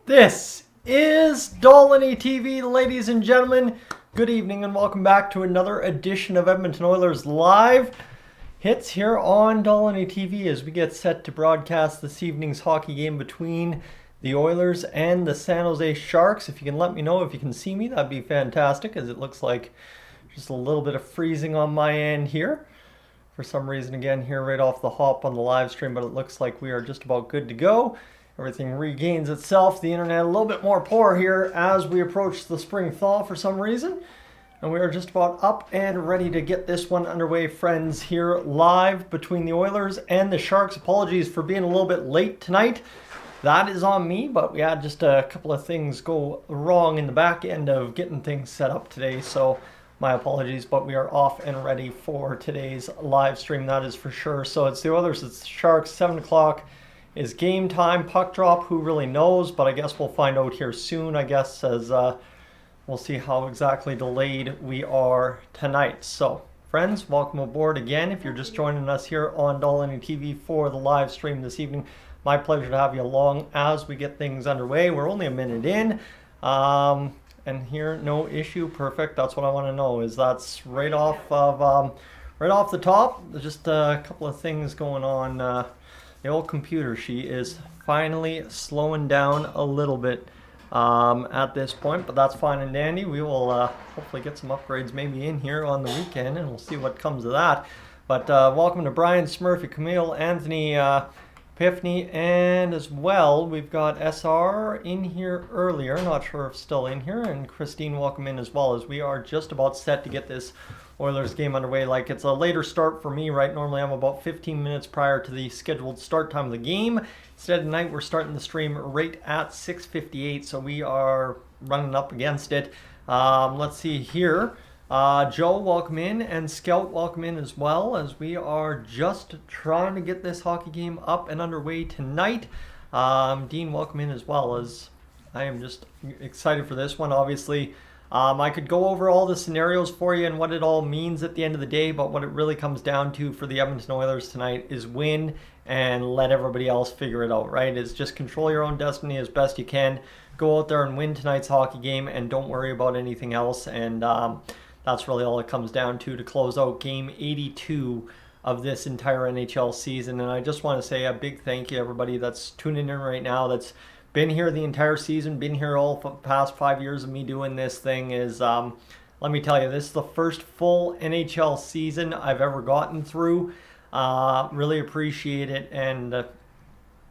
This is Dolynny TV, ladies and gentlemen. Good evening and welcome back to another edition of Edmonton Oilers Live. Hits here on Dolynny TV as we get set to broadcast this evening's hockey game between the Oilers and the San Jose Sharks. If you can let me know if you can see me, that'd be fantastic, as it looks like just a little bit of freezing on my end here. For some reason, again, here right off the hop on the live stream, but it looks like we are just about good to go. Everything regains itself. The internet a little bit more poor here as we approach the spring thaw for some reason. And we are just about up and ready to get this one underway, friends, here live between the Oilers and the Sharks. Apologies for being a little bit late tonight. That is on me, but we had just a couple of things go wrong in the back end of getting things set up today. So my apologies, but we are off and ready for today's live stream, that is for sure. So it's the Oilers, it's the Sharks, 7 o'clock. Is game time, puck drop, who really knows, but I guess we'll find out here soon, I guess, as we'll see how exactly delayed we are tonight. So, friends, welcome aboard again. If you're just joining us here on Dolynny TV for the live stream this evening, my pleasure to have you along as we get things underway. We're only a minute in, and here, no issue, perfect. That's what I want to know, is that's right off the top, just a couple of things going on. The old computer, she is finally slowing down a little bit at this point, but that's fine and dandy. We will hopefully get some upgrades maybe in here on the weekend, and we'll see what comes of that. But welcome to Brian, Smurfy, Camille, Anthony, Epiphany, and as well, we've got SR in here earlier, not sure if still in here, and Christine, welcome in as well, as we are just about set to get this Oilers game underway. Like, it's a later start for me, right? Normally I'm about 15 minutes prior to the scheduled start time of the game. Instead, tonight we're starting the stream right at 6:58, so we are running up against it. Let's see here. Joe, welcome in, and Scout, welcome in as well, as we are just trying to get this hockey game up and underway tonight. Dean, welcome in as well, as I am just excited for this one, obviously. I could go over all the scenarios for you and what it all means at the end of the day, but what it really comes down to for the Edmonton Oilers tonight is win and let everybody else figure it out, right? It's just control your own destiny as best you can. Go out there and win tonight's hockey game and don't worry about anything else. And that's really all it comes down to close out game 82 of this entire NHL season. And I just want to say a big thank you to everybody that's tuning in right now, that's been here the entire season, been here all past 5 years of me doing this thing. Is let me tell you, this is the first full NHL season I've ever gotten through. Really appreciate it, and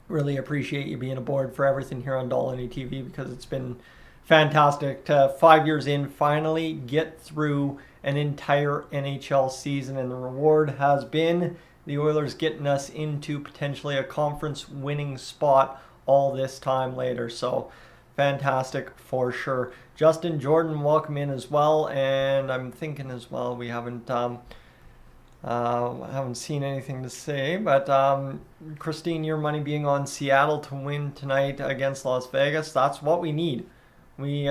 really appreciate you being aboard for everything here on Dolynny TV, because it's been fantastic to 5 years in finally get through an entire NHL season, and the reward has been the Oilers getting us into potentially a conference winning spot all this time later. So fantastic for sure. Justin, Jordan, welcome in as well. And I'm thinking as well, we haven't seen anything to say, but Christine, your money being on Seattle to win tonight against Las Vegas, that's what we need. We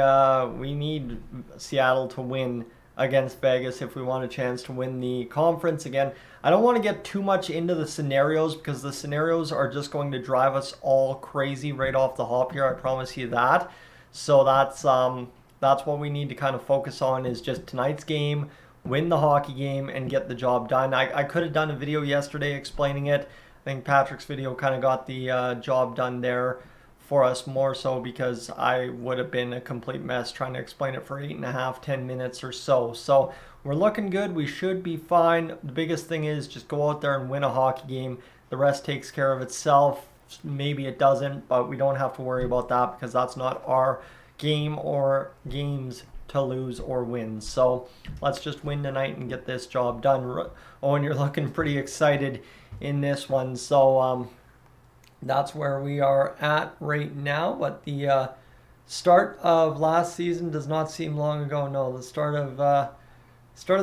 need Seattle to win against Vegas if we want a chance to win the conference. Again, I don't want to get too much into the scenarios, because the scenarios are just going to drive us all crazy right off the hop here, I promise you that. So that's what we need to kind of focus on, is just tonight's game, win the hockey game, and get the job done. I could have done a video yesterday explaining it. I think Patrick's video kind of got the job done there for us, more so because I would have been a complete mess trying to explain it for 8.5, 10 minutes or so. So we're looking good. We should be fine. The biggest thing is just go out there and win a hockey game. The rest takes care of itself. Maybe it doesn't, but we don't have to worry about that, because that's not our game or games to lose or win. So let's just win tonight and get this job done. Owen, you're looking pretty excited in this one. So that's where we are at right now. But the start of last season does not seem long ago. No, the start of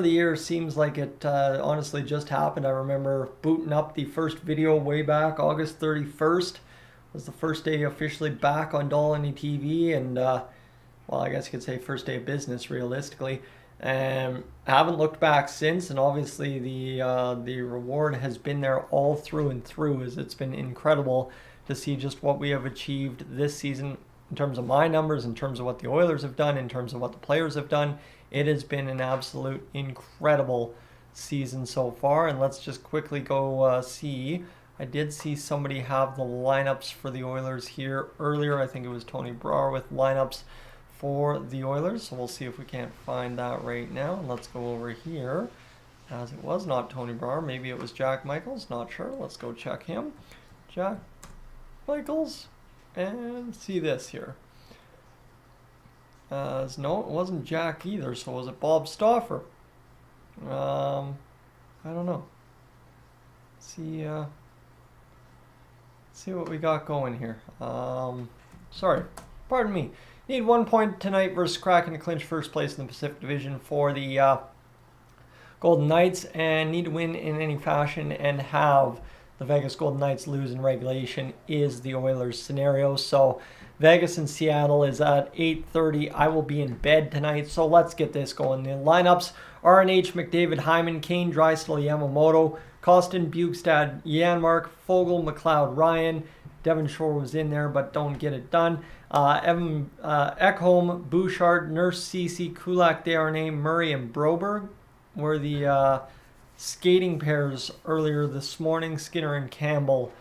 the year seems like it honestly just happened. I remember booting up the first video way back August 31st. Was the first day officially back on Dolynny TV, and well, I guess you could say first day of business realistically. I haven't looked back since, and obviously the reward has been there all through and through, as it's been incredible to see just what we have achieved this season. in terms of my numbers, in terms of what the Oilers have done, in terms of what the players have done. It has been an absolute incredible season so far. And let's just quickly go see. I did see somebody have the lineups for the Oilers here earlier. I think it was Tony Brar with lineups for the Oilers. So we'll see if we can't find that right now. Let's go over here. As it was not Tony Brar, maybe it was Jack Michaels. Not sure. Let's go check him. Jack Michaels. And see this here. No, it wasn't Jack either. So was it Bob Stauffer? I don't know. See what we got going here. Sorry, pardon me. Need 1 point tonight versus Kraken to clinch first place in the Pacific Division for the Golden Knights, and need to win in any fashion and have the Vegas Golden Knights lose in regulation is the Oilers scenario. So Vegas and Seattle is at 8:30. I will be in bed tonight, so let's get this going. The lineups: RNH, McDavid, Hyman, Kane, Drysdale, Yamamoto, Costin, Bukestad, Janmark, Fogle, McLeod, Ryan. Devon Shore was in there, but don't get it done. Evan Ekholm, Bouchard, Nurse, Ceci, Kulak, Desharnais, Murray, and Broberg were the skating pairs earlier this morning. Skinner and Campbell.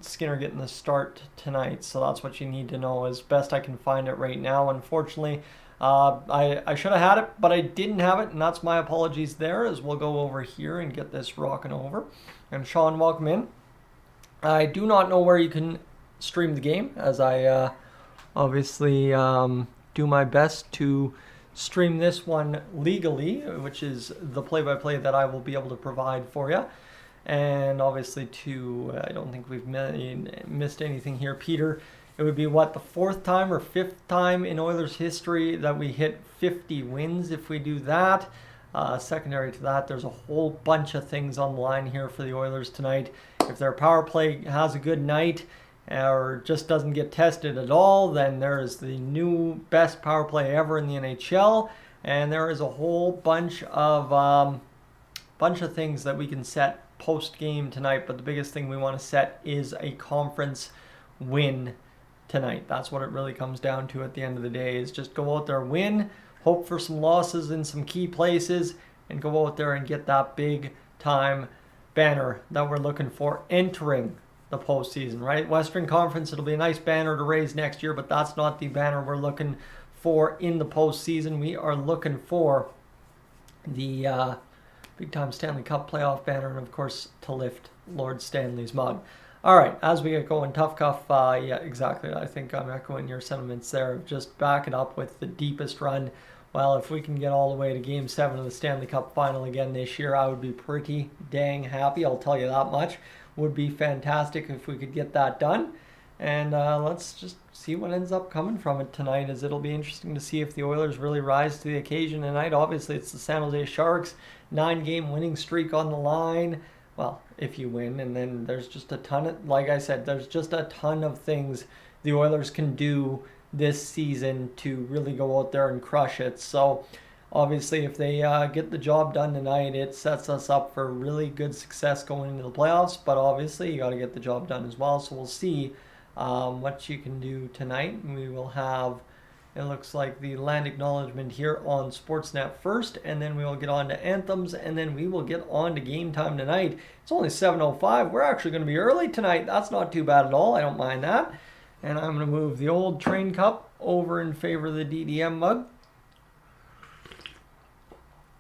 Skinner getting the start tonight, so that's what you need to know as best I can find it right now. Unfortunately, I should have had it, but I didn't have it, and that's my apologies there, as we'll go over here and get this rocking over. And Sean, welcome in. I do not know where you can stream the game, as I obviously do my best to stream this one legally, which is the play-by-play that I will be able to provide for you. And obviously, I don't think we've missed anything here, Peter. It would be, what, the 4th time or 5th time in Oilers history that we hit 50 wins if we do that. Secondary to that, there's a whole bunch of things on the line here for the Oilers tonight. If their power play has a good night or just doesn't get tested at all, then there is the new best power play ever in the NHL. And there is a whole bunch of things that we can set post-game tonight, but the biggest thing we want to set is a conference win tonight. That's what it really comes down to at the end of the day, is just go out there, win, hope for some losses in some key places, and go out there and get that big time banner that we're looking for entering the postseason, right? Western Conference, it'll be a nice banner to raise next year, but that's not the banner we're looking for in the postseason. We are looking for the big-time Stanley Cup playoff banner, and of course to lift Lord Stanley's mug. All right, as we get going, Tough Cuff, yeah, exactly. I think I'm echoing your sentiments there. Just back it up with the deepest run. Well, if we can get all the way to Game 7 of the Stanley Cup Final again this year, I would be pretty dang happy. I'll tell you that much. Would be fantastic if we could get that done. And let's just see what ends up coming from it tonight, as it'll be interesting to see if the Oilers really rise to the occasion tonight. Obviously, it's the San Jose Sharks, 9-game winning streak on the line. Well, if you win, and then there's just a ton of, like I said, there's just a ton of things the Oilers can do this season to really go out there and crush it. So obviously, if they get the job done tonight, it sets us up for really good success going into the playoffs. But obviously, you got to get the job done as well. So we'll see what you can do tonight. We will have, it looks like, the land acknowledgement here on Sportsnet first, and then we will get on to anthems, and then we will get on to game time tonight. It's only 7:05. We're actually going to be early tonight. That's not too bad at all. I don't mind that. And I'm going to move the old train cup over in favor of the DDM mug.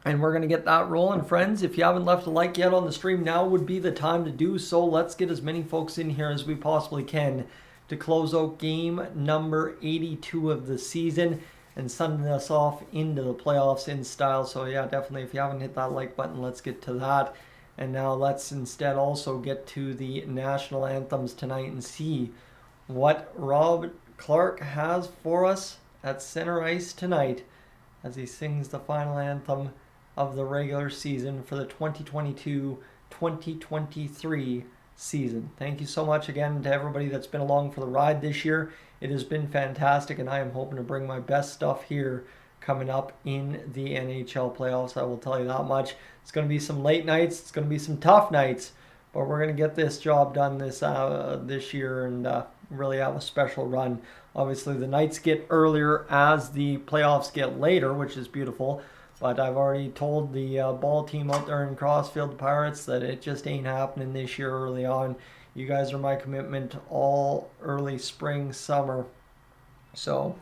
And we're going to get that rolling, friends. If you haven't left a like yet on the stream, now would be the time to do so. Let's get as many folks in here as we possibly can to close out game number 82 of the season and send us off into the playoffs in style. So yeah, definitely, if you haven't hit that like button, let's get to that. And now let's instead also get to the national anthems tonight and see what Rob Clark has for us at center ice tonight as he sings the final anthem of the regular season for the 2022-2023 season. Thank you so much again to everybody that's been along for the ride this year. It has been fantastic, and I am hoping to bring my best stuff here coming up in the NHL playoffs. I will tell you that much. It's going to be some late nights. It's going to be some tough nights But we're going to get this job done this year and really have a special run. Obviously, the nights get earlier as the playoffs get later, which is beautiful. But I've already told the ball team out there in Crossfield, the Pirates, that it just ain't happening this year early on. You guys are my commitment all early spring, summer. So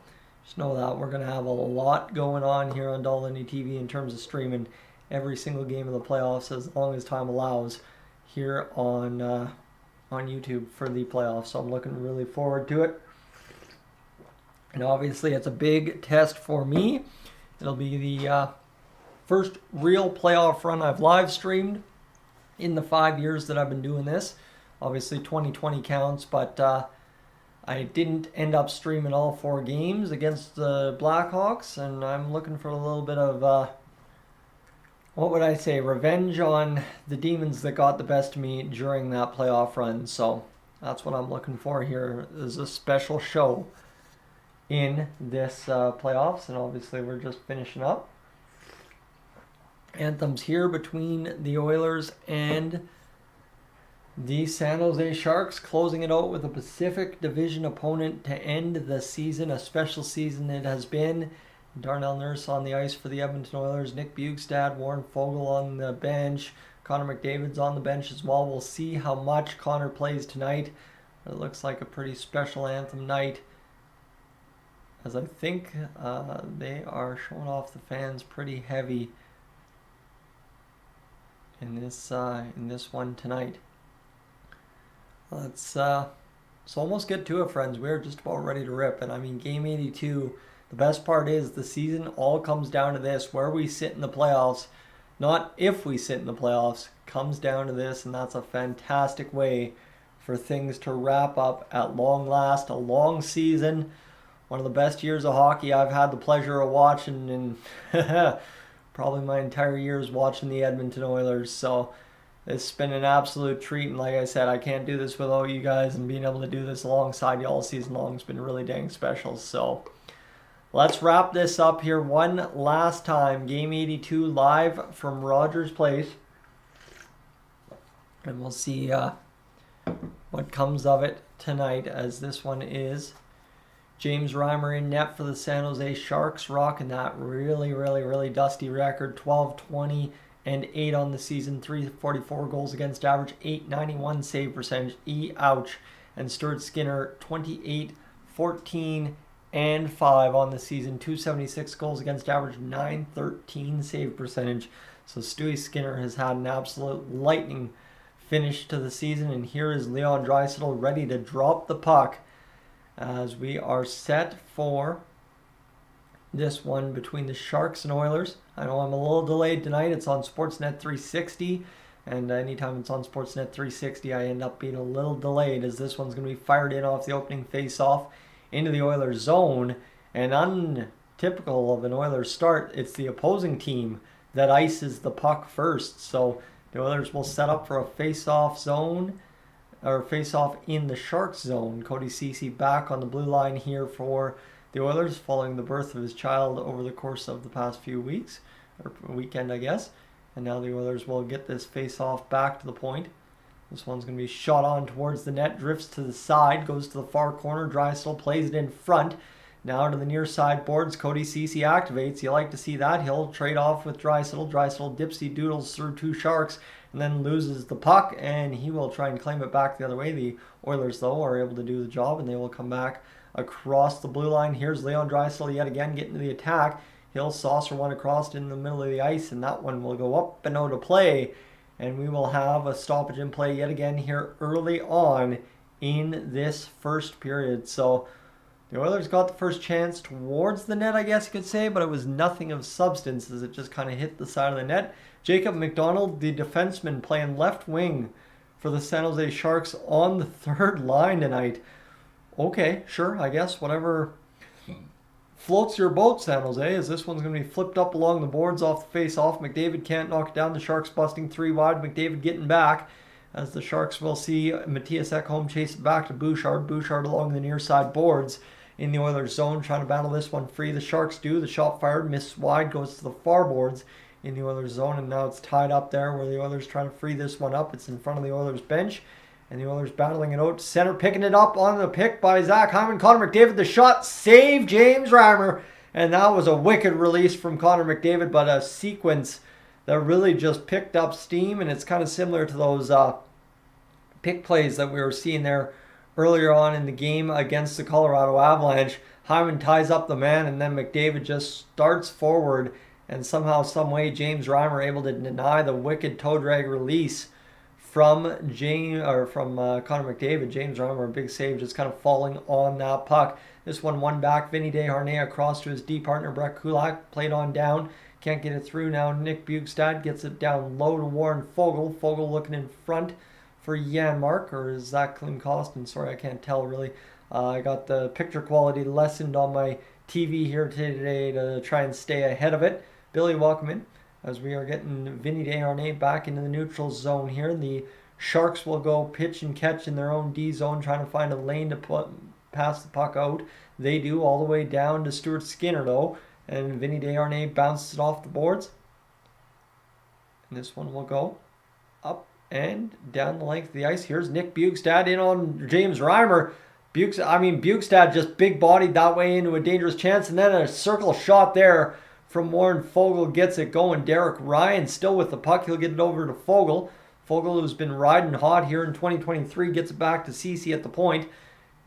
just know that we're going to have a lot going on here on Dolynny TV in terms of streaming every single game of the playoffs as long as time allows here on YouTube for the playoffs. So I'm looking really forward to it. And obviously it's a big test for me. It'll be the first real playoff run I've live streamed in the 5 years that I've been doing this. Obviously 2020 counts, but I didn't end up streaming all 4 games against the Blackhawks, and I'm looking for a little bit of what would I say, revenge on the demons that got the best of me during that playoff run. So that's what I'm looking for here, is a special show in this playoffs. And obviously we're just finishing up. Anthems here between the Oilers and the San Jose Sharks, closing it out with a Pacific Division opponent to end the season. A special season it has been. Darnell Nurse on the ice for the Edmonton Oilers. Nick Bugstad, Warren Foegele on the bench. Connor McDavid's on the bench as well. We'll see how much Connor plays tonight. It looks like a pretty special anthem night, as I think they are showing off the fans pretty heavy in this one tonight. Let's almost get to it, friends. We're just about ready to rip. And I mean, game 82. The best part is the season all comes down to this, where we sit in the playoffs, not if we sit in the playoffs, comes down to this, and that's a fantastic way for things to wrap up at long last. A long season, one of the best years of hockey I've had the pleasure of watching in probably my entire years watching the Edmonton Oilers. So it's been an absolute treat, and like I said, I can't do this without you guys, and being able to do this alongside you all season long has been really dang special. So let's wrap this up here one last time. Game 82 live from Rogers Place. And we'll see what comes of it tonight, as this one is James Reimer in net for the San Jose Sharks, rocking that really dusty record. 12-20 and 8 on the season. 344 goals against average. 891 save percentage. Ouch. And Stuart Skinner, 28-14 and 5 on the season. 276 goals against average, 913 save percentage. So Stewie Skinner has had an absolute lightning finish to the season. And here is Leon Draisaitl ready to drop the puck as we are set for this one between the Sharks and Oilers. I know I'm a little delayed tonight. It's on Sportsnet 360. And anytime it's on Sportsnet 360, I end up being a little delayed, as this one's going to be fired in off the opening face-off into the Oilers zone. And untypical of an Oilers start, it's the opposing team that ices the puck first. So the Oilers will set up for a face-off zone, or face-off in the Sharks zone. Cody Ceci back on the blue line here for the Oilers, following the birth of his child over the course of the past few weeks, or weekend, I guess. And now the Oilers will get this face-off back to the point. This one's going to be shot on towards the net, drifts to the side, goes to the far corner. Draisaitl plays it in front. Now to the near side boards, Cody Ceci activates. You like to see that. He'll trade off with Draisaitl. Draisaitl dipsy doodles through 2 Sharks and then loses the puck, and he will try and claim it back the other way. The Oilers, though, are able to do the job, and they will come back across the blue line. Here's Leon Draisaitl yet again getting to the attack. He'll saucer one across in the middle of the ice, and that one will go up and out of play. And we will have a stoppage in play yet again here early on in this first period. So the Oilers got the first chance towards the net, I guess you could say, but it was nothing of substance as it just kind of hit the side of the net. Jacob McDonald, the defenseman, playing left wing for the San Jose Sharks on the third line tonight. Okay, sure, I guess, whatever floats your boat, San Jose, as this one's going to be flipped up along the boards off the face-off. McDavid can't knock it down. The Sharks busting 3 wide. McDavid getting back, as the Sharks will see Matthias Ekholm chase it back to Bouchard. Bouchard along the near side boards in the Oilers zone, trying to battle this one free. The Sharks do. The shot fired, missed wide, goes to the far boards in the Oilers zone, and now it's tied up there where the Oilers trying to free this one up. It's in front of the Oilers bench, and the Oilers battling it out to center, picking it up on the pick by Zach Hyman. Connor McDavid, the shot, save James Reimer, and that was a wicked release from Connor McDavid, but a sequence that really just picked up steam, and it's kind of similar to those pick plays that we were seeing there earlier on in the game against the Colorado Avalanche. Hyman ties up the man, and then McDavid just starts forward, and somehow, some way, James Reimer able to deny the wicked toe drag release from Connor McDavid. James Reimer, a big save, just kind of falling on that puck. This one back. Vinny Desharnais across to his D partner Brett Kulak, played on down. Can't get it through now. Nick Bjugstad gets it down low to Warren Foegele. Foegele looking in front for Janmark, or is that Klim Kostin? Sorry, I can't tell really. I got the picture quality lessened on my TV here today to try and stay ahead of it. Billy, welcome in as we are getting Vinny Desharnais back into the neutral zone here. The Sharks will go pitch and catch in their own D zone, trying to find a lane to pass the puck out. They do, all the way down to Stuart Skinner though, and Vinny Desharnais bounces it off the boards. And this one will go up and down the length of the ice. Here's Nick Bjugstad in on James Reimer. Bjugstad just big-bodied that way into a dangerous chance, and then a circle shot there from Warren Foegele gets it going. Derek Ryan still with the puck. He'll get it over to Foegele. Foegele, who's been riding hot here in 2023, gets it back to Ceci at the point.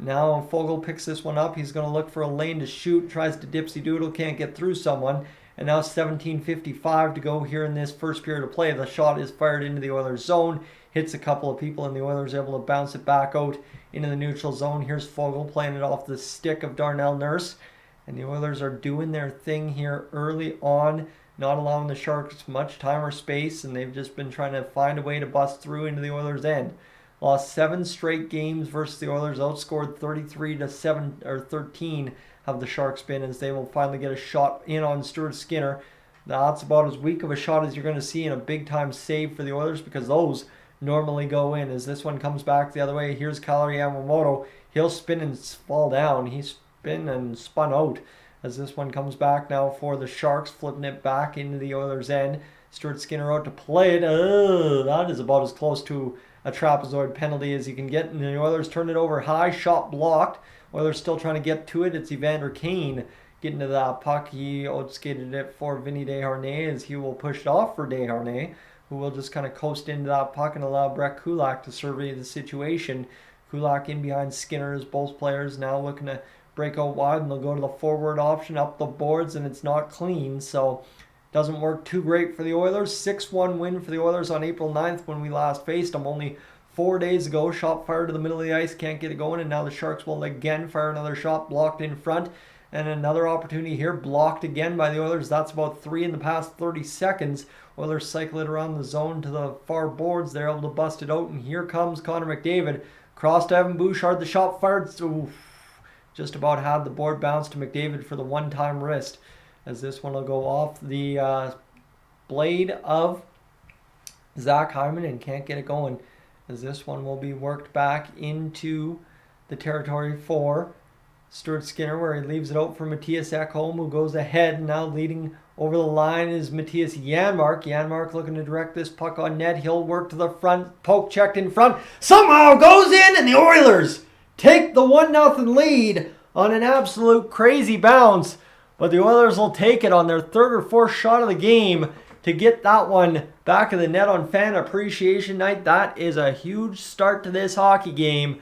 Now Foegele picks this one up. He's going to look for a lane to shoot, tries to dipsy doodle, can't get through someone. And now 17:55 to go here in this first period of play. The shot is fired into the Oilers zone, hits a couple of people, and the Oilers are able to bounce it back out into the neutral zone. Here's Foegele playing it off the stick of Darnell Nurse. And the Oilers are doing their thing here early on, not allowing the Sharks much time or space, and they've just been trying to find a way to bust through into the Oilers' end. Lost 7 straight games versus the Oilers, outscored 33-13 have the Sharks been, as they will finally get a shot in on Stuart Skinner. That's about as weak of a shot as you're going to see in a big-time save for the Oilers, because those normally go in. As this one comes back the other way, here's Kaleri Yamamoto. He'll spin and fall down. He spun and spun out as this one comes back now for the Sharks, flipping it back into the Oilers' end. Stuart Skinner out to play it. That is about as close to a trapezoid penalty as you can get. And the Oilers turn it over high, shot blocked. Oilers still trying to get to it. It's Evander Kane getting to that puck. He outskated it for Vinny Desharnais, as he will push it off for Desharnais, who will just kind of coast into that puck and allow Brett Kulak to survey the situation. Kulak in behind Skinner as both players now looking to break out wide, and they'll go to the forward option up the boards, and it's not clean, so doesn't work too great for the Oilers. 6-1 win for the Oilers on April 9th when we last faced them only 4 days ago. Shot fired to the middle of the ice, can't get it going, and now the Sharks will again fire another shot, blocked in front, and another opportunity here, blocked again by the Oilers. That's about 3 in the past 30 seconds. Oilers cycle it around the zone to the far boards. They're able to bust it out, and here comes Connor McDavid. Cross to Evan Bouchard, the shot fired. Just about had the board bounce to McDavid for the one-time wrist, as this one will go off the blade of Zach Hyman and can't get it going, as this one will be worked back into the territory for Stuart Skinner, where he leaves it out for Matthias Ekholm, who goes ahead. Now leading over the line is Matthias Janmark. Janmark looking to direct this puck on net. He'll work to the front, poke checked in front, somehow goes in, and the Oilers take the 1-0 lead on an absolute crazy bounce. But the Oilers will take it on their third or fourth shot of the game to get that one back of the net on Fan Appreciation Night. That is a huge start to this hockey game.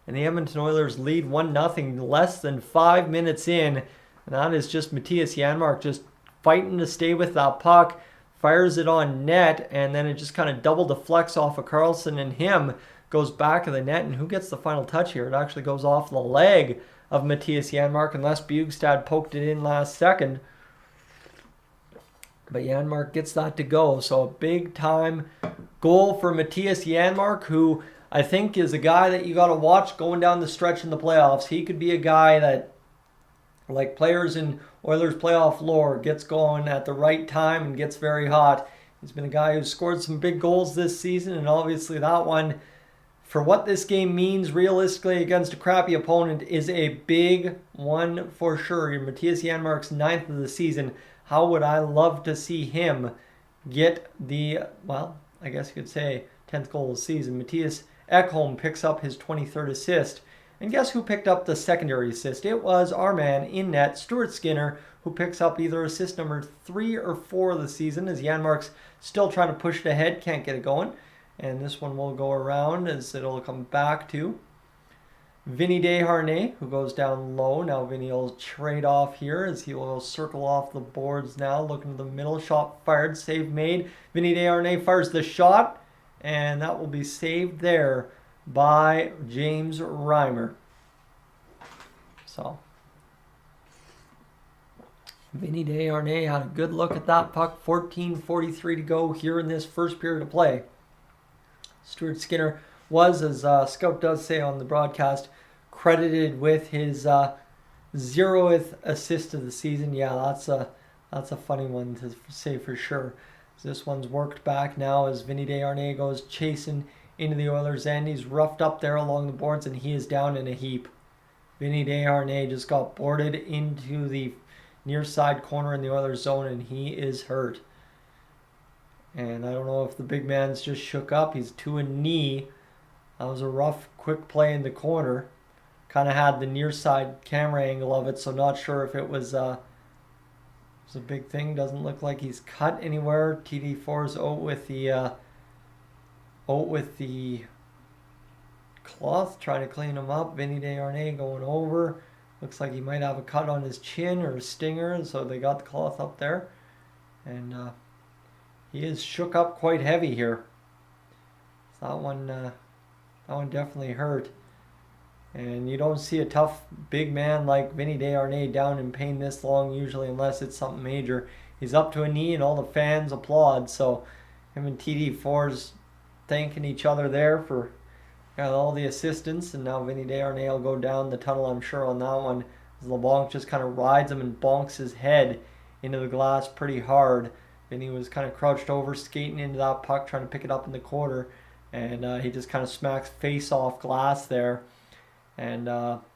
And the Edmonton Oilers lead 1-0 less than 5 minutes in. And that is just Matthias Janmark just fighting to stay with that puck. Fires it on net, and then it just kind of double deflects off of Karlsson and him. Goes back of the net, and who gets the final touch here? It actually goes off the leg of Matthias Janmark, unless Bjugstad poked it in last second. But Janmark gets that to go. So a big-time goal for Matthias Janmark, who I think is a guy that you got to watch going down the stretch in the playoffs. He could be a guy that, like players in Oilers playoff lore, gets going at the right time and gets very hot. He's been a guy who's scored some big goals this season, and obviously that one, for what this game means realistically against a crappy opponent, is a big one for sure. Matthias Janmark's 9th of the season. How would I love to see him get the, well, I guess you could say 10th goal of the season. Matthias Ekholm picks up his 23rd assist. And guess who picked up the secondary assist? It was our man in net, Stuart Skinner, who picks up either assist number 3 or 4 of the season, as Janmark's still trying to push it ahead, can't get it going. And this one will go around as it'll come back to Vinny Desharnais, who goes down low. Now Vinny will trade off here as he will circle off the boards now, looking to the middle. Shot fired, save made. Vinny Desharnais fires the shot, and that will be saved there by James Reimer. So Vinny Desharnais had a good look at that puck. 14:43 to go here in this first period of play. Stuart Skinner was, as Scout does say on the broadcast, credited with his 0th assist of the season. Yeah, that's a funny one to say for sure. So this one's worked back now as Vinny Desharnais goes chasing into the Oilers' end. He's roughed up there along the boards, and he is down in a heap. Vinny Desharnais just got boarded into the near side corner in the Oilers' zone, and he is hurt. And I don't know if the big man's just shook up. He's to a knee. That was a rough, quick play in the corner. Kind of had the near side camera angle of it, so not sure if it was a big thing. Doesn't look like he's cut anywhere. TD4's out with the cloth, trying to clean him up. Vinny Desharnais going over. Looks like he might have a cut on his chin or a stinger, so they got the cloth up there. And he is shook up quite heavy here. So that one definitely hurt. And you don't see a tough big man like Vinny Desharnais down in pain this long usually, unless it's something major. He's up to a knee and all the fans applaud. So him and TD4's thanking each other there for all the assistance. And now Vinny Desharnais will go down the tunnel, I'm sure, on that one. As LeBlanc just kind of rides him and bonks his head into the glass pretty hard. Vinny was kind of crouched over, skating into that puck, trying to pick it up in the quarter. And he just kind of smacks face off glass there. And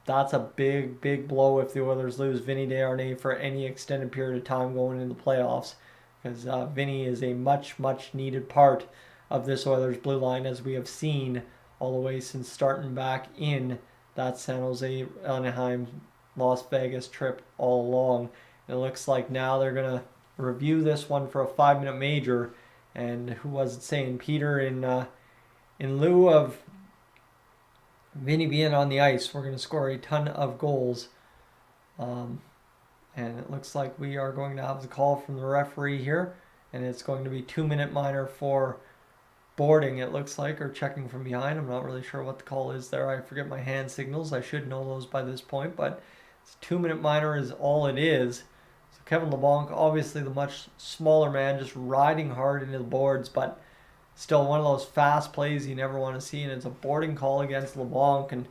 that's a big, big blow if the Oilers lose Vinny Desharnais for any extended period of time going into the playoffs. Because Vinny is a much, much needed part of this Oilers blue line, as we have seen all the way since starting back in that San Jose, Anaheim, Las Vegas trip all along. And it looks like now they're going to review this one for a 5-minute major. And who was it saying? Peter, in lieu of Vinny being on the ice, we're going to score a ton of goals. And it looks like we are going to have the call from the referee here. And it's going to be 2-minute minor for boarding, it looks like, or checking from behind. I'm not really sure what the call is there. I forget my hand signals. I should know those by this point. But it's 2-minute minor is all it is. So Kevin LeBlanc, obviously the much smaller man, just riding hard into the boards. But still one of those fast plays you never want to see, and it's a boarding call against LeBlanc. And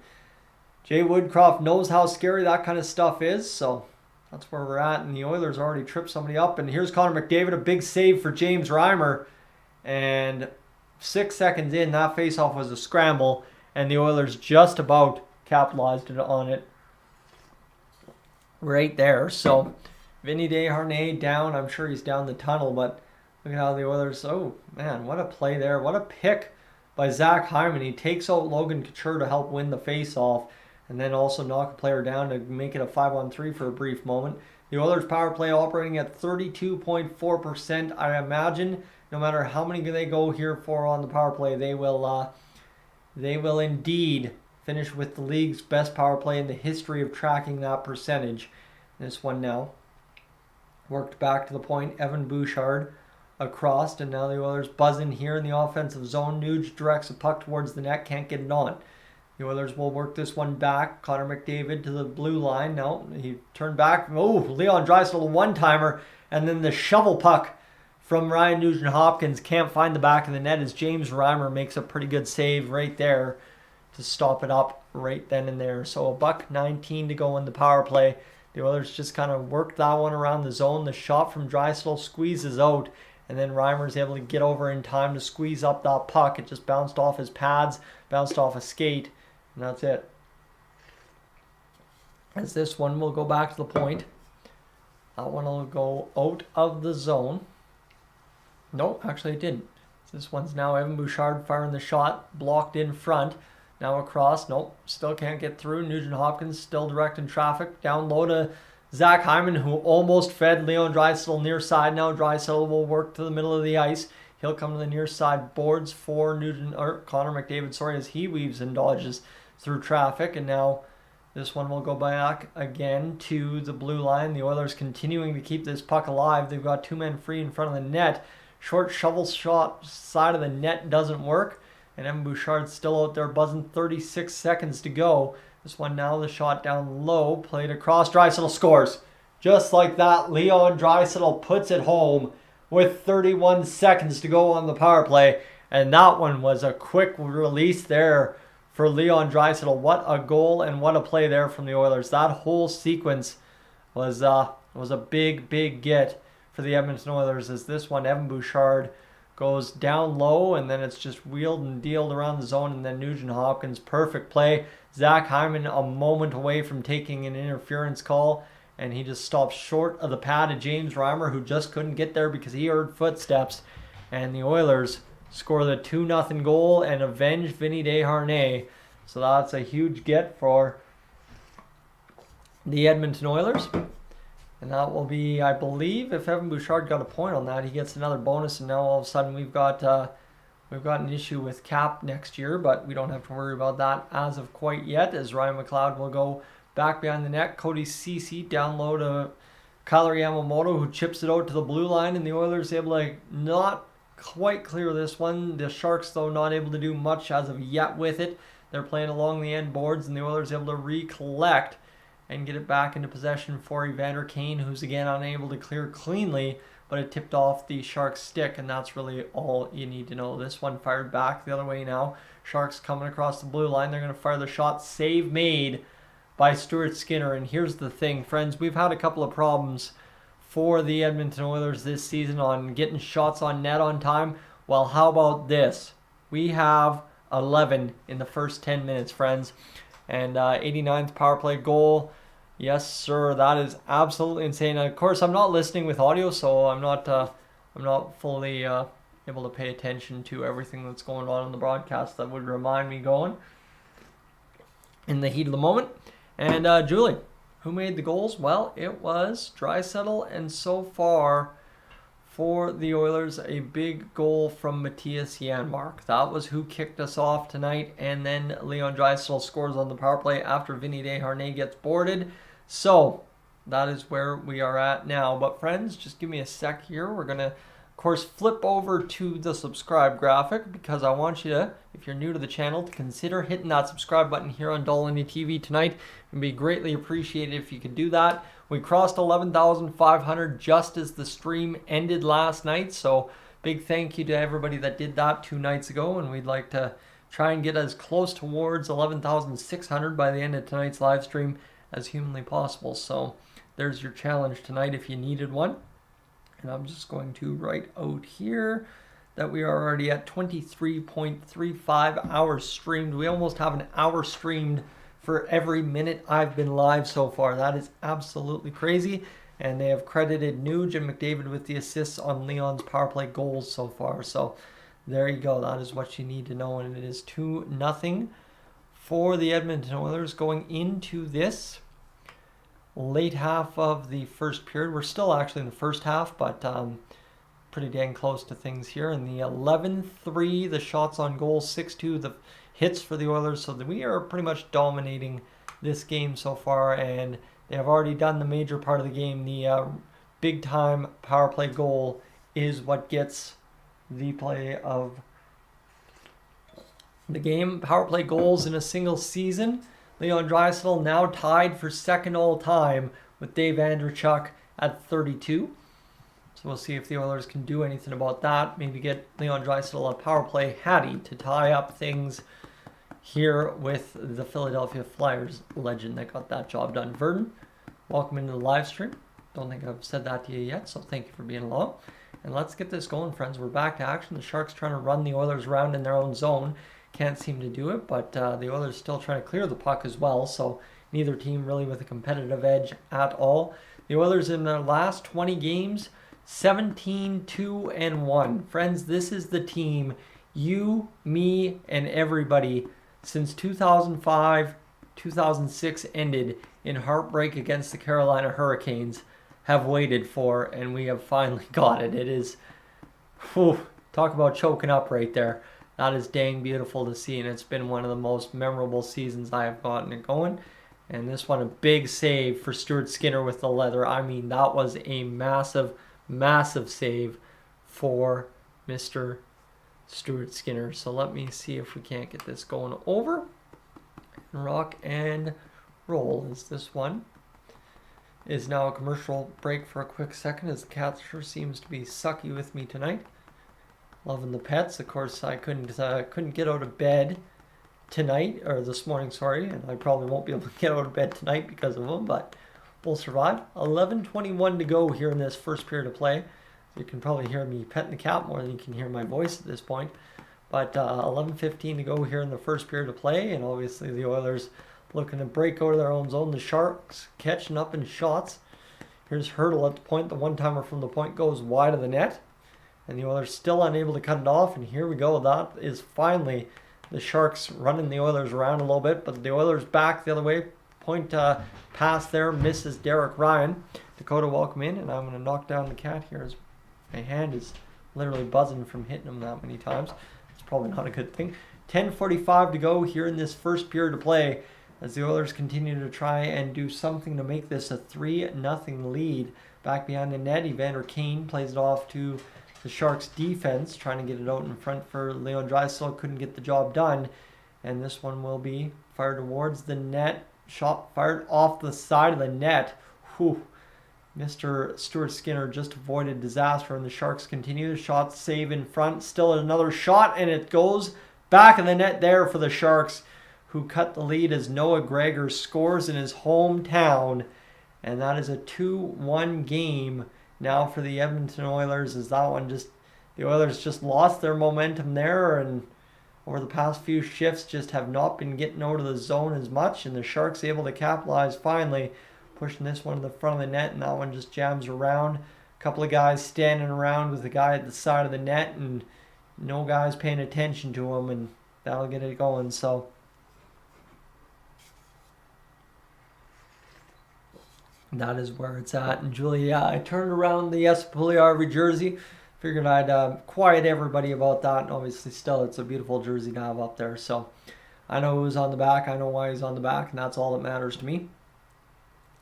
Jay Woodcroft knows how scary that kind of stuff is, so that's where we're at. And the Oilers already tripped somebody up. And here's Connor McDavid, a big save for James Reimer. And 6 seconds in, that faceoff was a scramble, and the Oilers just about capitalized on it right there. So Vinny Desharnais down. I'm sure he's down the tunnel, but look at how the Oilers, oh man, what a play there. What a pick by Zach Hyman. He takes out Logan Couture to help win the faceoff, and then also knock a player down to make it a 5-on-3 for a brief moment. The Oilers power play operating at 32.4%. I imagine no matter how many they go here for on the power play, they will indeed finish with the league's best power play in the history of tracking that percentage. This one now worked back to the point. Evan Bouchard across, and now the Oilers buzzing here in the offensive zone. Nuge directs a puck towards the net, can't get it on. The Oilers will work this one back. Connor McDavid to the blue line. No, he turned back. Oh, Leon Draisaitl, a one-timer, and then the shovel puck from Ryan Nugent-Hopkins can't find the back of the net as James Reimer makes a pretty good save right there to stop it up right then and there. So $1:19 to go in the power play. The Oilers just kind of worked that one around the zone. The shot from Draisaitl squeezes out, and then Reimer's able to get over in time to squeeze up that puck. It just bounced off his pads, bounced off a skate, and that's it. As this one will go back to the point. That one will go out of the zone. No, actually it didn't. This one's now Evan Bouchard firing the shot, blocked in front. Now across, nope, still can't get through. Nugent Hopkins still directing traffic. Down low to Zach Hyman, who almost fed Leon Draisaitl near side. Now Draisaitl will work to the middle of the ice. He'll come to the near side boards for Connor McDavid, as he weaves and dodges through traffic. And now this one will go back again to the blue line. The Oilers continuing to keep this puck alive. They've got 2 men free in front of the net. Short shovel shot side of the net doesn't work. And Evan Bouchard's still out there buzzing. 36 seconds to go. This one now, the shot down low, played across. Draisaitl scores. Just like that, Leon Draisaitl puts it home with 31 seconds to go on the power play. And that one was a quick release there for Leon Draisaitl. What a goal and what a play there from the Oilers. That whole sequence was a big, big get for the Edmonton Oilers, as this one, Evan Bouchard, goes down low, and then it's just wheeled and dealed around the zone, and then Nugent Hopkins, perfect play. Zach Hyman a moment away from taking an interference call, and he just stopped short of the pad of James Reimer, who just couldn't get there because he heard footsteps. And the Oilers score the 2-0 goal and avenge Vinny Desharnais. So that's a huge get for the Edmonton Oilers. And that will be, I believe, if Evan Bouchard got a point on that, he gets another bonus. And now all of a sudden we've got an issue with cap next year, but we don't have to worry about that as of quite yet, as Ryan McLeod will go back behind the net. Cody Ceci down low to Kyler Yamamoto, who chips it out to the blue line, and the Oilers able to not quite clear this one. The Sharks, though, not able to do much as of yet with it. They're playing along the end boards, and the Oilers able to recollect and get it back into possession for Evander Kane, who's again unable to clear cleanly, but it tipped off the Sharks' stick, and that's really all you need to know. This one fired back the other way now. Sharks coming across the blue line. They're going to fire the shot. Save made by Stuart Skinner. And here's the thing, friends. We've had a couple of problems for the Edmonton Oilers this season on getting shots on net on time. Well, how about this? We have 11 in the first 10 minutes, friends. And 89th power play goal. Yes, sir. That is absolutely insane. And of course, I'm not listening with audio, so I'm not fully able to pay attention to everything that's going on in the broadcast that would remind me going in the heat of the moment. And Julie, who made the goals? Well, it was Draisaitl, and so far for the Oilers, a big goal from Matthias Janmark. That was who kicked us off tonight, and then Leon Draisaitl scores on the power play after Vinny Desharnais gets boarded. So that is where we are at now. But friends, just give me a sec here. We're going to, of course, flip over to the subscribe graphic, because I want you to, if you're new to the channel, to consider hitting that subscribe button here on Dolynny TV tonight. It would be greatly appreciated if you could do that. We crossed 11,500 just as the stream ended last night, so big thank you to everybody that did that 2 nights ago, and we'd like to try and get as close towards 11,600 by the end of tonight's live stream as humanly possible. So there's your challenge tonight if you needed one. And I'm just going to write out here that we are already at 23.35 hours streamed. We almost have an hour streamed for every minute I've been live so far. That is absolutely crazy. And they have credited Nuge and McDavid with the assists on Leon's power play goals so far. So there you go. That is what you need to know. And it is 2-0 for the Edmonton Oilers going into this late half of the first period. We're still actually in the first half, but pretty dang close to things here. In the 11-3, the shots on goal, 6-2, the hits for the Oilers. So that we are pretty much dominating this game so far, and they have already done the major part of the game. The big-time power play goal is what gets the play of the game. Power play goals in a single season. Leon Draisaitl now tied for second all-time with Dave Andreychuk at 32. So we'll see if the Oilers can do anything about that. Maybe get Leon Draisaitl a power play hattie to tie up things here with the Philadelphia Flyers legend that got that job done. Verdon, welcome into the live stream. Don't think I've said that to you yet, so thank you for being along. And let's get this going, friends. We're back to action. The Sharks trying to run the Oilers around in their own zone. Can't seem to do it, but the Oilers still trying to clear the puck as well, so neither team really with a competitive edge at all. The Oilers in their last 20 games, 17-2-1. Friends, this is the team you, me, and everybody since 2005, 2006 ended in heartbreak against the Carolina Hurricanes have waited for, and we have finally got it. It is, talk about choking up right there. That is dang beautiful to see, and it's been one of the most memorable seasons I have gotten it going. And this one, a big save for Stuart Skinner with the leather. I mean, that was a massive, massive save for Mr. Stuart Skinner. So let me see if we can't get this going over. Rock and roll is this one. Is now a commercial break for a quick second, as the cat sure seems to be sucky with me tonight. Loving the pets. Of course, I couldn't get out of bed tonight, or this morning, sorry, and I probably won't be able to get out of bed tonight because of them, but we'll survive. 11:21 to go here in this first period of play. You can probably hear me petting the cat more than you can hear my voice at this point. But 11:15 to go here in the first period of play, and obviously the Oilers looking to break out of their own zone. The Sharks catching up in shots. Here's Hurdle at the point. The one-timer from the point goes wide of the net. And the Oilers still unable to cut it off. And here we go. That is finally the Sharks running the Oilers around a little bit. But the Oilers back the other way. Point pass there. Misses Derek Ryan. Dakota, welcome in. And I'm going to knock down the cat here as my hand is literally buzzing from hitting him that many times. It's probably not a good thing. 10:45 to go here in this first period of play, as the Oilers continue to try and do something to make this a 3-0 lead. Back behind the net, Evander Kane plays it off to the Sharks defense, trying to get it out in front for Leon Draisaitl. Couldn't get the job done. And this one will be fired towards the net. Shot fired off the side of the net. Whew. Mr. Stuart Skinner just avoided disaster, and the Sharks continue. The shot save in front. Still another shot, and it goes back in the net there for the Sharks, who cut the lead as Noah Gregor scores in his hometown. And that is a 2-1 game now for the Edmonton Oilers, as that one the Oilers just lost their momentum there, and over the past few shifts just have not been getting out of the zone as much, and the Sharks able to capitalize finally, pushing this one to the front of the net, and that one just jams around. A couple of guys standing around with the guy at the side of the net, and no guys paying attention to him, and that'll get it going. So that is where it's at. And Julie, I turned around the Pugliarvi jersey. Figured I'd quiet everybody about that. And obviously still, it's a beautiful jersey to have up there. So I know who's on the back. I know why he's on the back. And that's all that matters to me.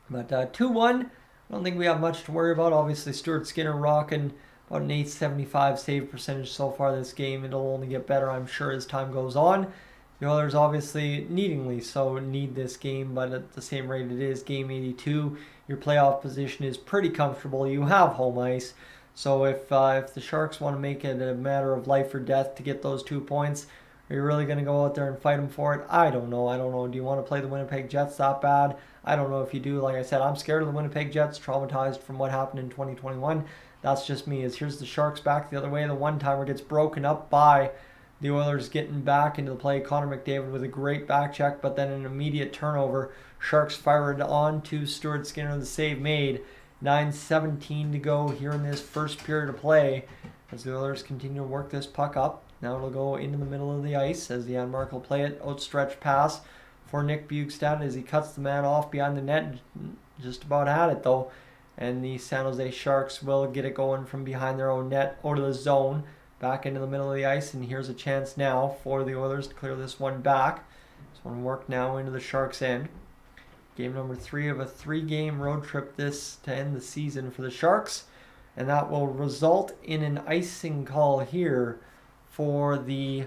But 2-1, I don't think we have much to worry about. Obviously, Stuart Skinner rocking about an .875 save percentage so far this game. It'll only get better, I'm sure, as time goes on. The Oilers obviously needingly so need this game, but at the same rate it is game 82. Your playoff position is pretty comfortable. You have home ice. So if the Sharks want to make it a matter of life or death to get those 2 points, are you really going to go out there and fight them for it? I don't know. Do you want to play the Winnipeg Jets that bad? I don't know if you do. Like I said, I'm scared of the Winnipeg Jets, traumatized from what happened in 2021. That's just me. Here's the Sharks back the other way. The one-timer gets broken up by the Oilers getting back into the play. Connor McDavid with a great back check, but then an immediate turnover. Sharks fired on to Stuart Skinner. The save made. 9:17 to go here in this first period of play, as the Oilers continue to work this puck up. Now it'll go into the middle of the ice as the Janmark will play it. Outstretched pass for Nick Bjugstad as he cuts the man off behind the net. Just about had it though. And the San Jose Sharks will get it going from behind their own net out of the zone. Back into the middle of the ice, and here's a chance now for the Oilers to clear this one back. This one worked now into the Sharks' end. Game number 3 of a 3-game road trip this to end the season for the Sharks. And that will result in an icing call here for the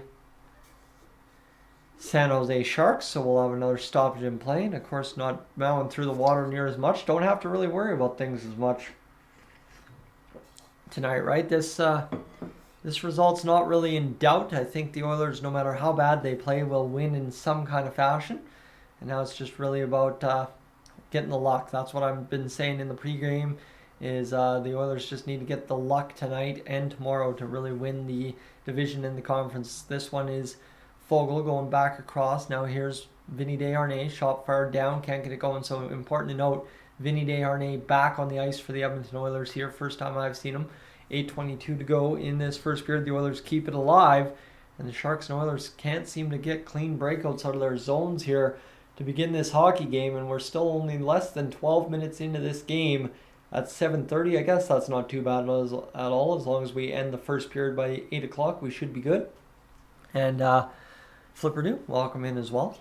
San Jose Sharks. So we'll have another stoppage in play. And of course not bowing through the water near as much. Don't have to really worry about things as much tonight, right? This result's not really in doubt. I think the Oilers, no matter how bad they play, will win in some kind of fashion. And now it's just really about getting the luck. That's what I've been saying in the pregame, is the Oilers just need to get the luck tonight and tomorrow to really win the division in the conference. This one is Fogle going back across. Now here's Vinny Desharnais, shot fired down, can't get it going. So important to note, Vinny Desharnais back on the ice for the Edmonton Oilers here. First time I've seen him. 8:22 to go in this first period. The Oilers keep it alive, and the Sharks and Oilers can't seem to get clean breakouts out of their zones here to begin this hockey game, and we're still only less than 12 minutes into this game at 7:30. I guess that's not too bad at all. As long as we end the first period by 8 o'clock, we should be good. And Flipper Do, welcome in as well,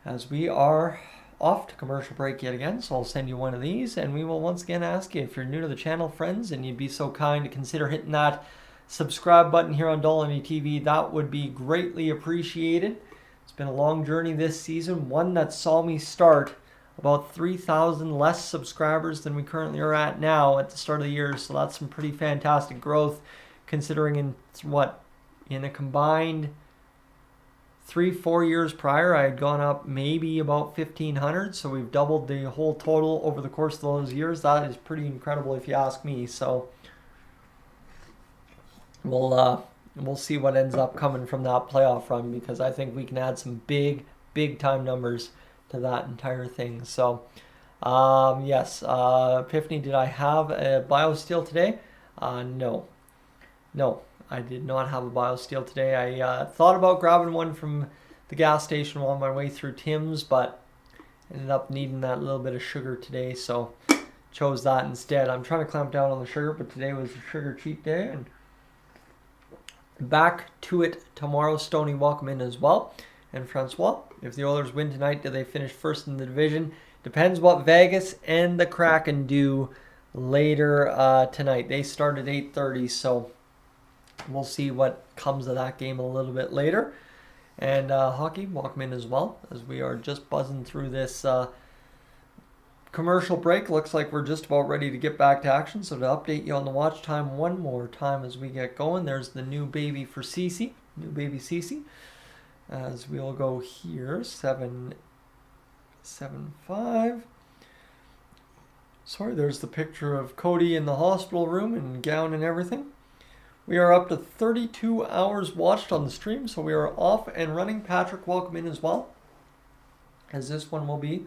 as we are off to commercial break yet again. So I'll send you one of these, and we will once again ask you, if you're new to the channel, friends, and you'd be so kind to consider hitting that subscribe button here on Dolynny TV, that would be greatly appreciated. It's been a long journey this season, one that saw me start about 3,000 less subscribers than we currently are at now at the start of the year. So that's some pretty fantastic growth, considering in a combined 3-4 years prior, I had gone up maybe about 1,500. So we've doubled the whole total over the course of those years. That is pretty incredible if you ask me. So we'll see what ends up coming from that playoff run, because I think we can add some big time numbers to that entire thing. So yes, Epiphany, did I have a BioSteel today? No, I did not have a BioSteel today. I thought about grabbing one from the gas station on my way through Tim's, but ended up needing that little bit of sugar today, so chose that instead. I'm trying to clamp down on the sugar, but today was a sugar cheat day, and back to it tomorrow. Stoney, welcome in as well. And Francois, if the Oilers win tonight, do they finish first in the division? Depends what Vegas and the Kraken do later tonight. They start at 8:30, so we'll see what comes of that game a little bit later. And Hockey, welcome in as well, as we are just buzzing through this commercial break. Looks like we're just about ready to get back to action. So to update you on the watch time one more time as we get going, there's the new baby for Cece, new baby Cece. As we'll go here, 7:75. Sorry, there's the picture of Cody in the hospital room and gown and everything. We are up to 32 hours watched on the stream, so we are off and running. Patrick, welcome in as well, as this one will be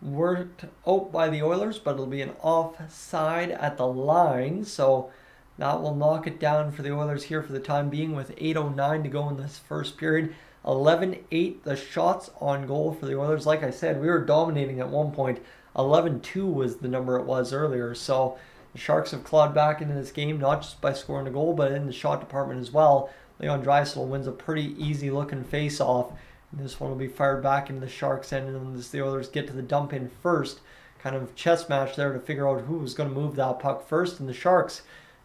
worked out by the Oilers, but it'll be an offside at the line, so that will knock it down for the Oilers here for the time being, with 8:09 to go in this first period. 11-8 the shots on goal for the Oilers. Like I said, we were dominating at one point. 11-2 was the number it was earlier, so the Sharks have clawed back into this game, not just by scoring a goal, but in the shot department as well. Leon Draisaitl wins a pretty easy-looking face-off. This one will be fired back into the Sharks' end, and as the Oilers get to the dump-in first, kind of chess match there to figure out who was going to move that puck first. And the Sharks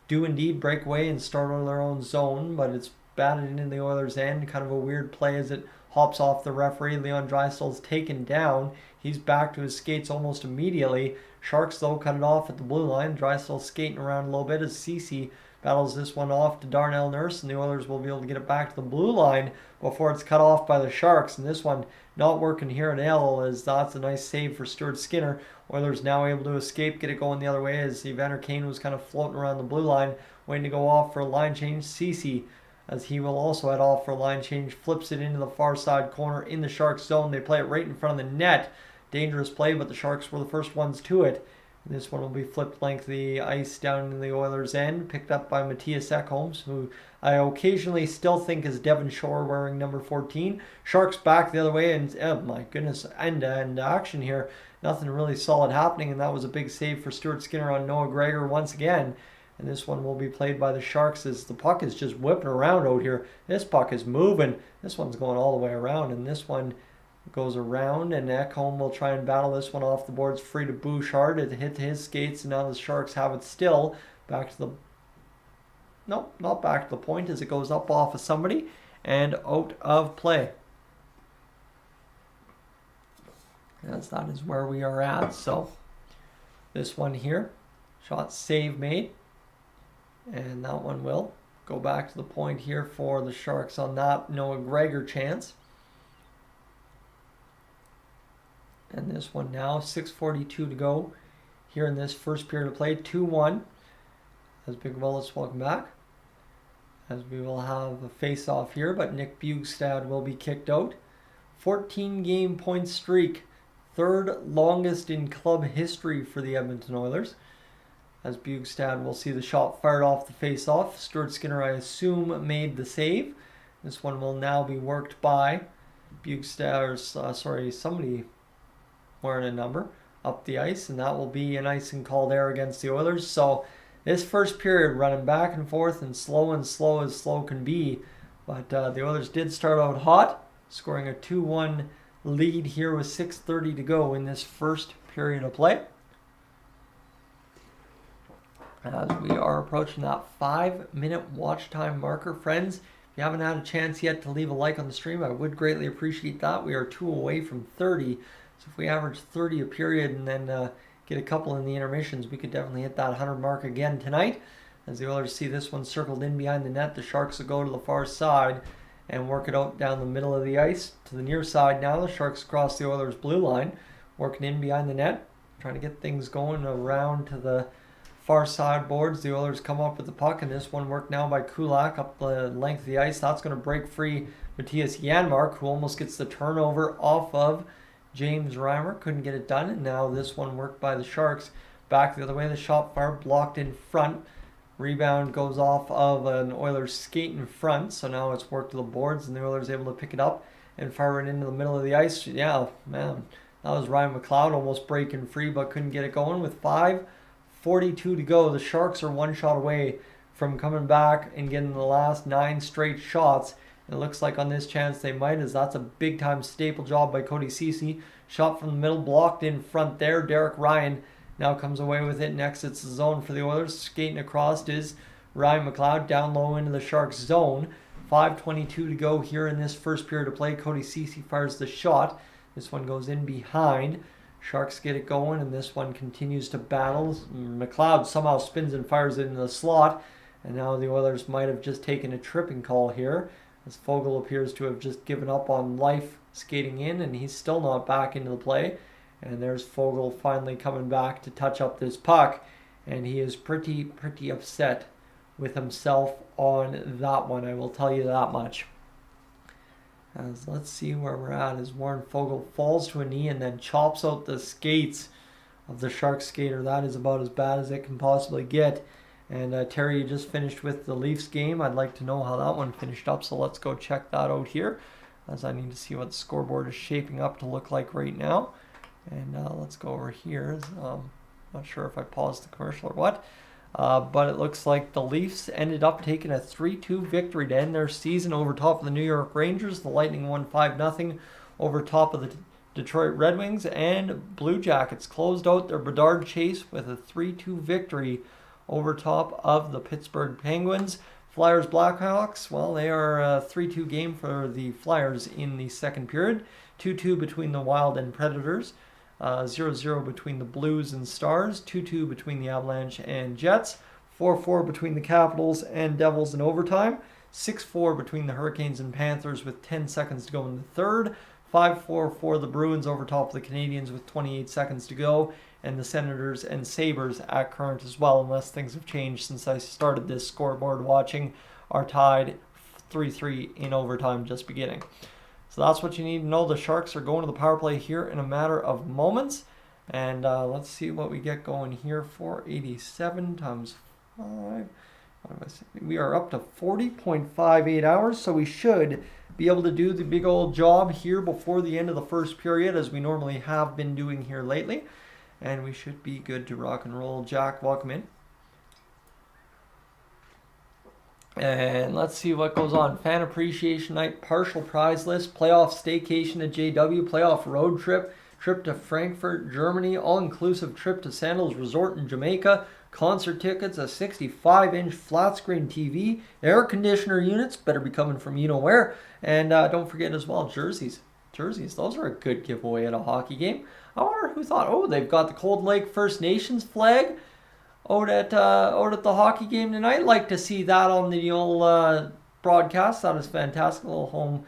do indeed break away and start on their own zone, but it's batted into the Oilers' end. Kind of a weird play as it hops off the referee. Leon Draisaitl's taken down. He's back to his skates almost immediately. Sharks, though, cut it off at the blue line. Draisaitl skating around a little bit as Cece battles this one off to Darnell Nurse, and the Oilers will be able to get it back to the blue line before it's cut off by the Sharks. And this one not working here at L, as that's a nice save for Stuart Skinner. Oilers now able to escape, get it going the other way, as Evander Kane was kind of floating around the blue line, waiting to go off for a line change. Cece, as he will also head off for a line change, flips it into the far side corner in the Sharks zone. They play it right in front of the net. Dangerous play, but the Sharks were the first ones to it. And this one will be flipped length the ice down in the Oilers' end, picked up by Matthias Ekholm, who I occasionally still think is Devon Shore wearing number 14. Sharks back the other way, and oh my goodness, end-to-end action here. Nothing really solid happening, and that was a big save for Stuart Skinner on Noah Gregor once again. And this one will be played by the Sharks as the puck is just whipping around out here. This puck is moving. This one's going all the way around, and this one goes around, and Ekholm will try and battle this one off the boards free to Bouchard. It hit his skates, and now the Sharks have it still. Back to the... Nope, not back to the point, as it goes up off of somebody and out of play. As that is where we are at. So this one here, shot save made. And that one will go back to the point here for the Sharks on that Noah Gregor chance. And this one now, 6:42 to go here in this first period of play. 2-1. As Big Bullets, welcome back. As we will have a face-off here, but Nick Bugstad will be kicked out. 14-game point streak third longest in club history for the Edmonton Oilers. As Bjugstad will see the shot fired off the face-off. Stuart Skinner, I assume, made the save. This one will now be worked by Bjugstad, somebody wearing a number up the ice, and that will be an icing call there against the Oilers. So this first period running back and forth and slow as slow can be. But the Oilers did start out hot, scoring a 2-1 lead here with 6:30 to go in this first period of play. As we are approaching that 5-minute watch time marker, friends, if you haven't had a chance yet to leave a like on the stream, I would greatly appreciate that. We are 2 away from 30. So if we average 30 a period and then get a couple in the intermissions, we could definitely hit that 100 mark again tonight. As the Oilers see this one circled in behind the net, the Sharks will go to the far side and work it out down the middle of the ice to the near side now. The Sharks cross the Oilers' blue line, working in behind the net, trying to get things going around to the far side boards. The Oilers come up with the puck, and this one worked now by Kulak up the length of the ice. That's going to break free Matthias Janmark, who almost gets the turnover off of James Reimer. Couldn't get it done, and now this one worked by the Sharks. Back the other way, the shot fire blocked in front. Rebound goes off of an Oilers skate in front, so now it's worked to the boards, and the Oilers able to pick it up and fire it into the middle of the ice. Yeah, man, that was Ryan McLeod almost breaking free, but couldn't get it going. With 5:42 to go, the Sharks are one shot away from coming back and getting the last 9 straight shots. It looks like on this chance they might, as that's a big-time staple job by Cody Ceci. Shot from the middle, blocked in front there. Derek Ryan now comes away with it and exits the zone for the Oilers. Skating across is Ryan McLeod down low into the Sharks zone. 5:22 to go here in this first period of play. Cody Ceci fires the shot. This one goes in behind. Sharks get it going, and this one continues to battle. McLeod somehow spins and fires it into the slot, and now the Oilers might have just taken a tripping call here, as Foegele appears to have just given up on life skating in, and he's still not back into the play. And there's Foegele finally coming back to touch up this puck, and he is pretty upset with himself on that one, I will tell you that much. As let's see where we're at, as Warren Foegele falls to a knee and then chops out the skates of the Sharks skater. That is about as bad as it can possibly get. And Terry, you just finished with the Leafs game. I'd like to know how that one finished up, so let's go check that out here, as I need to see what the scoreboard is shaping up to look like right now. And let's go over here. Not sure if I paused the commercial or what. But it looks like the Leafs ended up taking a 3-2 victory to end their season over top of the New York Rangers. The Lightning won 5-0 over top of the Detroit Red Wings. And Blue Jackets closed out their Bedard chase with a 3-2 victory over top of the Pittsburgh Penguins. Flyers Blackhawks, well, they are a 3-2 game for the Flyers in the second period. 2-2 between the Wild and Predators. 0-0 between the Blues and Stars, 2-2 between the Avalanche and Jets, 4-4 between the Capitals and Devils in overtime, 6-4 between the Hurricanes and Panthers with 10 seconds to go in the third, 5-4 for the Bruins over top of the Canadiens with 28 seconds to go, and the Senators and Sabres at current as well, unless things have changed since I started this scoreboard watching, are tied 3-3 in overtime just beginning. So that's what you need to know. The Sharks are going to the power play here in a matter of moments. And let's see what we get going here. 487 times 5. What am I saying? We are up to 40.58 hours. So we should be able to do the big old job here before the end of the first period, as we normally have been doing here lately. And we should be good to rock and roll. Jack, welcome in. And let's see what goes on. Fan Appreciation Night, partial prize list, playoff staycation at JW, playoff road trip, trip to Frankfurt, Germany, all-inclusive trip to Sandals Resort in Jamaica, concert tickets, a 65-inch flat-screen TV, air conditioner units, better be coming from you-know-where, and don't forget as well, jerseys. Jerseys, those are a good giveaway at a hockey game. I wonder who thought, oh, they've got the Cold Lake First Nations flag out at the hockey game tonight. Like to see that on the old broadcast. That is fantastic. A little home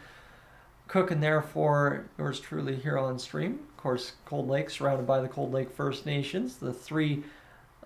cooking there for yours truly here on stream. Of course, Cold Lake surrounded by the Cold Lake First Nations, the 3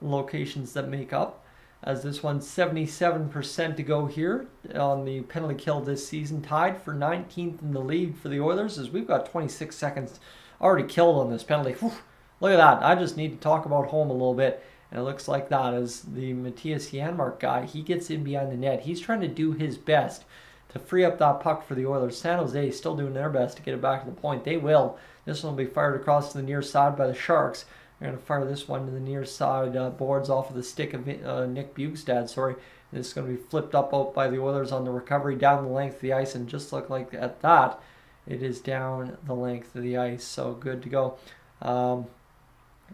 locations that make up as this one's 77% to go here on the penalty kill this season, tied for 19th in the league for the Oilers, as we've got 26 seconds already killed on this penalty. Whew, look at that. I just need to talk about home a little bit, and it looks like that as the Matthias Janmark guy, he gets in behind the net. He's trying to do his best to free up that puck for the Oilers. San Jose still doing their best to get it back to the point. They will. This one will be fired across to the near side by the Sharks. They're going to fire this one to the near side boards off of the stick of Nick Bjugstad. Sorry. And this is going to be flipped up out by the Oilers on the recovery down the length of the ice. And just look like at that, it is down the length of the ice. So good to go.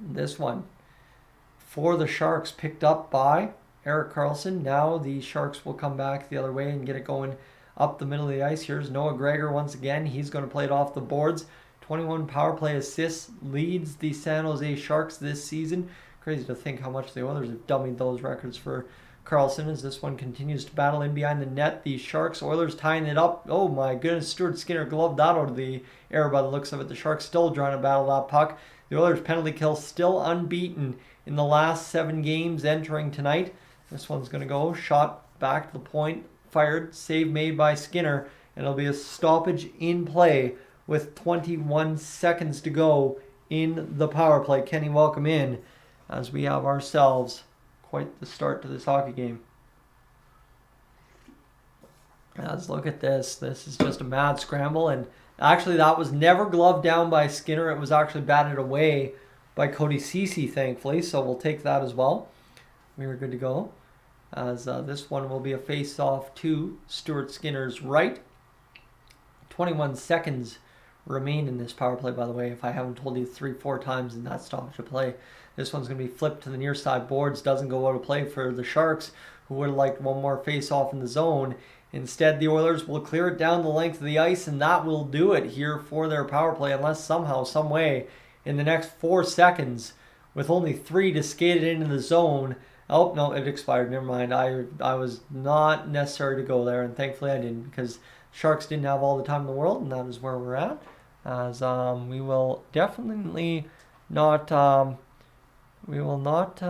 This one for the Sharks picked up by Erik Karlsson. Now the Sharks will come back the other way and get it going up the middle of the ice. Here's Noah Gregor once again. He's going to play it off the boards. 21 power play assists, leads the San Jose Sharks this season. Crazy to think how much the Oilers have dummied those records for Karlsson as this one continues to battle in behind the net. The Sharks, Oilers tying it up. Oh my goodness, Stuart Skinner gloved that out of the air by the looks of it. The Sharks still trying to battle that puck. The Oilers penalty kill still unbeaten in the last 7 games entering tonight. This one's going to go, shot back to the point, fired, save made by Skinner, and it'll be a stoppage in play with 21 seconds to go in the power play. Kenny, welcome in as we have ourselves quite the start to this hockey game. Let's look at this. This is just a mad scramble, and actually that was never gloved down by Skinner. It was actually batted away by Cody Ceci, thankfully, so we'll take that as well. We were good to go, as this one will be a face-off to Stuart Skinner's right. 21 seconds remain in this power play, by the way, if I haven't told you 3-4 times in that stoppage of play. This one's going to be flipped to the near side boards. Doesn't go out of play for the Sharks, who would have liked one more face-off in the zone. Instead, the Oilers will clear it down the length of the ice, and that will do it here for their power play, unless somehow, some way, in the next 4 seconds, with only 3 to skate it into the zone. Oh, no, it expired. Never mind. I was not necessary to go there, and thankfully I didn't, because Sharks didn't have all the time in the world, and that is where we're at. As we will definitely not, we will not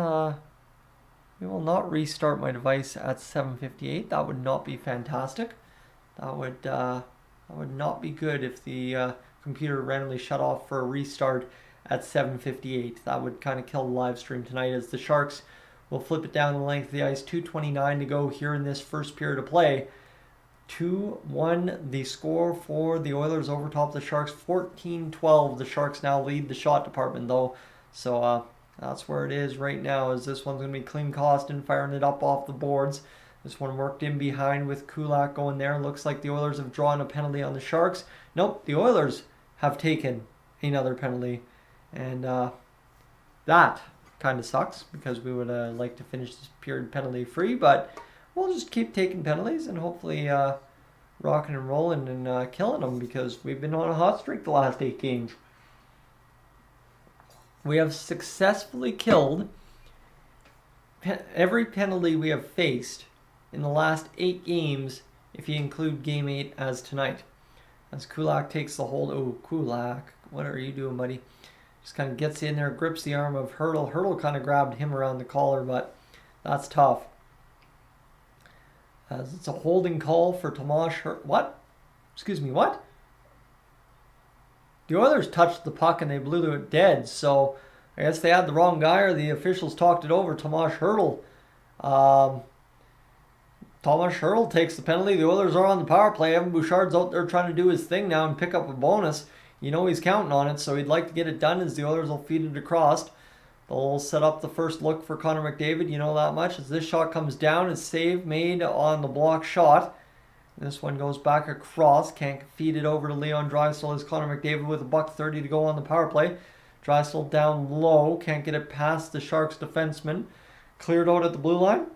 restart my device at 7:58. That would not be fantastic. That would not be good if the computer randomly shut off for a restart at 7:58. That would kind of kill the live stream tonight, as the Sharks will flip it down the length of the ice. 2:29 to go here in this first period of play. 2-1 the score for the Oilers over top the Sharks. 14-12. The Sharks now lead the shot department, though. So that's where it is right now, as this one's going to be Clean Costin firing it up off the boards. This one worked in behind with Kulak going there. Looks like the Oilers have drawn a penalty on the Sharks. Nope, the Oilers have taken another penalty. And that kind of sucks, because we would like to finish this period penalty free, but we'll just keep taking penalties and hopefully rocking and rolling and killing them, because we've been on a hot streak the last 8 games. We have successfully killed every penalty we have faced in the last 8 games, if you include Game 8 as tonight. As Kulak takes the hold. Oh, Kulak, what are you doing, buddy? Just kind of gets in there, grips the arm of Hurdle. Hurdle kind of grabbed him around the collar, but that's tough. As it's a holding call for Tomas What? Excuse me, what? The Oilers touched the puck and they blew it dead, so I guess they had the wrong guy, or the officials talked it over. Tomas Hurdle. Tomas Hurdle takes the penalty. The Oilers are on the power play. Evan Bouchard's out there trying to do his thing now and pick up a bonus. You know he's counting on it, so he'd like to get it done, as the Oilers will feed it across. They'll set up the first look for Connor McDavid, you know that much. As this shot comes down, a save made on the block shot. This one goes back across. Can't feed it over to Leon Draisaitl, as Connor McDavid with $1:30 to go on the power play. Draisaitl down low. Can't get it past the Sharks defenseman. Cleared out at the blue line.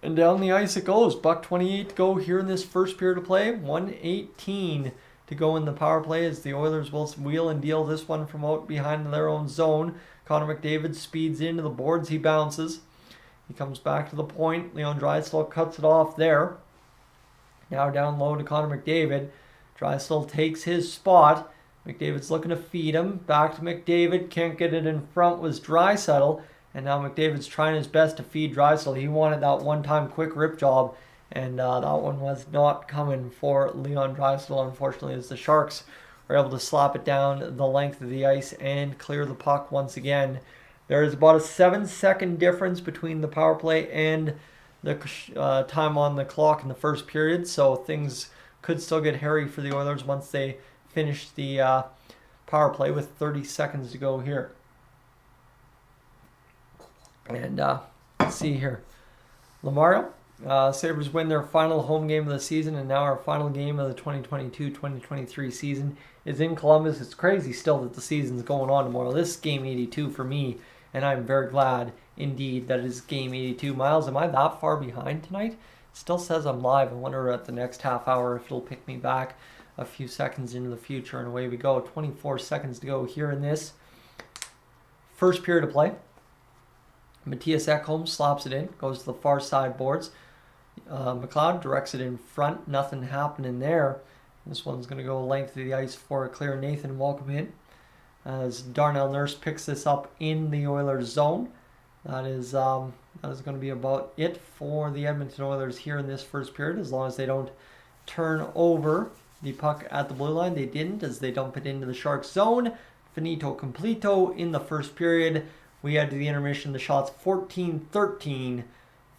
And down the ice it goes. $1:28 to go here in this first period of play. 1:18 to go in the power play, as the Oilers will wheel and deal this one from out behind their own zone. Connor McDavid speeds into the boards. He bounces. He comes back to the point. Leon Draisaitl cuts it off there. Now down low to Connor McDavid. Draisaitl takes his spot. McDavid's looking to feed him. Back to McDavid. Can't get it in front was Draisaitl. And now McDavid's trying his best to feed Drysdale. He wanted that one-time quick rip job, and that one was not coming for Leon Drysdale, unfortunately, as the Sharks were able to slap it down the length of the ice and clear the puck once again. There is about a 7-second difference between the power play and the time on the clock in the first period, so things could still get hairy for the Oilers once they finish the power play with 30 seconds to go here. And let's see here. Lamario, Sabres win their final home game of the season, and now our final game of the 2022-2023 season is in Columbus. It's crazy still that the season's going on tomorrow. This is game 82 for me, and I'm very glad indeed that it is game 82. Miles, am I that far behind tonight? It still says I'm live. I wonder at the next half hour if it'll pick me back a few seconds into the future, and away we go. 24 seconds to go here in this first period of play. Matthias Ekholm slaps it in, goes to the far side boards. McLeod directs it in front, nothing happening there. This one's going to go length of the ice for a clear. Nathan welcome in as Darnell Nurse picks this up in the Oilers zone. That is going to be about it for the Edmonton Oilers here in this first period, as long as they don't turn over the puck at the blue line. They didn't, as they dump it into the Sharks zone. Finito completo in the first period. We head to the intermission. The shots 14-13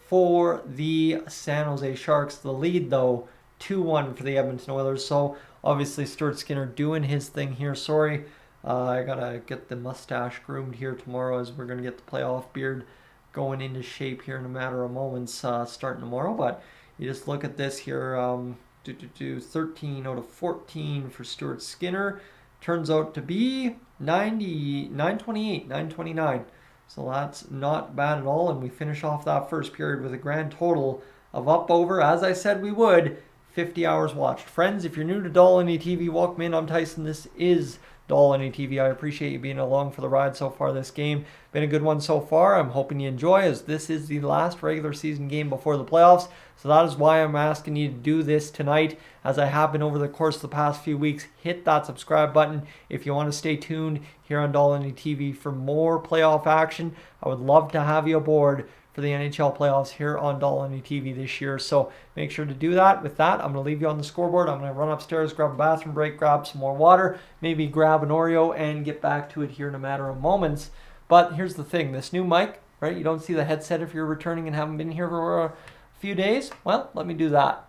for the San Jose Sharks. The lead, though, 2-1 for the Edmonton Oilers. So, obviously, Stuart Skinner doing his thing here. Sorry, I got to get the mustache groomed here tomorrow, as we're going to get the playoff beard going into shape here in a matter of moments starting tomorrow. But you just look at this here. 13 out of 14 for Stuart Skinner. Turns out to be 928, 929. So that's not bad at all. And we finish off that first period with a grand total of up over, as I said we would, 50 hours watched. Friends, if you're new to Dolynny TV, welcome in. I'm Tyson. This is Dolynny TV. I appreciate you being along for the ride so far this game. Been a good one so far. I'm hoping you enjoy, as this is the last regular season game before the playoffs. So that is why I'm asking you to do this tonight, as I have been over the course of the past few weeks. Hit that subscribe button if you want to stay tuned here on Dolynny TV for more playoff action. I would love to have you aboard for the NHL playoffs here on Dolynny TV this year. So make sure to do that. With that, I'm going to leave you on the scoreboard. I'm going to run upstairs, grab a bathroom break, grab some more water, maybe grab an Oreo, and get back to it here in a matter of moments. But here's the thing. This new mic, right? You don't see the headset if you're returning and haven't been here for a few days. Well, let me do that.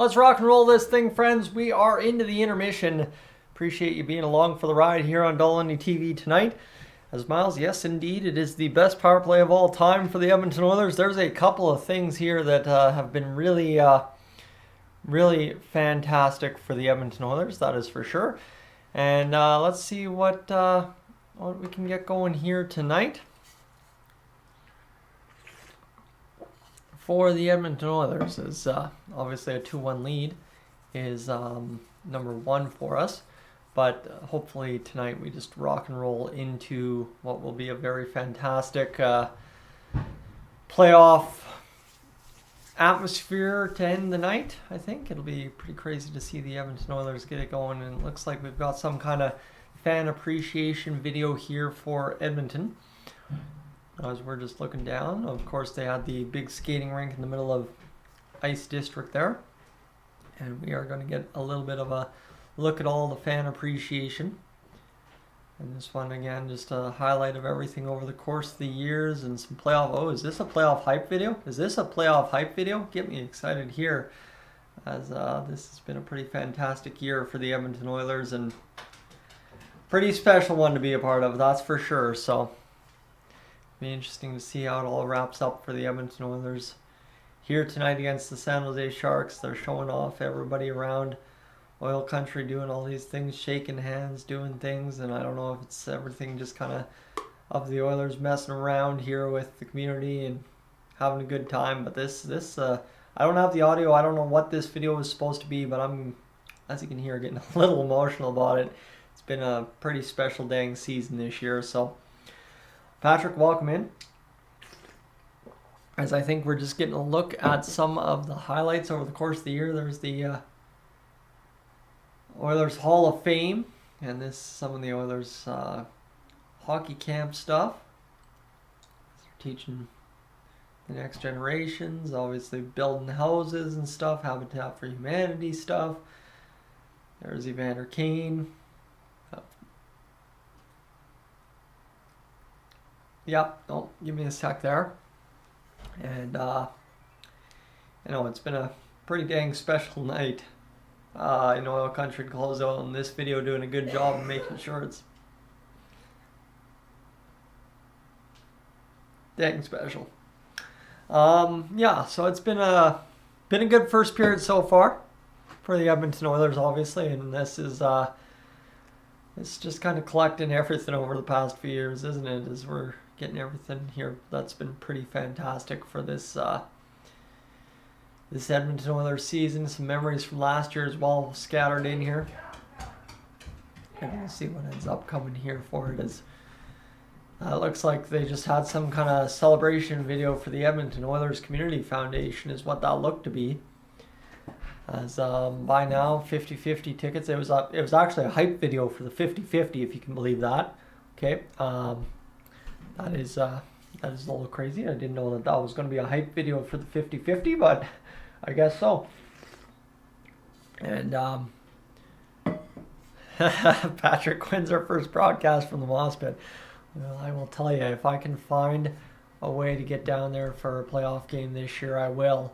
Let's rock and roll this thing, friends. We are into the intermission. Appreciate you being along for the ride here on Dolynny TV tonight. As Miles, yes, indeed, it is the best power play of all time for the Edmonton Oilers. There's a couple of things here that have been really fantastic for the Edmonton Oilers, that is for sure. And let's see what we can get going here tonight. For the Edmonton Oilers is obviously a 2-1 lead is number one for us. But hopefully tonight we just rock and roll into what will be a very fantastic playoff atmosphere to end the night. I think it'll be pretty crazy to see the Edmonton Oilers get it going. And it looks like we've got some kind of fan appreciation video here for Edmonton. As we're just looking down, of course they had the big skating rink in the middle of Ice District there. And we are going to get a little bit of a look at all the fan appreciation. And this one again, just a highlight of everything over the course of the years and some playoff. Oh, is this a playoff hype video? Is this a playoff hype video? Get me excited here, as this has been a pretty fantastic year for the Edmonton Oilers and pretty special one to be a part of, that's for sure. So be interesting to see how it all wraps up for the Edmonton Oilers here tonight against the San Jose Sharks. They're showing off, everybody around Oil Country doing all these things, shaking hands, doing things, and I don't know if it's everything just kind of the Oilers messing around here with the community and having a good time. But this I don't have the audio. I don't know what this video is supposed to be, but I'm, as you can hear, getting a little emotional about it. It's been a pretty special dang season this year. So Patrick, welcome in. As I think we're just getting a look at some of the highlights over the course of the year. There's the Oilers Hall of Fame, and this some of the Oilers hockey camp stuff. They're teaching the next generations, obviously building houses and stuff, Habitat for Humanity stuff. There's Evander Kane. Yep, oh, give me a sec there. And you know, it's been a pretty dang special night in Oil Country to close out on this video, doing a good job of making sure it's dang special. Yeah, so it's been a good first period so far for the Edmonton Oilers, obviously, and this is it's just kind of collecting everything over the past few years, isn't it? As we're getting everything here that's been pretty fantastic for this this Edmonton Oilers season. Some memories from last year as well scattered in here. And we'll see what ends up coming here for it. As it looks like they just had some kind of celebration video for the Edmonton Oilers Community Foundation is what that looked to be. As by now 50-50 tickets. It was actually a hype video for the 50-50, if you can believe that. Okay, that is a little crazy. I didn't know that was going to be a hype video for the 50-50, but I guess so. And Patrick wins our first broadcast from the Moss Pit. Well, I will tell you, if I can find a way to get down there for a playoff game this year, I will.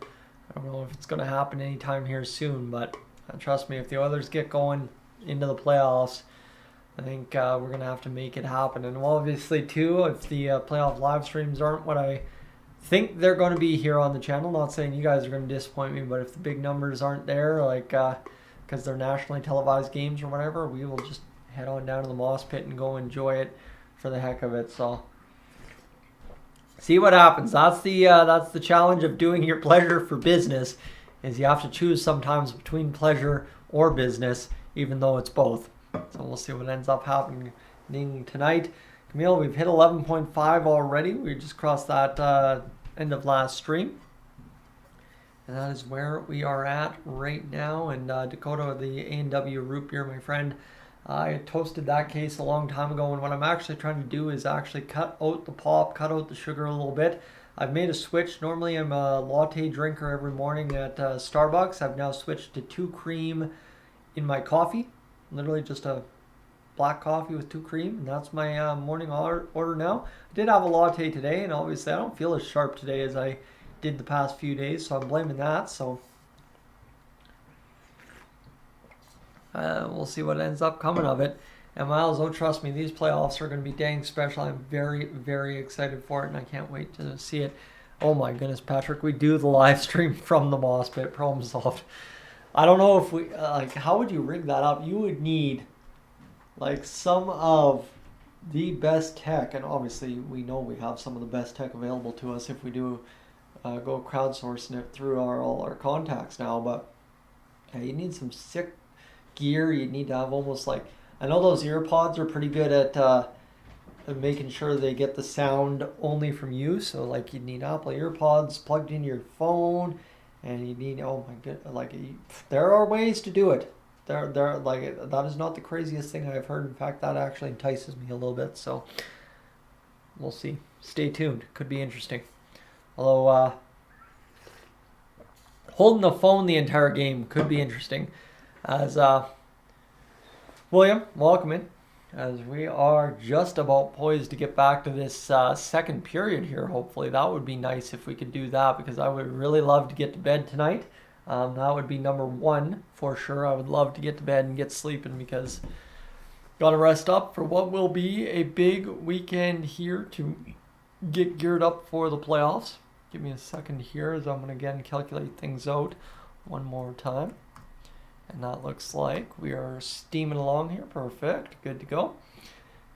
I don't know if it's going to happen anytime here soon, but trust me, if the Oilers get going into the playoffs, I think we're going to have to make it happen. And obviously, too, if the playoff live streams aren't what I think they're going to be here on the channel, not saying you guys are going to disappoint me, but if the big numbers aren't there, like because they're nationally televised games or whatever, we will just head on down to the Moss Pit and go enjoy it for the heck of it. So see what happens. That's the challenge of doing your pleasure for business, is you have to choose sometimes between pleasure or business, even though it's both. So we'll see what ends up happening tonight. Camille, we've hit 11.5 already. We just crossed that end of last stream. And that is where we are at right now. And Dakota, the A&W root beer, my friend, I toasted that case a long time ago. And what I'm actually trying to do is actually cut out the pop, cut out the sugar a little bit. I've made a switch. Normally I'm a latte drinker every morning at Starbucks. I've now switched to 2 cream in my coffee. Literally just a black coffee with 2 cream, and that's my morning order now. I did have a latte today, and obviously I don't feel as sharp today as I did the past few days, so I'm blaming that. So we'll see what ends up coming of it. And Miles, oh, trust me, these playoffs are going to be dang special. I'm very, very excited for it, and I can't wait to see it. Oh my goodness, Patrick, we do the live stream from the Moss Pit. Problem solved. I don't know if we, how would you rig that up? You would need, some of the best tech, and obviously we know we have some of the best tech available to us if we do go crowdsourcing it through all our contacts now, but you need some sick gear. You need to have almost I know those ear pods are pretty good at making sure they get the sound only from you. So you need Apple ear pods plugged into your phone, and you need, oh my god, there are ways to do it. That is not the craziest thing I've heard. In fact, that actually entices me a little bit. So we'll see. Stay tuned. Could be interesting. Although holding the phone the entire game could be interesting. As William, welcome in, as we are just about poised to get back to this second period here. Hopefully that would be nice if we could do that, because I would really love to get to bed tonight. That would be number one for sure. I would love to get to bed and get sleeping, because got to rest up for what will be a big weekend here to get geared up for the playoffs. Give me a second here as I'm going to again calculate things out one more time. And that looks like we are steaming along here. Perfect. Good to go.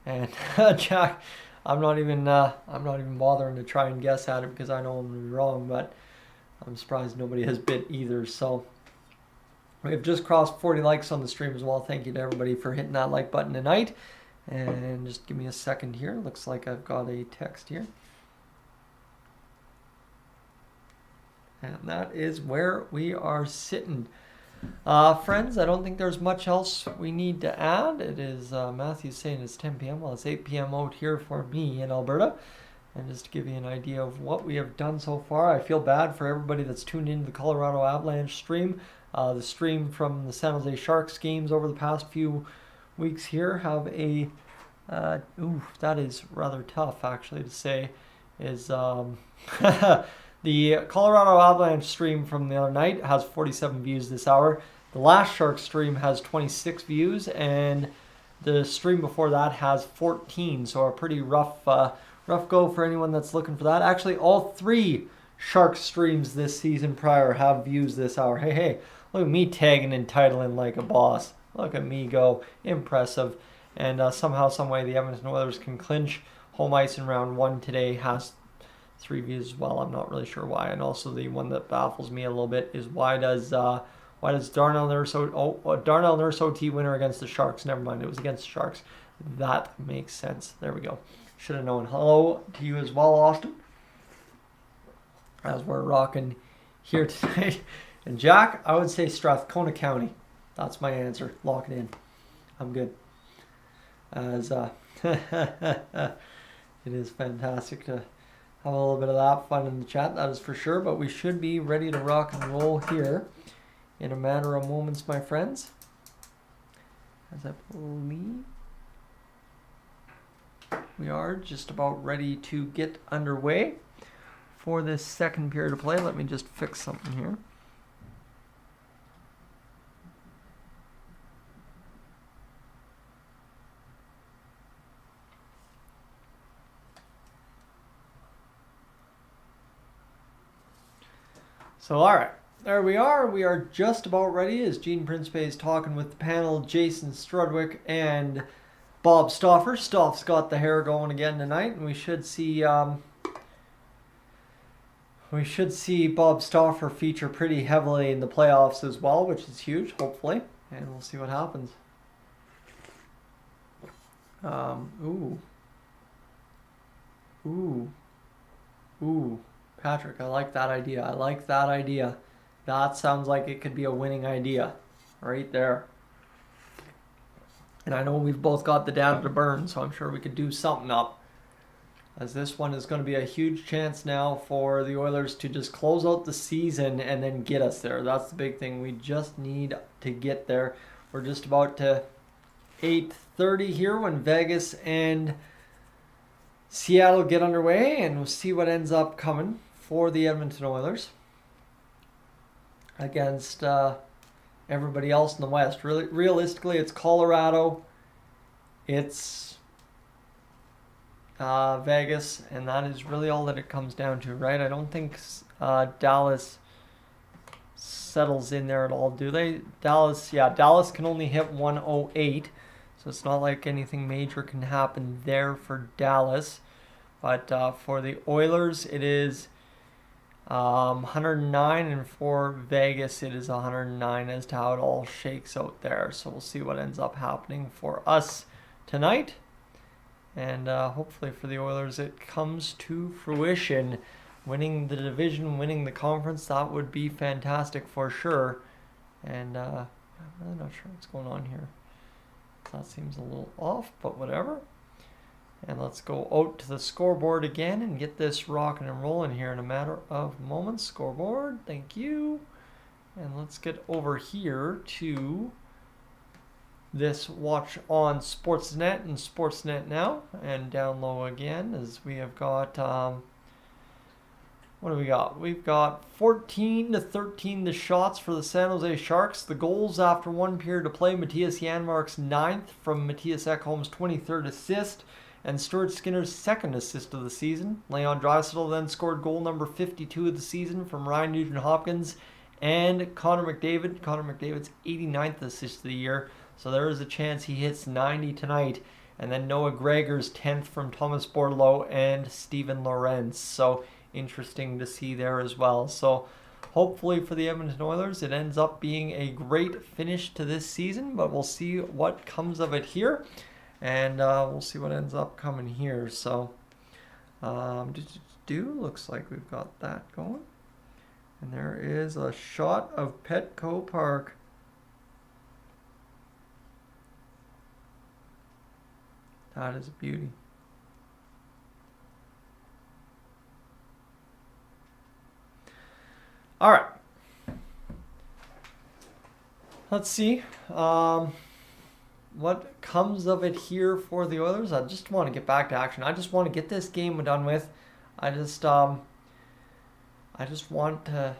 And Jack, I'm not even bothering to try and guess at it, because I know I'm going to be wrong, but I'm surprised nobody has bit either. So we've just crossed 40 likes on the stream as well. Thank you to everybody for hitting that like button tonight. And just give me a second here. Looks like I've got a text here. And that is where we are sitting. Friends, I don't think there's much else we need to add. It is, Matthew's saying it's 10 p.m. Well, it's 8 p.m. out here for me in Alberta. And just to give you an idea of what we have done so far, I feel bad for everybody that's tuned into the Colorado Avalanche stream. The stream from the San Jose Sharks games over the past few weeks here have a, that is rather tough actually to say, is, the Colorado Avalanche stream from the other night has 47 views this hour. The last Sharks stream has 26 views, and the stream before that has 14. So a pretty rough go for anyone that's looking for that. Actually, all three Sharks streams this season prior have views this hour. Hey, look at me tagging and titling like a boss. Look at me go. Impressive. And somehow, someway, the Edmonton Oilers can clinch home ice in round one today. Has 3 views as well. I'm not really sure why. And also the one that baffles me a little bit is why does Darnell Nurse OT winner against the Sharks? Never mind, it was against the Sharks. That makes sense. There we go. Should have known. Hello to you as well, Austin, as we're rocking here tonight. And Jack, I would say Strathcona County. That's my answer. Lock it in. I'm good. As it is fantastic to have a little bit of that fun in the chat, that is for sure. But we should be ready to rock and roll here in a matter of moments, my friends. As I believe we are just about ready to get underway for this second period of play. Let me just fix something here. So, all right, there we are. We are just about ready as Gene Principe is talking with the panel, Jason Strudwick and Bob Stauffer. Stauf's got the hair going again tonight, and we should see Bob Stauffer feature pretty heavily in the playoffs as well, which is huge, hopefully, and we'll see what happens. Ooh. Patrick, I like that idea. That sounds like it could be a winning idea right there. And I know we've both got the data to burn, so I'm sure we could do something up. As this one is going to be a huge chance now for the Oilers to just close out the season and then get us there. That's the big thing. We just need to get there. We're just about to 8:30 here when Vegas and Seattle get underway, and we'll see what ends up coming for the Edmonton Oilers against everybody else in the West. Really, realistically, it's Colorado, it's Vegas, and that is really all that it comes down to, right? I don't think Dallas settles in there at all, do they? Dallas can only hit 108, so it's not like anything major can happen there for Dallas. But for the Oilers, it is 109, and for Vegas, it is 109 as to how it all shakes out there. So we'll see what ends up happening for us tonight. And hopefully for the Oilers, it comes to fruition. Winning the division, winning the conference, that would be fantastic for sure. And I'm really not sure what's going on here. That seems a little off, but whatever. And let's go out to the scoreboard again and get this rocking and rolling here in a matter of moments. Scoreboard, thank you. And let's get over here to this watch on Sportsnet and Sportsnet Now. And down low again as we have got, what do we got? We've got 14-13 the shots for the San Jose Sharks. The goals after one period of play, Matthias Janmark's 9th from Matthias Ekholm's 23rd assist. And Stuart Skinner's 2nd assist of the season. Leon Draisaitl then scored goal number 52 of the season from Ryan Nugent-Hopkins and Connor McDavid. Connor McDavid's 89th assist of the year. So there is a chance he hits 90 tonight. And then Noah Gregor's 10th from Thomas Bordeleau and Steven Lorentz. So interesting to see there as well. So hopefully for the Edmonton Oilers, it ends up being a great finish to this season. But we'll see what comes of it here. And we'll see what ends up coming here. So, looks like we've got that going. And there is a shot of Petco Park. That is a beauty. All right. Let's see. What comes of it here for the Oilers? I just want to get back to action. I just want to get this game done with. I just want to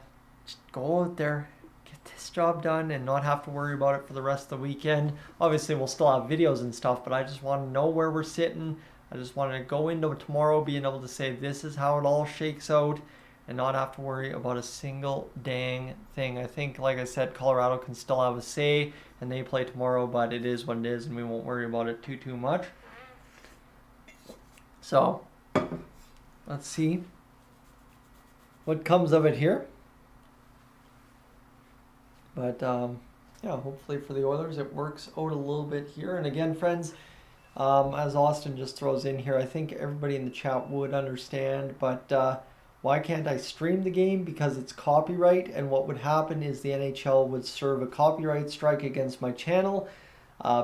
just go out there, get this job done, and not have to worry about it for the rest of the weekend. Obviously, we'll still have videos and stuff, but I just want to know where we're sitting. I just want to go into tomorrow being able to say this is how it all shakes out, and not have to worry about a single dang thing. I think, like I said, Colorado can still have a say, and they play tomorrow, but it is what it is, and we won't worry about it too much. So, let's see what comes of it here. But, yeah, hopefully for the Oilers, it works out a little bit here. And again, friends, as Austin just throws in here, I think everybody in the chat would understand, but why can't I stream the game? Because it's copyright, and what would happen is the NHL would serve a copyright strike against my channel,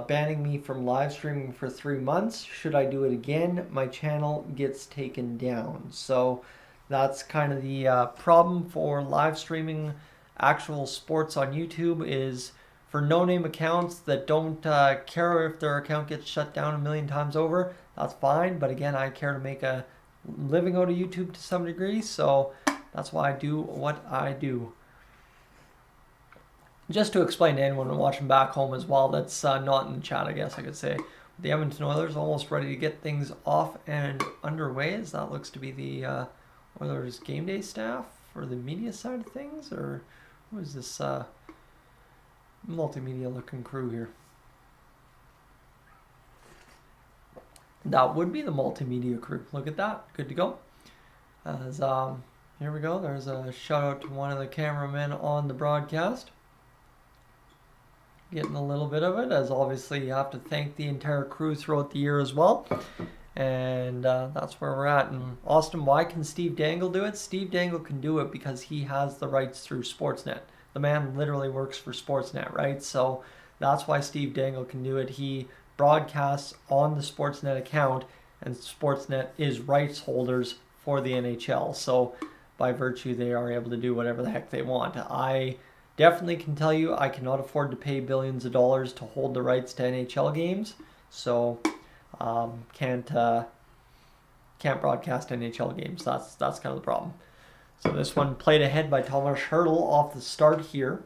banning me from live streaming for 3 months. Should I do it again, my channel gets taken down. So that's kind of the problem for live streaming actual sports on YouTube, is for no-name accounts that don't care if their account gets shut down a million times over. That's fine, but again, I care to make a living out of YouTube to some degree, so that's why I do what I do. Just to explain to anyone watching back home as well that's not in the chat, I guess I could say, the Edmonton Oilers almost ready to get things off and underway, as that looks to be the Oilers game day staff for the media side of things, or who is this multimedia looking crew here? That would be the multimedia crew. Look at that. Good to go. As here we go. There's a shout out to one of the cameramen on the broadcast. Getting a little bit of it, as obviously you have to thank the entire crew throughout the year as well. And that's where we're at. And Austin, why can Steve Dangle do it? Steve Dangle can do it because he has the rights through Sportsnet. The man literally works for Sportsnet, right? So that's why Steve Dangle can do it. He broadcasts on the Sportsnet account, and Sportsnet is rights holders for the NHL. So by virtue, they are able to do whatever the heck they want. I definitely can tell you I cannot afford to pay billions of dollars to hold the rights to NHL games. So can't broadcast NHL games. That's kind of the problem. So this one played ahead by Thomas Hertl off the start here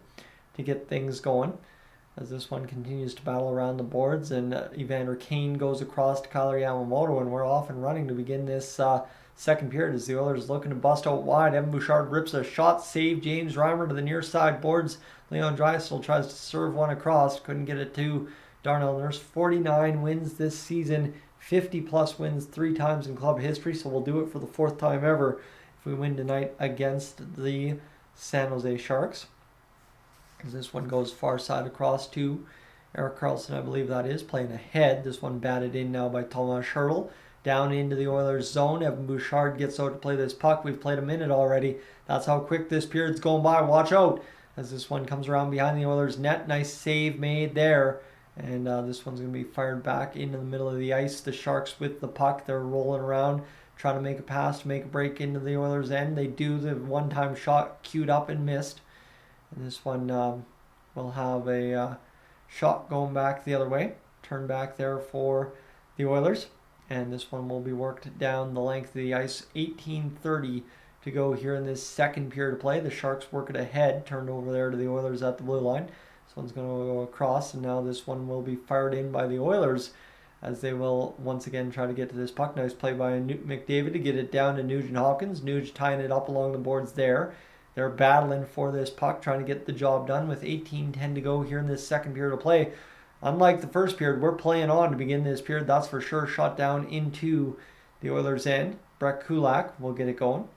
to get things going. As this one continues to battle around the boards, and Evander Kane goes across to Kyler Yamamoto, and we're off and running to begin this second period as the Oilers looking to bust out wide. Evan Bouchard rips a shot, save James Reimer to the near side boards. Leon Draisaitl tries to serve one across, couldn't get it to Darnell Nurse. 49 wins this season, 50-plus wins 3 times in club history, so we'll do it for the 4th time ever if we win tonight against the San Jose Sharks. As this one goes far side across to Erik Karlsson, I believe that is, playing ahead. This one batted in now by Tomas Hertl. Down into the Oilers' zone. Evan Bouchard gets out to play this puck. We've played a minute already. That's how quick this period's going by. Watch out as this one comes around behind the Oilers' net. Nice save made there. And this one's going to be fired back into the middle of the ice. The Sharks with the puck. They're rolling around, trying to make a pass to make a break into the Oilers' end. They do. The one-time shot queued up and missed. And this one will have a shot going back the other way. Turn back there for the Oilers. And this one will be worked down the length of the ice. 18:30 to go here in this second period of play. The Sharks work it ahead. Turned over there to the Oilers at the blue line. This one's going to go across. And now this one will be fired in by the Oilers as they will once again try to get to this puck. Nice play by McDavid to get it down to Nugent Hopkins. Nuge tying it up along the boards there. They're battling for this puck, trying to get the job done with 18:10 to go here in this second period of play. Unlike the first period, we're playing on to begin this period. That's for sure. Shot down into the Oilers' end. Brett Kulak will get it going.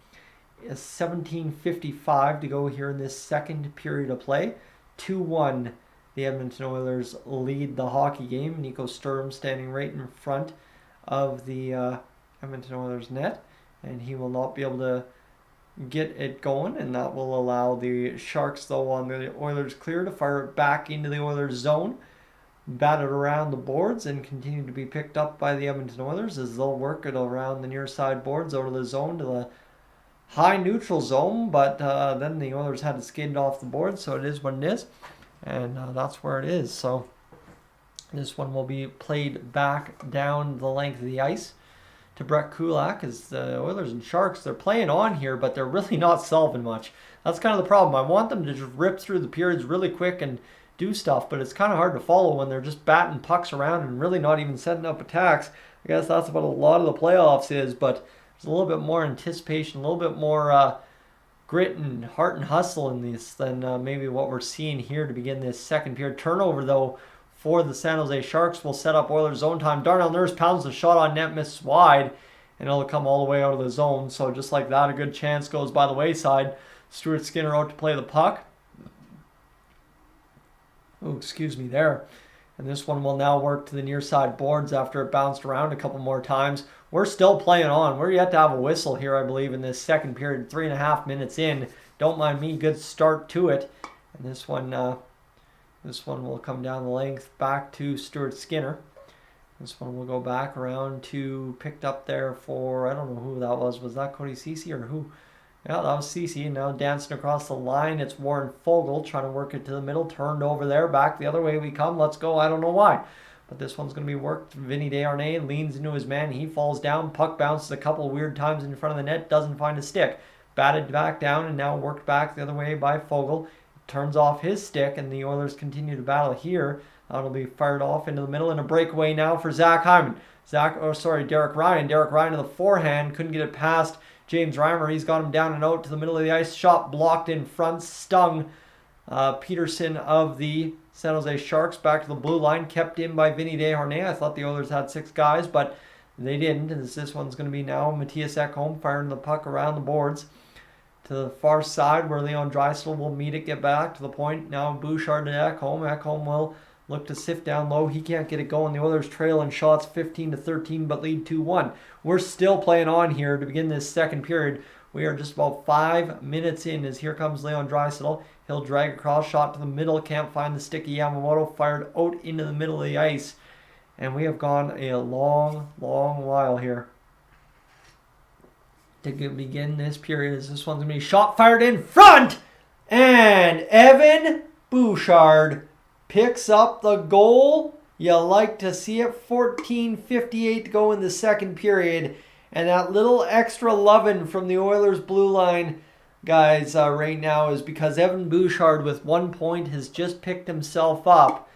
17:55 to go here in this second period of play. 2-1. The Edmonton Oilers lead the hockey game. Nico Sturm standing right in front of the Edmonton Oilers net. And he will not be able to get it going, and that will allow the Sharks, though, on the Oilers clear to fire it back into the Oilers zone, bat it around the boards, and continue to be picked up by the Edmonton Oilers as they'll work it around the near side boards out of the zone to the high neutral zone, but then the Oilers had to skate it off the board, so it is what it is, and that's where it is. So this one will be played back down the length of the ice to Brett Kulak as the Oilers and Sharks, they're playing on here, but they're really not solving much. That's kind of the problem. I want them to just rip through the periods really quick and do stuff, but it's kind of hard to follow when they're just batting pucks around and really not even setting up attacks. I guess that's what a lot of the playoffs is, but there's a little bit more anticipation, a little bit more grit and heart and hustle in this than maybe what we're seeing here to begin this second period. Turnover, though, for the San Jose Sharks will set up Oilers zone time. Darnell Nurse pounds the shot on net, misses wide, and it'll come all the way out of the zone. So just like that, a good chance goes by the wayside. Stuart Skinner out to play the puck. Oh, excuse me there. And this one will now work to the near side boards after it bounced around a couple more times. We're still playing on. We're yet to have a whistle here, I believe, in this second period. 3.5 minutes in. Don't mind me. Good start to it. And this one will come down the length back to Stuart Skinner. This one will go back around to picked up there for, I don't know who that was. Was that Cody Ceci or who? Yeah, that was Ceci. Now dancing across the line, it's Warren Foegele trying to work it to the middle. Turned over there. Back the other way we come. Let's go. I don't know why. But this one's going to be worked. Vinny Desharnais leans into his man. He falls down. Puck bounces a couple weird times in front of the net. Doesn't find a stick. Batted back down and now worked back the other way by Foegele. Turns off his stick, and the Oilers continue to battle here. That'll be fired off into the middle, and a breakaway now for Derek Ryan. Derek Ryan to the forehand, couldn't get it past James Reimer. He's got him down and out to the middle of the ice. Shot blocked in front, stung Peterson of the San Jose Sharks back to the blue line, kept in by Vinny Desharnais. I thought the Oilers had 6 guys, but they didn't. And this one's going to be now Matthias Ekholm firing the puck around the boards to the far side where Leon Draisaitl will meet it, get back to the point. Now Bouchard to Ekholm. Ekholm will look to sift down low. He can't get it going. The Oilers trail in shots 15-13 but lead 2-1. We're still playing on here to begin this second period. We are just about 5 minutes in as here comes Leon Draisaitl. He'll drag across, shot to the middle. Can't find the sticky Yamamoto. Fired out into the middle of the ice. And we have gone a long, long while here to begin this period as this one's going to be shot fired in front. And Evan Bouchard picks up the goal. You like to see it. 14:58 to go in the second period. And that little extra loving from the Oilers blue line guys, right now is because Evan Bouchard with 1 point has just picked himself up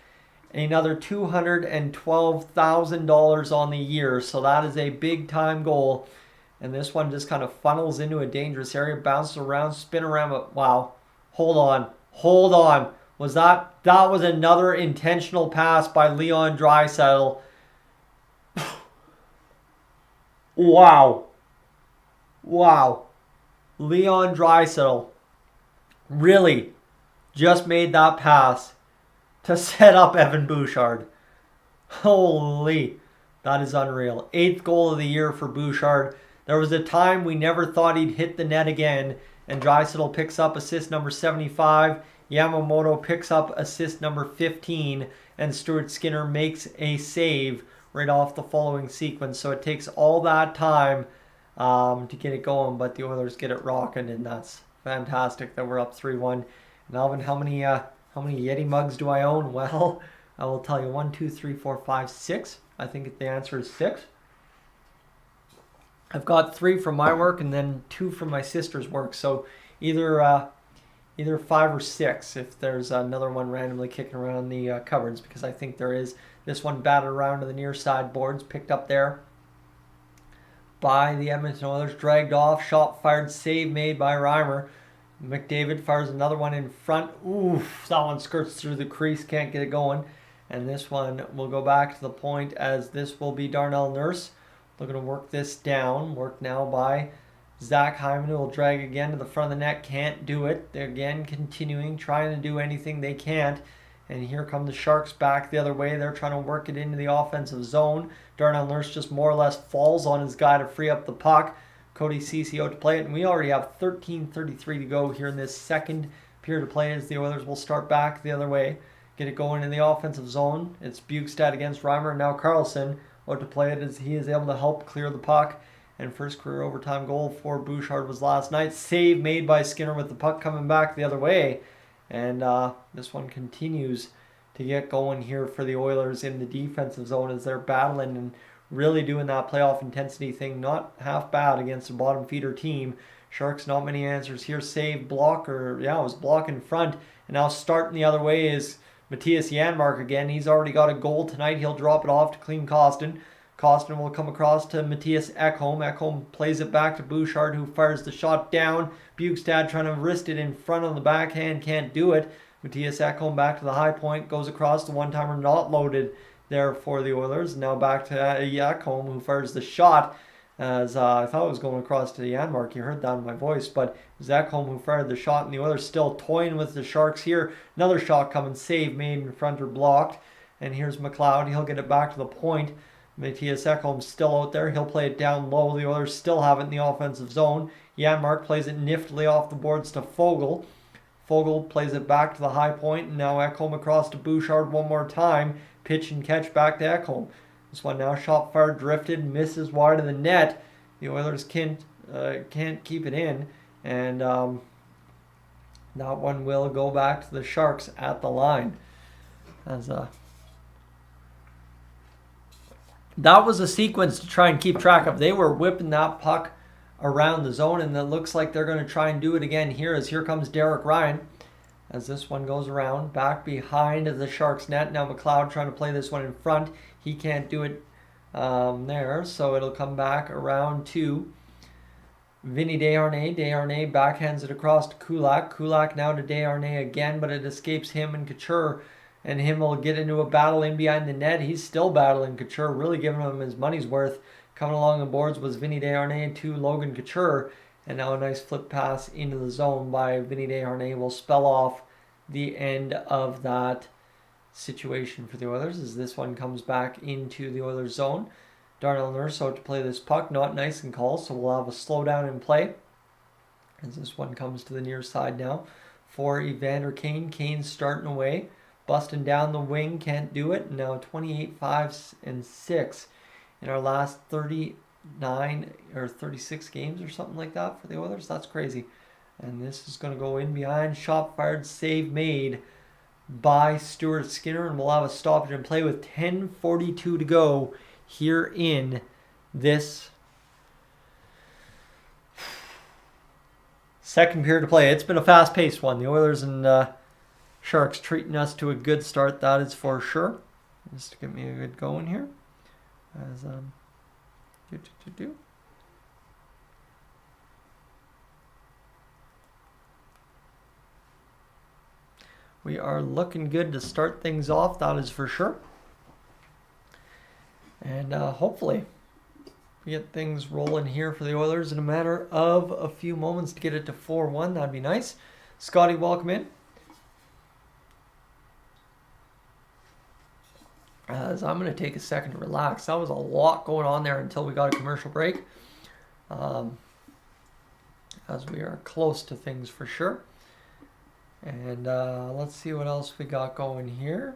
another $212,000 on the year. So that is a big time goal. And this one just kind of funnels into a dangerous area, bounces around, spin around. But wow, hold on. That was another intentional pass by Leon Draisaitl. Wow. Leon Draisaitl really just made that pass to set up Evan Bouchard. Holy, that is unreal. 8th goal of the year for Bouchard. There was a time we never thought he'd hit the net again, and Draisaitl picks up assist number 75. Yamamoto picks up assist number 15, and Stuart Skinner makes a save right off the following sequence. So it takes all that time to get it going, but the Oilers get it rocking, and that's fantastic that we're up 3-1. And Alvin, how many Yeti mugs do I own? Well, I will tell you 1, 2, 3, 4, 5, 6. I think the answer is 6. I've got 3 from my work and then 2 from my sister's work. So either 5 or 6 if there's another one randomly kicking around the cupboards, because I think there is. This one batted around to the near side boards, picked up there by the Edmonton Oilers, dragged off, shot fired, save made by Reimer. McDavid fires another one in front. Oof, that one skirts through the crease, can't get it going. And this one will go back to the point, as this will be Darnell Nurse looking to work this down. Work now by Zach Hyman, who will drag again to the front of the net. Can't do it. They're again continuing, trying to do anything they can't. And here come the Sharks back the other way. They're trying to work it into the offensive zone. Darnell Nurse just more or less falls on his guy to free up the puck. Cody Ceci out to play it. And we already have 13:33 to go here in this second period of play, as the Oilers will start back the other way. Get it going in the offensive zone. It's Bukestad against Reimer, and now Carlson out to play it, as he is able to help clear the puck. And first career overtime goal for Bouchard was last night. Save made by Skinner with the puck coming back the other way. And this one continues to get going here for the Oilers in the defensive zone, as they're battling and really doing that playoff intensity thing. Not half bad against a bottom feeder team. Sharks, not many answers here. Save, block, it was block in front. And now starting the other way is Matthias Janmark again. He's already got a goal tonight. He'll drop it off to Clean Costin. Costin will come across to Matthias Ekholm. Ekholm plays it back to Bouchard, who fires the shot down. Bukestad trying to wrist it in front on the backhand, can't do it. Matthias Ekholm back to the high point, goes across. The one-timer not loaded there for the Oilers. Now back to Ekholm, who fires the shot, as I thought it was going across to Janmark. You heard that in my voice, but it was Ekholm who fired the shot, and the Oilers still toying with the Sharks here. Another shot coming, save made in front or blocked. And here's McLeod. He'll get it back to the point. Matthias Ekholm still out there. He'll play it down low. The Oilers still have it in the offensive zone. Janmark plays it niftily off the boards to Foegele. Foegele plays it back to the high point, and now Ekholm across to Bouchard one more time. Pitch and catch back to Ekholm. This one now shot fired, drifted, misses wide of the net. The Oilers can't keep it in, and that one will go back to the Sharks at the line. That was a sequence to try and keep track of. They were whipping that puck around the zone, and it looks like they're going to try and do it again here, as here comes Derek Ryan, as this one goes around back behind the Sharks net. Now McLeod trying to play this one in front. He can't do it there, so it'll come back around to Vinny Desharnais. Desharnais backhands it across to Kulak. Kulak now to Desharnais again, but it escapes him and Couture. And him will get into a battle in behind the net. He's still battling Couture, really giving him his money's worth. Coming along the boards was Vinny Desharnais to Logan Couture. And now a nice flip pass into the zone by Vinny Desharnais will spell off the end of that situation for the Oilers, as this one comes back into the Oilers zone. Darnell Nurse out to play this puck. Not nice and call, so we'll have a slowdown in play, as this one comes to the near side now for Evander Kane. Kane's starting away. Busting down the wing, can't do it. Now 28, 5, and 6 in our last 39 or 36 games or something like that for the Oilers. That's crazy. And this is going to go in behind. Shot fired, save made by Stuart Skinner. And we'll have a stoppage in play with 10:42 to go here in this Second period to play. It's been a fast-paced one. The Oilers and Sharks treating us to a good start, that is for sure. Just to get me a good going here. As we are looking good to start things off, that is for sure. And hopefully we get things rolling here for the Oilers in a matter of a few moments to get it to 4-1. That'd be nice. Scotty, welcome in. As I'm going to take a second to relax. That was a lot going on there until we got a commercial break. As we are close to things for sure. And let's see what else we got going here.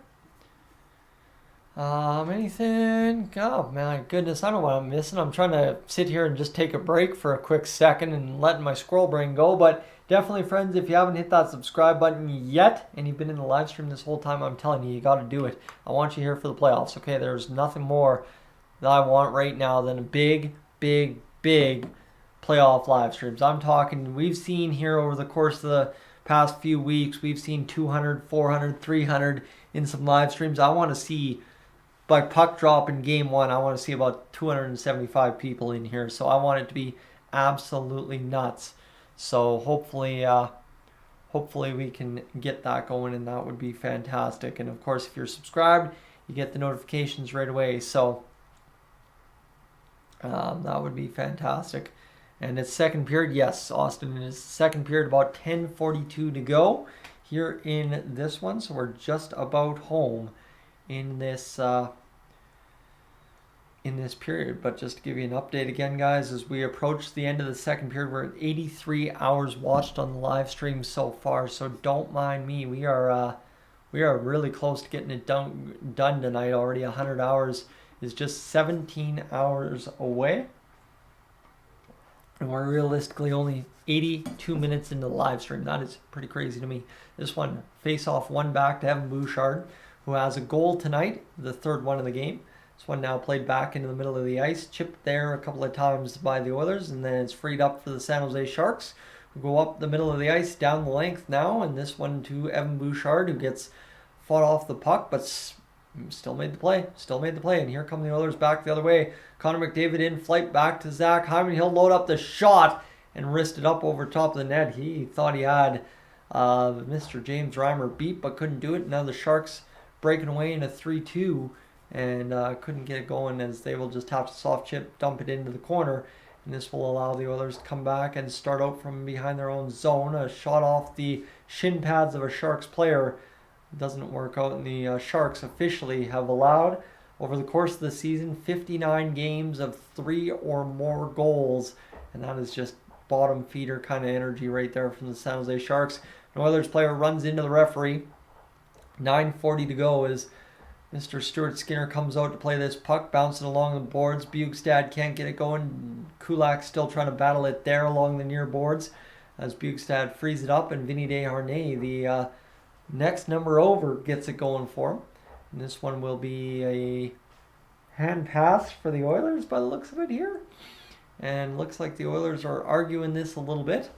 Anything? Oh my goodness, I don't know what I'm missing. I'm trying to sit here and just take a break for a quick second and letting my squirrel brain go. But definitely, friends, if you haven't hit that subscribe button yet and you've been in the live stream this whole time, I'm telling you, you got to do it. I want you here for the playoffs. Okay, there's nothing more that I want right now than a big playoff live streams. I'm talking, we've seen here over the course of the past few weeks, we've seen 200, 400, 300 in some live streams. I want to see, by puck drop in game one, I want to see about 275 people in here. So I want it to be absolutely nuts. So hopefully we can get that going, and that would be fantastic. And of course, if you're subscribed, you get the notifications right away. So that would be fantastic. And it's second period. Yes, Austin, it is second period, about 10:42 to go here in this one. So we're just about home in this period. But just to give you an update again, guys, as we approach the end of the second period, we're at 83 hours watched on the live stream so far. So don't mind me. We are really close to getting it done tonight already. 100 hours is just 17 hours away. And we're realistically only 82 minutes into the live stream. That is pretty crazy to me. This one, face off one back to Evan Bouchard, who has a goal tonight, the third one of the game. This one now played back into the middle of the ice, chipped there a couple of times by the Oilers, and then it's freed up for the San Jose Sharks, who go up the middle of the ice, down the length now, and this one to Evan Bouchard, who gets fought off the puck, but still made the play, and here come the Oilers back the other way. Connor McDavid in flight back to Zach Hyman. He'll load up the shot and wrist it up over top of the net. He thought he had Mr. James Reimer beat, but couldn't do it. Now the Sharks breaking away in a 3-2 and couldn't get it going, as they will just have to soft chip, dump it into the corner. And this will allow the Oilers to come back and start out from behind their own zone. A shot off the shin pads of a Sharks player doesn't work out, and the Sharks officially have allowed, over the course of the season, 59 games of 3 or more goals, and that is just bottom feeder kind of energy right there from the San Jose Sharks. An Oilers player runs into the referee. 9:40 to go as Mr. Stuart Skinner comes out to play this puck, bouncing along the boards. Bjugstad can't get it going. Kulak still trying to battle it there along the near boards as Bjugstad frees it up, and Vinny Desharnais, the next number over, gets it going for him. And this one will be a hand pass for the Oilers by the looks of it here. And looks like the Oilers are arguing this a little bit,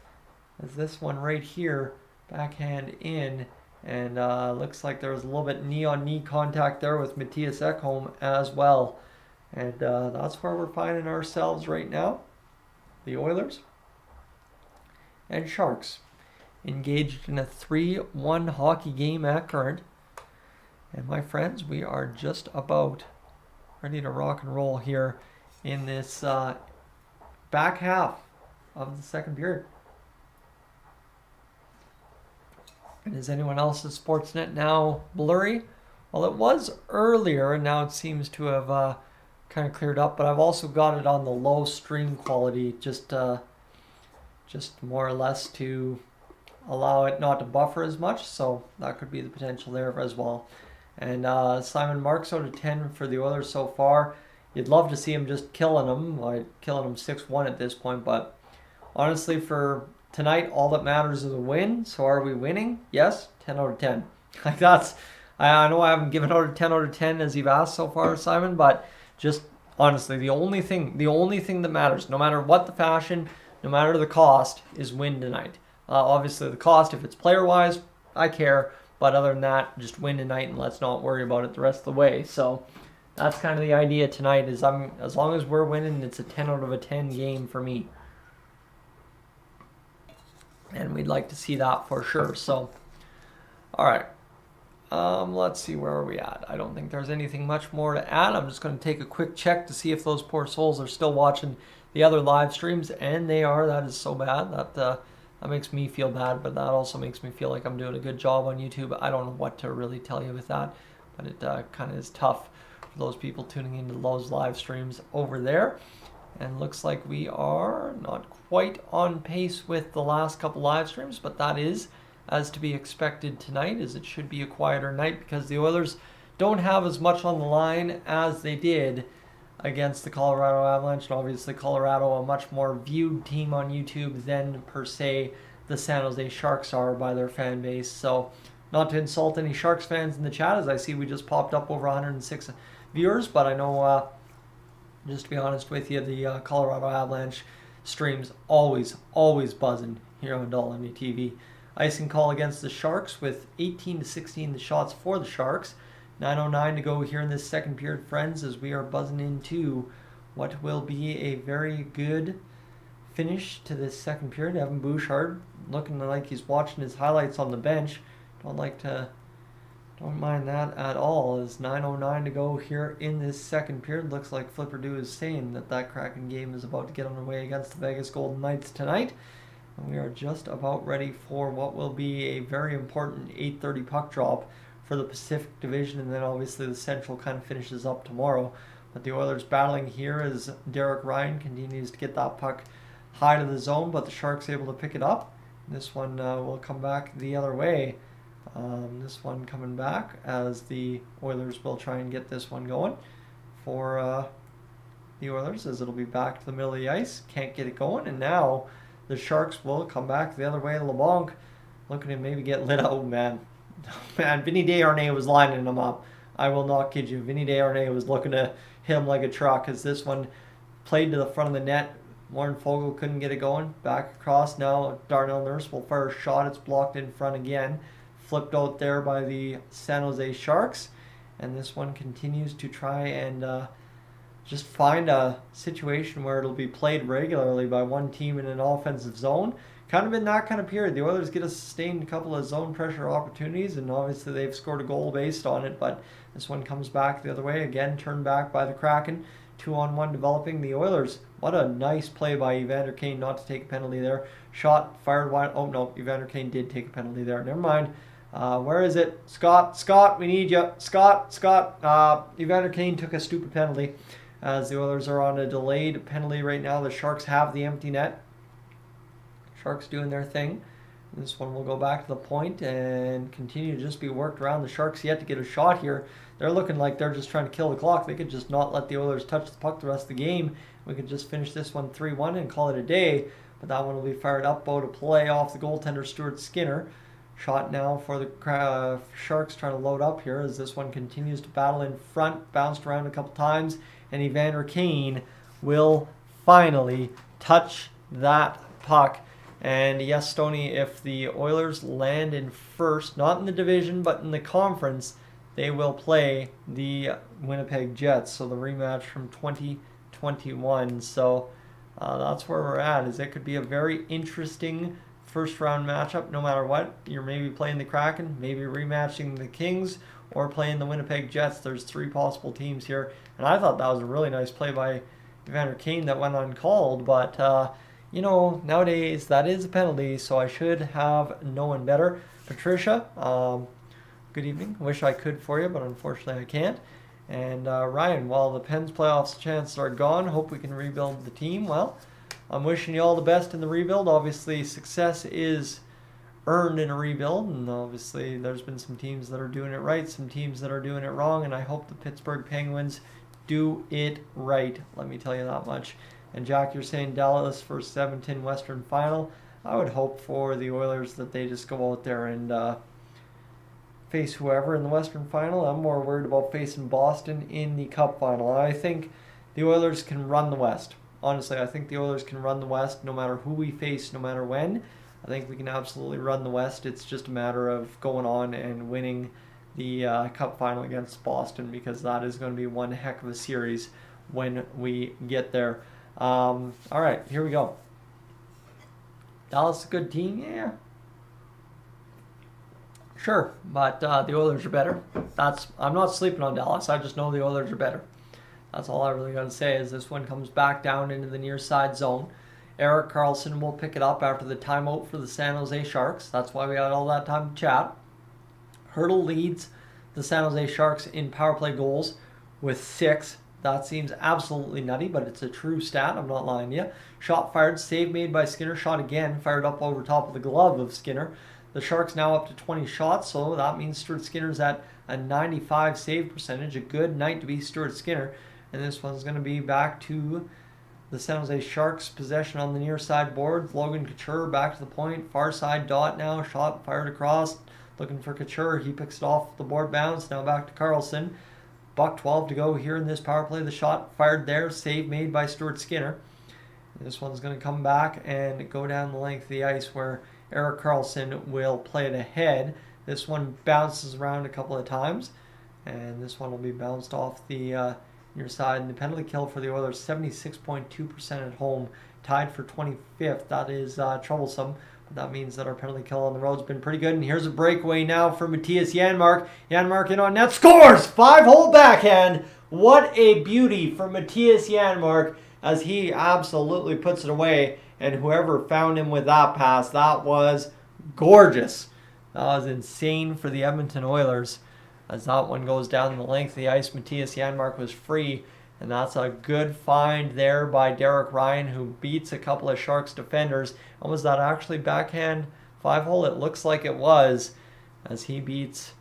as this one right here, backhand in. And looks like there was a little bit knee-on-knee contact there with Matthias Ekholm as well. And that's where we're finding ourselves right now. The Oilers and Sharks engaged in a 3-1 hockey game at current. And my friends, we are just about ready to rock and roll here in this back half of the second period. And is anyone else's Sportsnet now blurry? Well, it was earlier, and now it seems to have kind of cleared up. But I've also got it on the low stream quality, just more or less to allow it not to buffer as much. So that could be the potential there as well. And Simon Marks out of 10 for the Oilers so far. You'd love to see him just killing them, like killing them 6-1 at this point. But honestly, for tonight, all that matters is a win. So are we winning? Yes, 10 out of 10. Like that's, I know I haven't given out a 10 out of 10 as you've asked so far, Simon, but just honestly, the only thing that matters, no matter what the fashion, no matter the cost, is win tonight. Obviously, the cost, if it's player-wise, I care. But other than that, just win tonight and let's not worry about it the rest of the way. So that's kind of the idea tonight. Is as long as we're winning, it's a 10 out of a 10 game for me. And we'd like to see that for sure. So, all right. Let's see, where are we at? I don't think there's anything much more to add. I'm just going to take a quick check to see if those poor souls are still watching the other live streams, and they are. That is so bad. That makes me feel bad, but that also makes me feel like I'm doing a good job on YouTube. I don't know what to really tell you with that, but it kind of is tough for those people tuning into those live streams over there. And looks like we are not quite on pace with the last couple live streams, but that is as to be expected tonight, as it should be a quieter night because the Oilers don't have as much on the line as they did against the Colorado Avalanche. And obviously Colorado, a much more viewed team on YouTube than per se the San Jose Sharks are by their fan base. So not to insult any Sharks fans in the chat, as I see we just popped up over 106 viewers, but I know just to be honest with you, the Colorado Avalanche streams always buzzing here on Dolynny TV. Icing call against the Sharks with 18-16 the shots for the Sharks. 9:09 to go here in this second period, friends, as we are buzzing into what will be a very good finish to this second period. Evan Bouchard looking like he's watching his highlights on the bench. Don't mind that at all. As 9:09 to go here in this second period. Looks like Flipper Dew is saying that Kraken game is about to get underway against the Vegas Golden Knights tonight. And we are just about ready for what will be a very important 8:30 puck drop for the Pacific Division, and then obviously the Central kind of finishes up tomorrow. But the Oilers battling here as Derek Ryan continues to get that puck high to the zone, but the Sharks able to pick it up. This one will come back the other way. This one coming back as the Oilers will try and get this one going for the Oilers, as it'll be back to the middle of the ice. Can't get it going, and now the Sharks will come back the other way. LeBlanc looking to maybe get lit out, man. Man, Vinny Desharnais was lining him up. I will not kid you. Vinny Desharnais was looking to hit him like a truck, as this one played to the front of the net. Warren Fogle couldn't get it going. Back across now. Darnell Nurse will fire a shot. It's blocked in front again. Flipped out there by the San Jose Sharks. And this one continues to try and just find a situation where it'll be played regularly by one team in an offensive zone. Kind of in that kind of period. The Oilers get a sustained couple of zone pressure opportunities, and obviously they've scored a goal based on it, but this one comes back the other way. Again, turned back by the Kraken. 2-on-1 developing. The Oilers, what a nice play by Evander Kane not to take a penalty there. Shot fired wide. Oh no, Evander Kane did take a penalty there. Never mind. Where is it? Scott, we need you. Scott. Evander Kane took a stupid penalty, as the Oilers are on a delayed penalty right now. The Sharks have the empty net. Sharks doing their thing. This one will go back to the point and continue to just be worked around. The Sharks yet to get a shot here. They're looking like they're just trying to kill the clock. They could just not let the Oilers touch the puck the rest of the game. We could just finish this one 3-1 and call it a day. But that one will be fired up out of play off the goaltender Stuart Skinner. Shot now for the Sharks, trying to load up here as this one continues to battle in front. Bounced around a couple times, and Evander Kane will finally touch that puck. And yes, Stoney, if the Oilers land in first, not in the division, but in the conference, they will play the Winnipeg Jets. So the rematch from 2021. So that's where we're at. Is it could be a very interesting first round matchup no matter what. You're maybe playing the Kraken, maybe rematching the Kings, or playing the Winnipeg Jets. There's three possible teams here. And I thought that was a really nice play by Evander Kane that went uncalled. But you know, nowadays that is a penalty, so I should have known better. Patricia, good evening. Wish I could for you, but unfortunately I can't. And Ryan, while the Pens playoffs chances are gone, hope we can rebuild the team. Well, I'm wishing you all the best in the rebuild. Obviously, success is earned in a rebuild, and obviously there's been some teams that are doing it right, some teams that are doing it wrong, and I hope the Pittsburgh Penguins do it right. Let me tell you that much. And Jack, you're saying Dallas for Edmonton Western Final. I would hope for the Oilers that they just go out there and face whoever in the Western Final. I'm more worried about facing Boston in the Cup Final. I think the Oilers can run the West. Honestly, I think the Oilers can run the West no matter who we face, no matter when. I think we can absolutely run the West. It's just a matter of going on and winning the Cup final against Boston, because that is going to be one heck of a series when we get there. All right, here we go. Dallas is a good team, yeah. Sure, but the Oilers are better. I'm not sleeping on Dallas. I just know the Oilers are better. That's all I really got to say. Is this one comes back down into the near side zone. Erik Karlsson will pick it up after the timeout for the San Jose Sharks. That's why we had all that time to chat. Hurdle leads the San Jose Sharks in power play goals with 6. That seems absolutely nutty, but it's a true stat. I'm not lying to you. Shot fired, save made by Skinner. Shot again, fired up over top of the glove of Skinner. The Sharks now up to 20 shots, so that means Stuart Skinner's at a 95 save percentage. A good night to be Stuart Skinner. And this one's going to be back to the San Jose Sharks' possession on the near side board. Logan Couture back to the point. Far side dot now. Shot fired across. Looking for Couture. He picks it off the board bounce. Now back to Karlsson. $1:12 to go here in this power play. The shot fired there. Save made by Stuart Skinner. This one's going to come back and go down the length of the ice where Erik Karlsson will play it ahead. This one bounces around a couple of times, and this one will be bounced off the near side. And the penalty kill for the Oilers, 76.2% at home, tied for 25th. That is troublesome, but that means that our penalty kill on the road's been pretty good. And here's a breakaway now for Mattias Janmark. Janmark in on net, scores! 5-hole backhand. What a beauty for Mattias Janmark, as he absolutely puts it away. And whoever found him with that pass, that was gorgeous. That was insane for the Edmonton Oilers. As that one goes down the length of the ice, Mattias Janmark was free. And that's a good find there by Derek Ryan, who beats a couple of Sharks defenders. And was that actually backhand 5-hole? It looks like it was, as he beats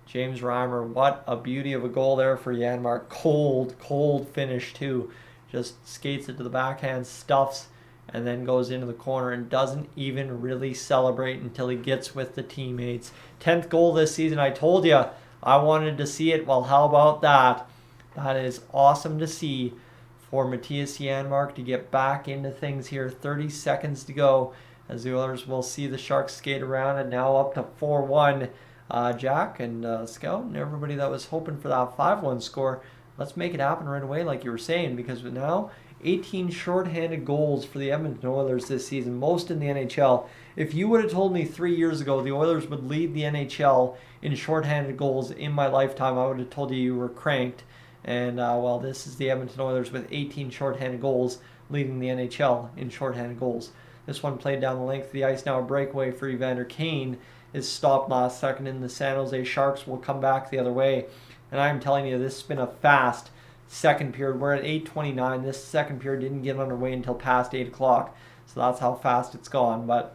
James Reimer. What a beauty of a goal there for Janmark. Cold finish too. Just skates it to the backhand, stuffs, and then goes into the corner and doesn't even really celebrate until he gets with the teammates. 10th goal this season. I told you I wanted to see it. Well, how about that? That is awesome to see for Mattias Janmark to get back into things here. 30 seconds to go as the Oilers will see the Sharks skate around, and now up to 4-1. Jack and Scout and everybody that was hoping for that 5-1 score, let's make it happen right away like you were saying, because now 18 shorthanded goals for the Edmonton Oilers this season, most in the NHL. If you would have told me 3 years ago the Oilers would lead the NHL in shorthanded goals in my lifetime, I would have told you were cranked. And, well, this is the Edmonton Oilers with 18 shorthanded goals, leading the NHL in shorthanded goals. This one played down the length of the ice. Now a breakaway for Evander Kane is stopped last second, and the San Jose Sharks will come back the other way. And I'm telling you, this has been a fast second period. We're at 8:29. This second period didn't get underway until past 8 o'clock. So that's how fast it's gone. But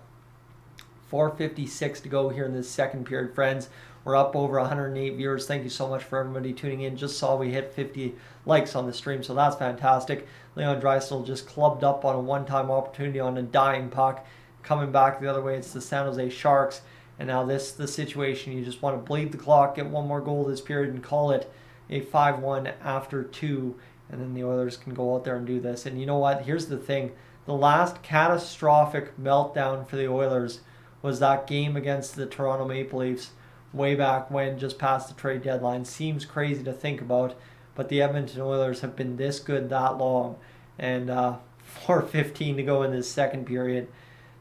4:56 to go here in this second period, friends. We're up over 108 viewers. Thank you so much for everybody tuning in. Just saw we hit 50 likes on the stream, so that's fantastic. Leon Draisaitl just clubbed up on a one-time opportunity on a dying puck. Coming back the other way, it's the San Jose Sharks. And now this is the situation. You just want to bleed the clock, get one more goal this period, and call it a 5-1 after 2. And then the Oilers can go out there and do this. And you know what? Here's the thing. The last catastrophic meltdown for the Oilers was that game against the Toronto Maple Leafs way back when, just past the trade deadline. Seems crazy to think about, but the Edmonton Oilers have been this good that long. And 4:15 to go in this second period.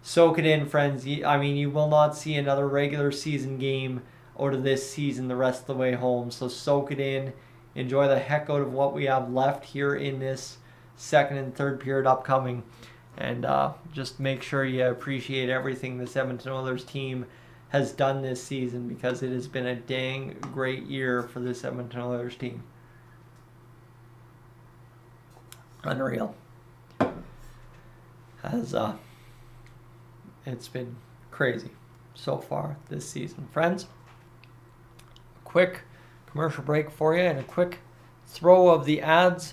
Soak it in, friends. I mean, you will not see another regular season game out of this season the rest of the way home. So soak it in. Enjoy the heck out of what we have left here in this second and third period upcoming. And just make sure you appreciate everything this Edmonton Oilers team has done this season, because it has been a dang great year for this Edmonton Oilers team. Unreal. It's been crazy so far this season. Friends, a quick commercial break for you and a quick throw of the ads.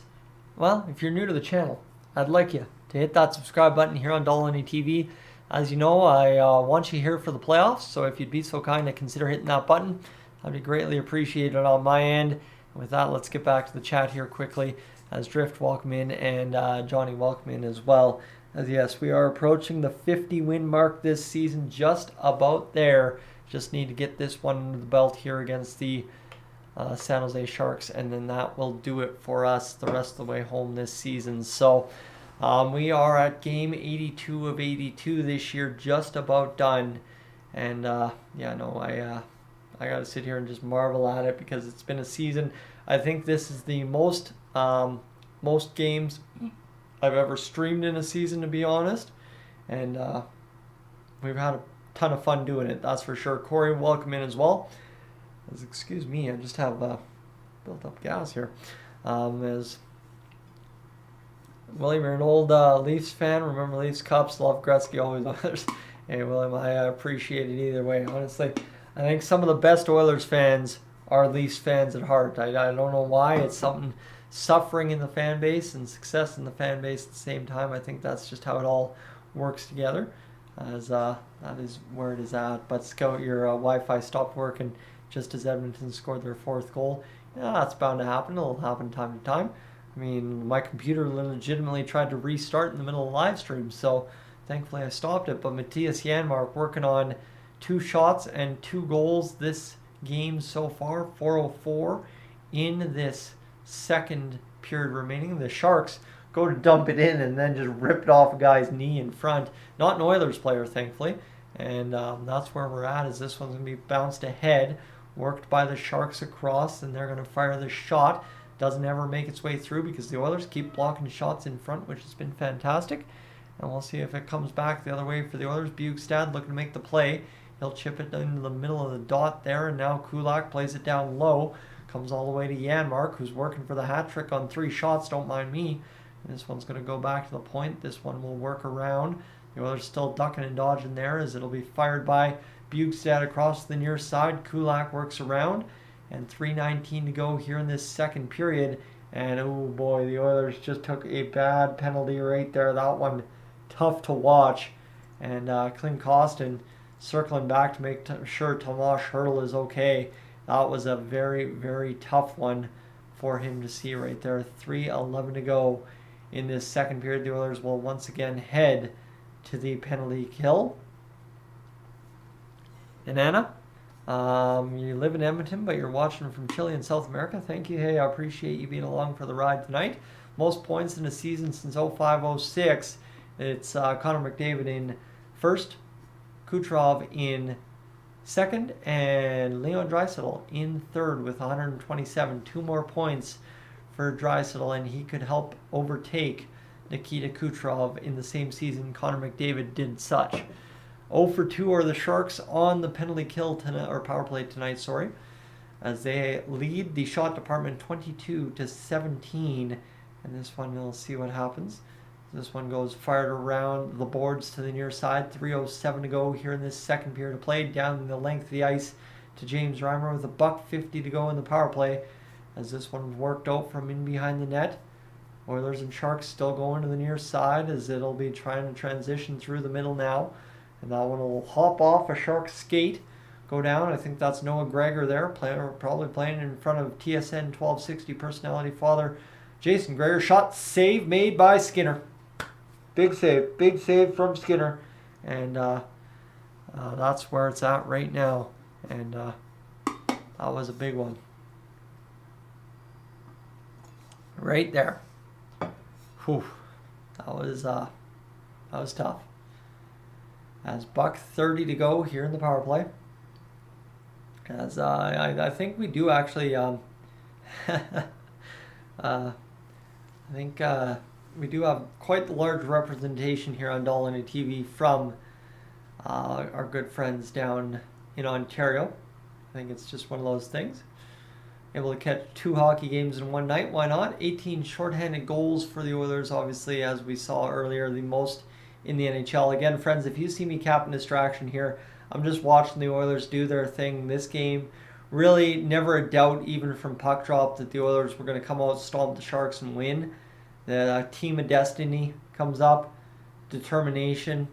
Well, if you're new to the channel, I'd like you to hit that subscribe button here on Dolynny TV. As you know, I want you here for the playoffs, so if you'd be so kind to consider hitting that button, that'd be greatly appreciated on my end. And with that, let's get back to the chat here quickly, as Drift welcome in and Johnny welcome in as well, As yes, we are approaching the 50 win mark this season, just about there. Just need to get this one under the belt here against the San Jose Sharks, and then that will do it for us the rest of the way home this season. So we are at game 82 of 82 this year, just about done. And yeah, no, I got to sit here and just marvel at it because it's been a season. I think this is the most games I've ever streamed in a season, to be honest. And we've had a ton of fun doing it, that's for sure. Corey, welcome in as well. Excuse me, I just have built up gas here. As William, you're an old Leafs fan. Remember Leafs Cups, love Gretzky, always others. Hey, William, I appreciate it either way. Honestly, I think some of the best Oilers fans are Leafs fans at heart. I don't know why. It's something suffering in the fan base and success in the fan base at the same time. I think that's just how it all works together. As that is where it is at. But Scout, your Wi-Fi stopped working just as Edmonton scored their fourth goal. Yeah, that's bound to happen. It'll happen time to time. I mean, my computer legitimately tried to restart in the middle of the live stream, so thankfully I stopped it. But Matthias Janmark working on 2 shots and 2 goals this game so far, 4:04 in this second period remaining. The Sharks go to dump it in and then just rip it off a guy's knee in front. Not an Oilers player, thankfully. And that's where we're at, is this one's going to be bounced ahead, worked by the Sharks across, and they're going to fire the shot. Doesn't ever make its way through because the Oilers keep blocking shots in front, which has been fantastic. And we'll see if it comes back the other way for the Oilers. Bjugstad looking to make the play. He'll chip it into the middle of the dot there, and now Kulak plays it down low. Comes all the way to Janmark, who's working for the hat trick on 3 shots, don't mind me. And this one's going to go back to the point. This one will work around. The Oilers still ducking and dodging there as it'll be fired by Bjugstad across the near side. Kulak works around. And 3:19 to go here in this second period. And oh boy, the Oilers just took a bad penalty right there. That one tough to watch. And Clint Costin circling back to make sure Tomas Hertl is okay. That was a very, very tough one for him to see right there. 3:11 to go in this second period. The Oilers will once again head to the penalty kill. And Anna, you live in Edmonton, but you're watching from Chile in South America. Thank you. Hey, I appreciate you being along for the ride tonight. Most points in a season since 05-06. It's Connor McDavid in first, Kucherov in second, and Leon Draisaitl in third with 127. 2 more points for Draisaitl, and he could help overtake Nikita Kucherov in the same season Connor McDavid did such. 0 for 2 are the Sharks on the penalty kill tonight, or power play tonight, sorry, as they lead the shot department 22-17. And this one, we'll see what happens. This one goes fired around the boards to the near side. 3:07 to go here in this second period of play. Down the length of the ice to James Reimer with $1:50 to go in the power play, as this one worked out from in behind the net. Oilers and Sharks still going to the near side as it'll be trying to transition through the middle now. And that one will hop off a Shark skate, go down. I think that's Noah Gregor there, probably playing in front of TSN 1260 personality father Jason Gregor. Shot save made by Skinner. Big save from Skinner. And that's where it's at right now. And that was a big one. Right there. Whew. That was tough. As $1:30 to go here in the power play. As I think we do actually I think we do have quite the large representation here on Dolynny TV from our good friends down in Ontario. I think it's just one of those things. Able to catch 2 hockey games in one night, why not? 18 shorthanded goals for the Oilers, obviously, as we saw earlier, the most in the NHL. Again, friends, if you see me capping distraction here, I'm just watching the Oilers do their thing this game. Really, never a doubt, even from puck drop, that the Oilers were going to come out, stomp the Sharks, and win. The team of destiny comes up. Determination.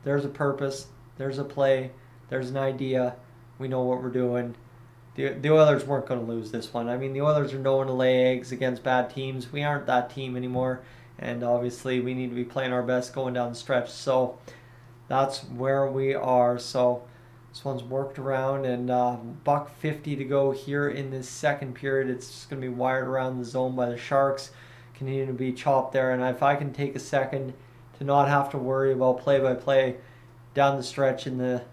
There's a purpose. There's a play. There's an idea. We know what we're doing. The Oilers weren't going to lose this one. I mean, the Oilers are known to lay eggs against bad teams. We aren't that team anymore. and obviously we need to be playing our best going down the stretch. So that's where we are. So this one's worked around, and $1.50 to go here in this second period. It's just going to be wired around the zone by the Sharks. Continue to be chopped there, and if I can take a second to not have to worry about play-by-play down the stretch in the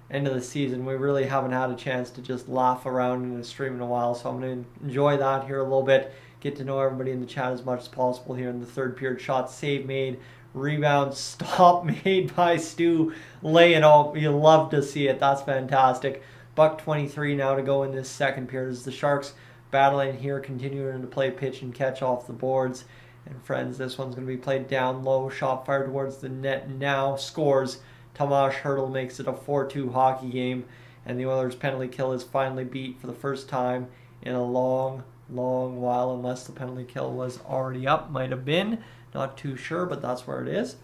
end of the season, we really haven't had a chance to just laugh around in a stream in a while. So I'm going to enjoy that here a little bit, get to know everybody in the chat as much as possible here in the third period. Shot, save made, rebound, stop made by Stu, laying out. You love to see it. That's fantastic. $1.23 now to go in this second period as the Sharks battling here, continuing to play pitch and catch off the boards. And friends, this one's going to be played down low. Shot fired towards the net now. Scores. Tomas Hertl makes it a 4-2 hockey game. And the Oilers' penalty kill is finally beat for the first time in a long while, unless the penalty kill was already up. Might have been. Not too sure, but that's where it is.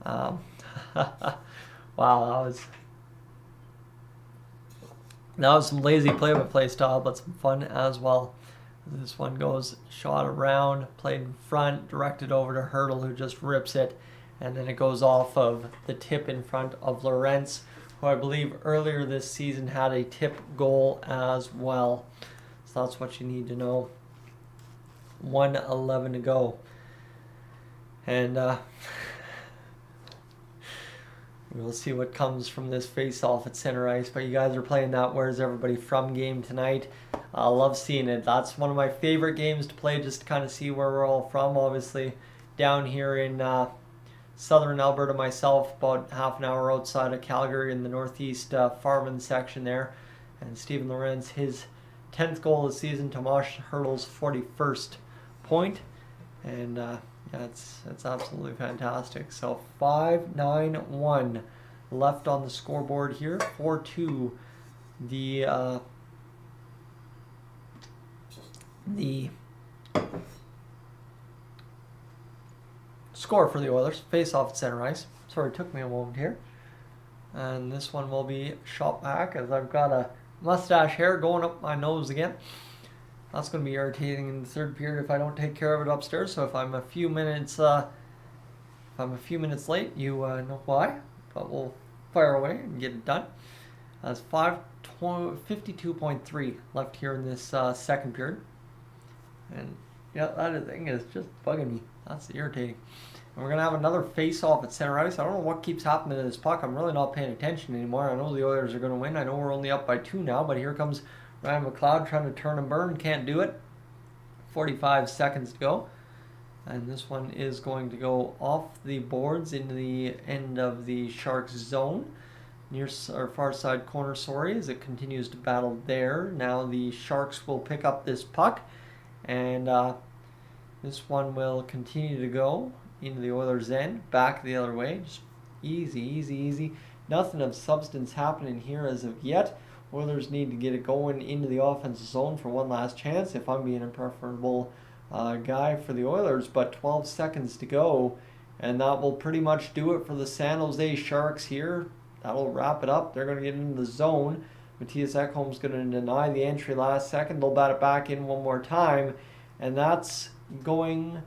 Wow, that was some lazy play-by-play style, but some fun as well. This one goes shot around, played in front, directed over to Hertl, who just rips it. And then it goes off of the tip in front of Lorentz, who I believe earlier this season had a tip goal as well. So that's what you need to know. 1:11 to go. And we'll see what comes from this face-off at center ice. But you guys are playing that Where's Everybody From game tonight. I love seeing it. That's one of my favorite games to play, just to kind of see where we're all from. Obviously, down here in southern Alberta myself, about half an hour outside of Calgary in the northeast Farman section there. And Steven Lorentz, his 10th goal of the season. Tomas Hertl's 41st point. And yeah, it's absolutely fantastic. So 5-9-1 left on the scoreboard here. 4-2 the score for the Oilers. Face off at center ice. Sorry, it took me a moment here. And this one will be shot back as I've got a mustache hair going up my nose again. That's going to be irritating in the third period if I don't take care of it upstairs. So if I'm a few minutes late, you know why. But we'll fire away and get it done. That's 52.3 left here in this second period. And yeah, that thing is just bugging me. That's irritating. And we're going to have another face-off at center ice. I don't know what keeps happening to this puck. I'm really not paying attention anymore. I know the Oilers are going to win. I know we're only up by 2 now, but here comes Ryan McLeod trying to turn and burn. Can't do it. 45 seconds to go. And this one is going to go off the boards into the end of the Sharks zone. Near our far side corner, as it continues to battle there. Now the Sharks will pick up this puck. And this one will continue to go into the Oilers' end. Back the other way. Just easy. Nothing of substance happening here as of yet. Oilers need to get it going into the offensive zone for one last chance, if I'm being a preferable guy for the Oilers. But 12 seconds to go, and that will pretty much do it for the San Jose Sharks here. That'll wrap it up. They're going to get into the zone. Matthias Ekholm's going to deny the entry last second. They'll bat it back in one more time, and that's going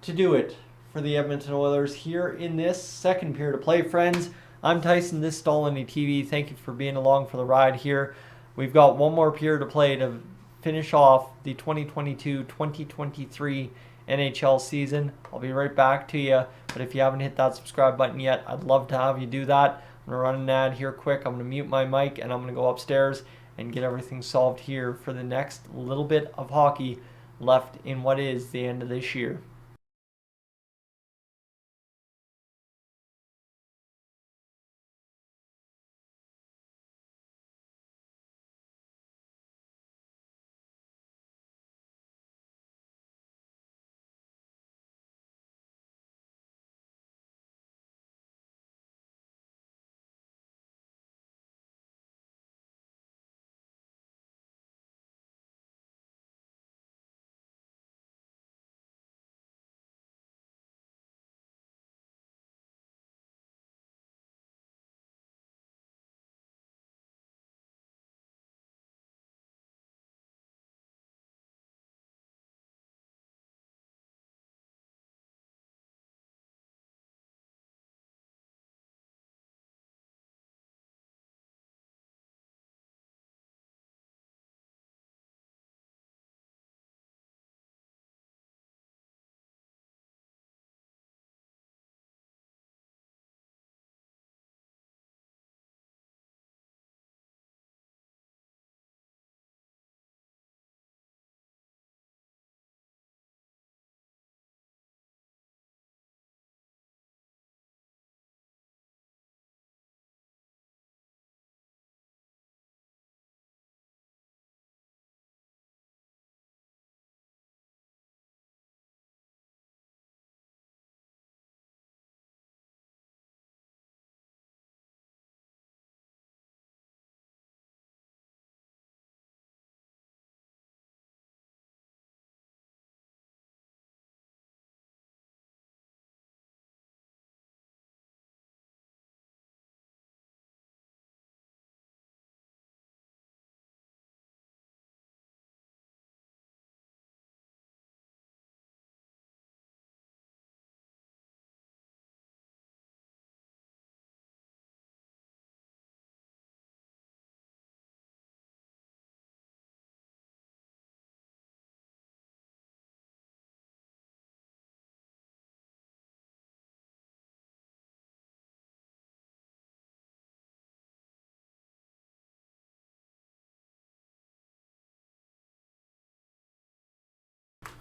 to do it for the Edmonton Oilers here in this second period of play, friends. I'm Tyson, this is Dolynny TV. Thank you for being along for the ride here. We've got one more period to play to finish off the 2022-2023 NHL season. I'll be right back to you, but if you haven't hit that subscribe button yet, I'd love to have you do that. I'm going to run an ad here quick. I'm going to mute my mic, and I'm going to go upstairs and get everything solved here for the next little bit of hockey left in what is the end of this year.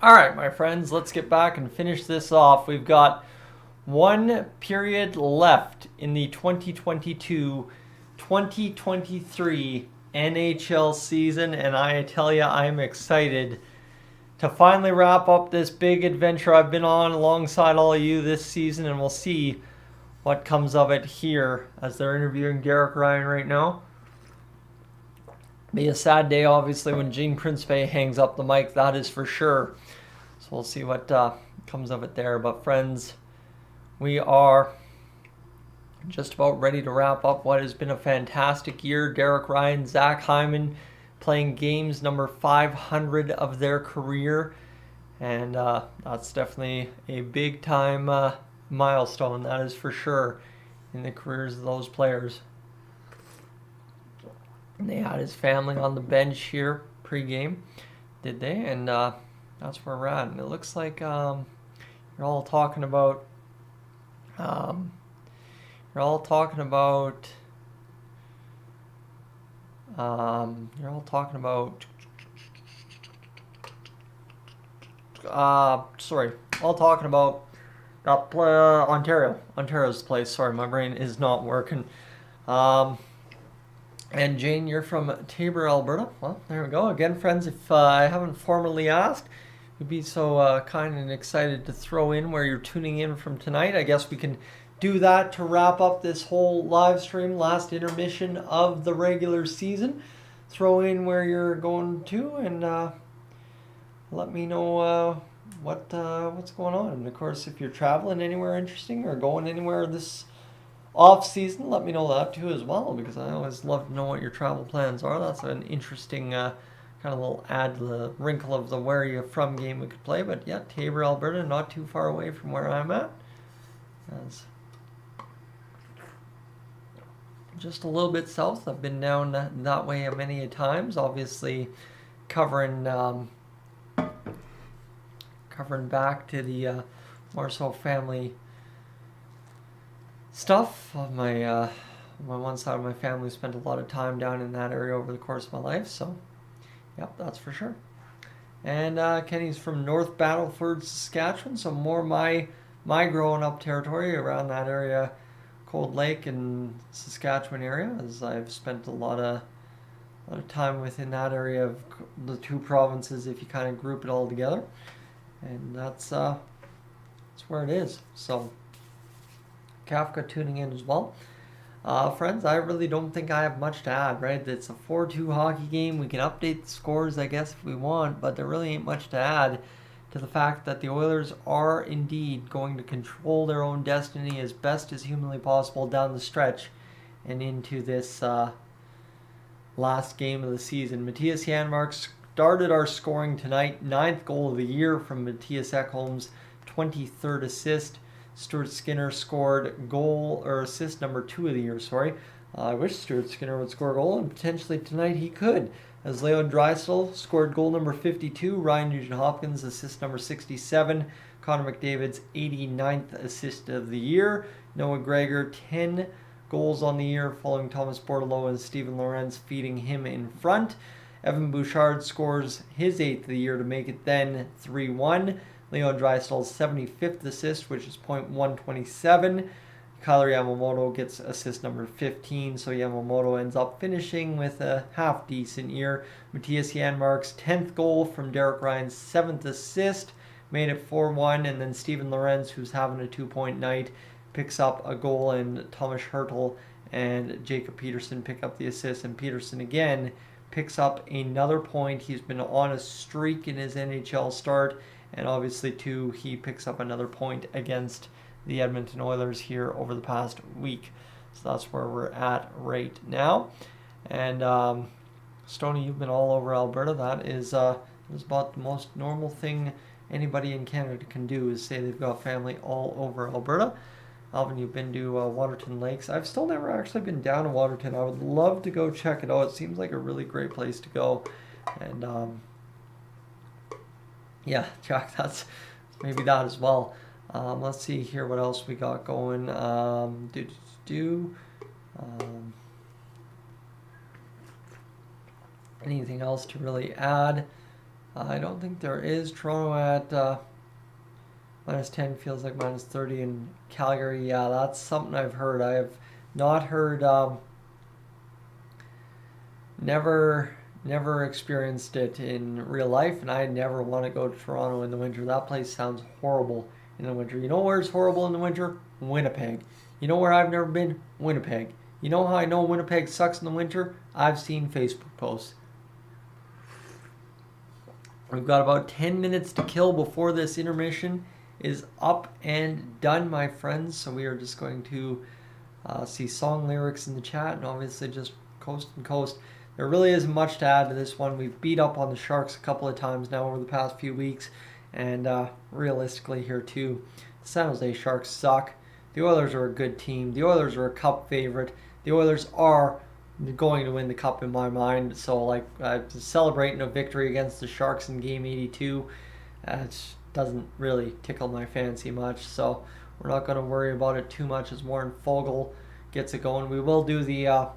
All right, my friends, let's get back and finish this off. We've got one period left in the 2022-2023 NHL season, and I tell you, I'm excited to finally wrap up this big adventure I've been on alongside all of you this season, and we'll see what comes of it here as they're interviewing Derek Ryan right now. Be a sad day, obviously, when Gene Principe hangs up the mic, that is for sure. So we'll see what comes of it there. But friends, we are just about ready to wrap up what has been a fantastic year. Derek Ryan, Zach Hyman playing games number 500 of their career. And that's definitely a big time milestone, that is for sure, in the careers of those players. And they had his family on the bench here pre-game, did they? And that's where we're at. And it looks like you're all talking about Ontario's place. Sorry, my brain is not working. And Jane, you're from Tabor, Alberta. Well, there we go. Again, friends, if I haven't formally asked, you'd be so kind and excited to throw in where you're tuning in from tonight. I guess we can do that to wrap up this whole live stream, last intermission of the regular season. Throw in where you're going to, and let me know what's going on. And of course, if you're traveling anywhere interesting or going anywhere this off season, let me know that too as well, because I always love to know what your travel plans are. That's an interesting kind of little add to the wrinkle of the where you're from game we could play. But yeah, Tabor, Alberta, not too far away from where I'm at. That's just a little bit south. I've been down that way many a times, obviously covering back to the more so family stuff of my one side of my family. Spent a lot of time down in that area over the course of my life, so yep, that's for sure. And Kenny's from North Battleford, Saskatchewan, so more my growing up territory around that area, Cold Lake and Saskatchewan area, as I've spent a lot of time within that area of the two provinces if you kind of group it all together, and that's where it is. So Kafka tuning in as well. Friends, I really don't think I have much to add, right? It's a 4-2 hockey game. We can update the scores, I guess, if we want, but there really ain't much to add to the fact that the Oilers are indeed going to control their own destiny as best as humanly possible down the stretch and into this last game of the season. Matthias Janmark started our scoring tonight. 9th goal of the year from Matthias Ekholm's 23rd assist. Stuart Skinner scored goal or assist number 2 of the year. I wish Stuart Skinner would score a goal, and potentially tonight he could, as Leon Draisaitl scored goal number 52. Ryan Nugent-Hopkins assist number 67. Connor McDavid's 89th assist of the year. Noah Gregor 10 goals on the year, following Thomas Bordeleau and Steven Lorentz feeding him in front. Evan Bouchard scores his 8th of the year to make it then 3-1. Leon Draisaitl's 75th assist, which is .127. Kyler Yamamoto gets assist number 15, so Yamamoto ends up finishing with a half-decent year. Matthias Janmark's 10th goal from Derek Ryan's 7th assist made it 4-1, and then Steven Lorentz, who's having a 2-point night, picks up a goal, and Thomas Hertl and Jacob Peterson pick up the assist, and Peterson again picks up another point. He's been on a streak in his NHL start, and obviously, too, he picks up another point against the Edmonton Oilers here over the past week. So that's where we're at right now. And Stoney, you've been all over Alberta. That is about the most normal thing anybody in Canada can do, is say they've got family all over Alberta. Alvin, you've been to Waterton Lakes. I've still never actually been down to Waterton. I would love to go check it out. It seems like a really great place to go. And yeah, Jack, that's maybe that as well. Let's see here what else we got going. Anything else to really add? I don't think there is. Toronto at -10 feels like -30 in Calgary. Yeah, that's something I've heard. I have not heard. Never experienced it in real life, and I never want to go to Toronto in the winter. That place sounds horrible in the winter. You know where's horrible in the winter? Winnipeg. You know where I've never been? Winnipeg. You know how I know Winnipeg sucks in the winter? I've seen Facebook posts. We've got about 10 minutes to kill before this intermission is up and done, my friends. So we are just going to see song lyrics in the chat and obviously just coast and coast. There really isn't much to add to this one. We've beat up on the Sharks a couple of times now over the past few weeks. And realistically here too, the San Jose Sharks suck. The Oilers are a good team. The Oilers are a cup favorite. The Oilers are going to win the cup in my mind. So like celebrating a victory against the Sharks in game 82, it doesn't really tickle my fancy much. So we're not going to worry about it too much as Warren Fogle gets it going. We will do the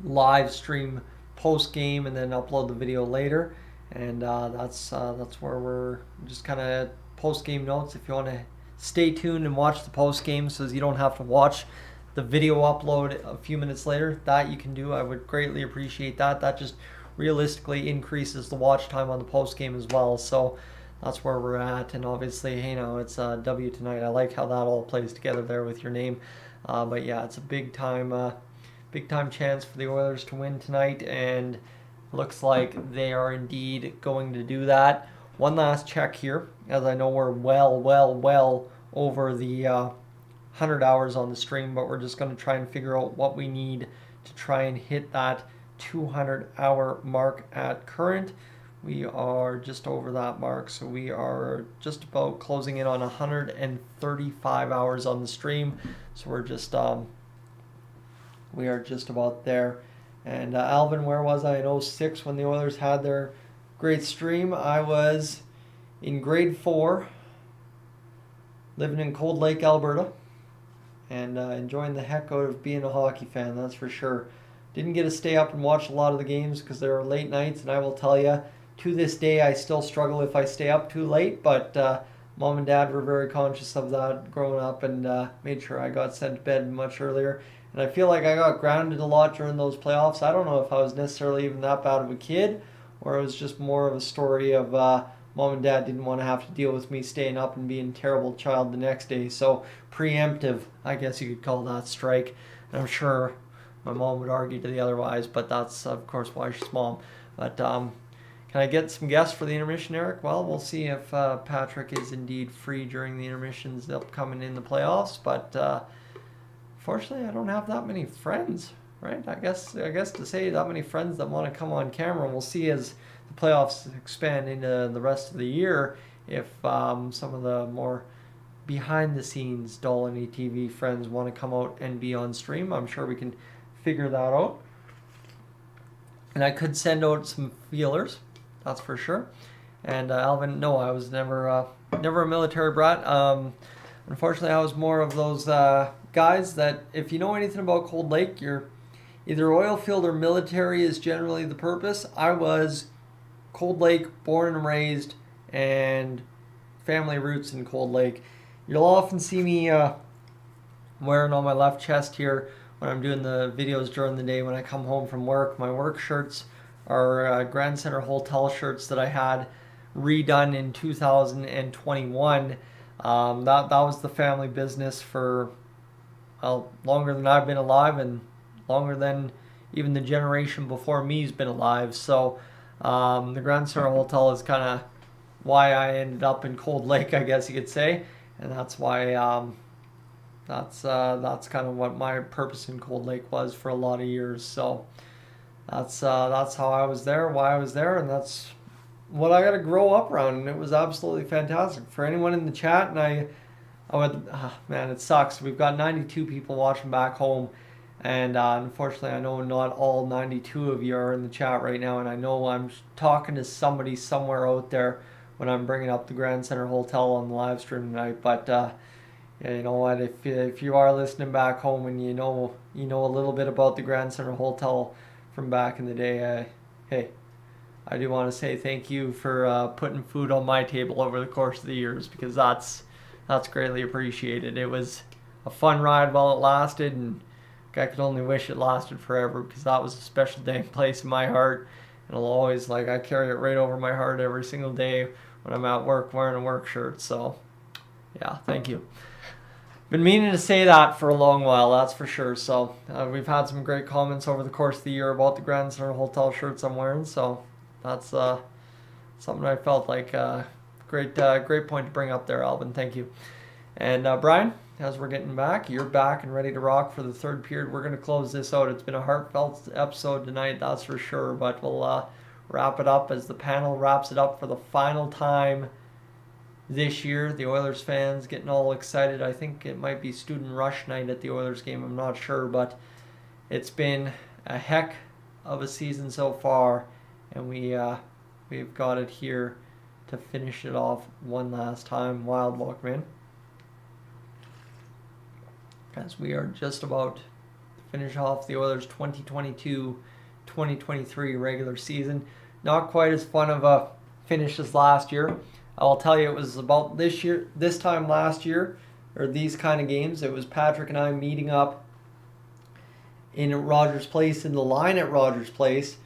live stream post game and then upload the video later, and that's where we're just kind of post game notes. If you want to stay tuned and watch the post game so you don't have to watch the video upload a few minutes later, that you can do. I would greatly appreciate that. That just realistically increases the watch time on the post game as well. So that's where we're at, and obviously, hey, now it's W tonight. I like how that all plays together there with your name, but yeah, it's a big time chance for the Oilers to win tonight, and looks like they are indeed going to do that. One last check here, as I know we're well over the 100 hours on the stream, but we're just going to try and figure out what we need to try and hit that 200-hour mark at current. We are just over that mark, so we are just about closing in on 135 hours on the stream. So we're just we are just about there. And Alvin, where was I in 06 when the Oilers had their great stream? I was in grade 4, living in Cold Lake, Alberta, and enjoying the heck out of being a hockey fan, that's for sure. Didn't get to stay up and watch a lot of the games because they were late nights, and I will tell you, to this day, I still struggle if I stay up too late, but Mom and Dad were very conscious of that growing up and made sure I got sent to bed much earlier. And I feel like I got grounded a lot during those playoffs. I don't know if I was necessarily even that bad of a kid, or it was just more of a story of Mom and Dad didn't want to have to deal with me staying up and being a terrible child the next day. So preemptive, I guess you could call that strike. And I'm sure my mom would argue to the otherwise, but that's of course why she's mom. But can I get some guests for the intermission, Eric? Well, we'll see if Patrick is indeed free during the intermissions upcoming in the playoffs. But fortunately, I don't have that many friends, right? I guess to say that many friends that want to come on camera. We'll see as the playoffs expand into the rest of the year if some of the more behind-the-scenes Dolynny TV friends want to come out and be on stream. I'm sure we can figure that out. And I could send out some feelers, that's for sure. And Alvin, no, I was never a military brat. Unfortunately, I was more of those guys that if you know anything about Cold Lake, you're either oil field or military is generally the purpose. I was Cold Lake, born and raised, and family roots in Cold Lake. You'll often see me wearing on my left chest here when I'm doing the videos during the day when I come home from work. My work shirts are Grand Center Hotel shirts that I had redone in 2021. That was the family business for longer than I've been alive and longer than even the generation before me's been alive. So the Grand Center Hotel is kind of why I ended up in Cold Lake, I guess you could say, and that's why that's kind of what my purpose in Cold Lake was for a lot of years. So that's how I was there, why I was there, and that's what I got to grow up around, and it was absolutely fantastic. For anyone in the chat, and I would, man, it sucks. We've got 92 people watching back home, and unfortunately, I know not all 92 of you are in the chat right now, and I know I'm talking to somebody somewhere out there when I'm bringing up the Grand Center Hotel on the live stream tonight. But yeah, you know what? If you are listening back home and you know a little bit about the Grand Center Hotel from back in the day, hey, I do want to say thank you for putting food on my table over the course of the years, because that's greatly appreciated. It was a fun ride while it lasted, and I could only wish it lasted forever, because that was a special dang place in my heart, and I'll always, I carry it right over my heart every single day when I'm at work wearing a work shirt. So yeah, thank you. Been meaning to say that for a long while, that's for sure. So we've had some great comments over the course of the year about the Grand Center Hotel shirts I'm wearing. So that's something I felt like great point to bring up there, Alvin. Thank you. And Brian, as we're getting back, you're back and ready to rock for the third period. We're going to close this out. It's been a heartfelt episode tonight, that's for sure. But we'll wrap it up as the panel wraps it up for the final time this year. The Oilers fans getting all excited. I think it might be student rush night at the Oilers game. I'm not sure, but it's been a heck of a season so far, and we've got it here to finish it off one last time. Wild welcome, as we are just about to finish off the Oilers 2022-2023 regular season. Not quite as fun of a finish as last year. I'll tell you, it was about this time last year, or these kind of games, it was Patrick and I meeting up in Rogers Place, in the line at Rogers Place,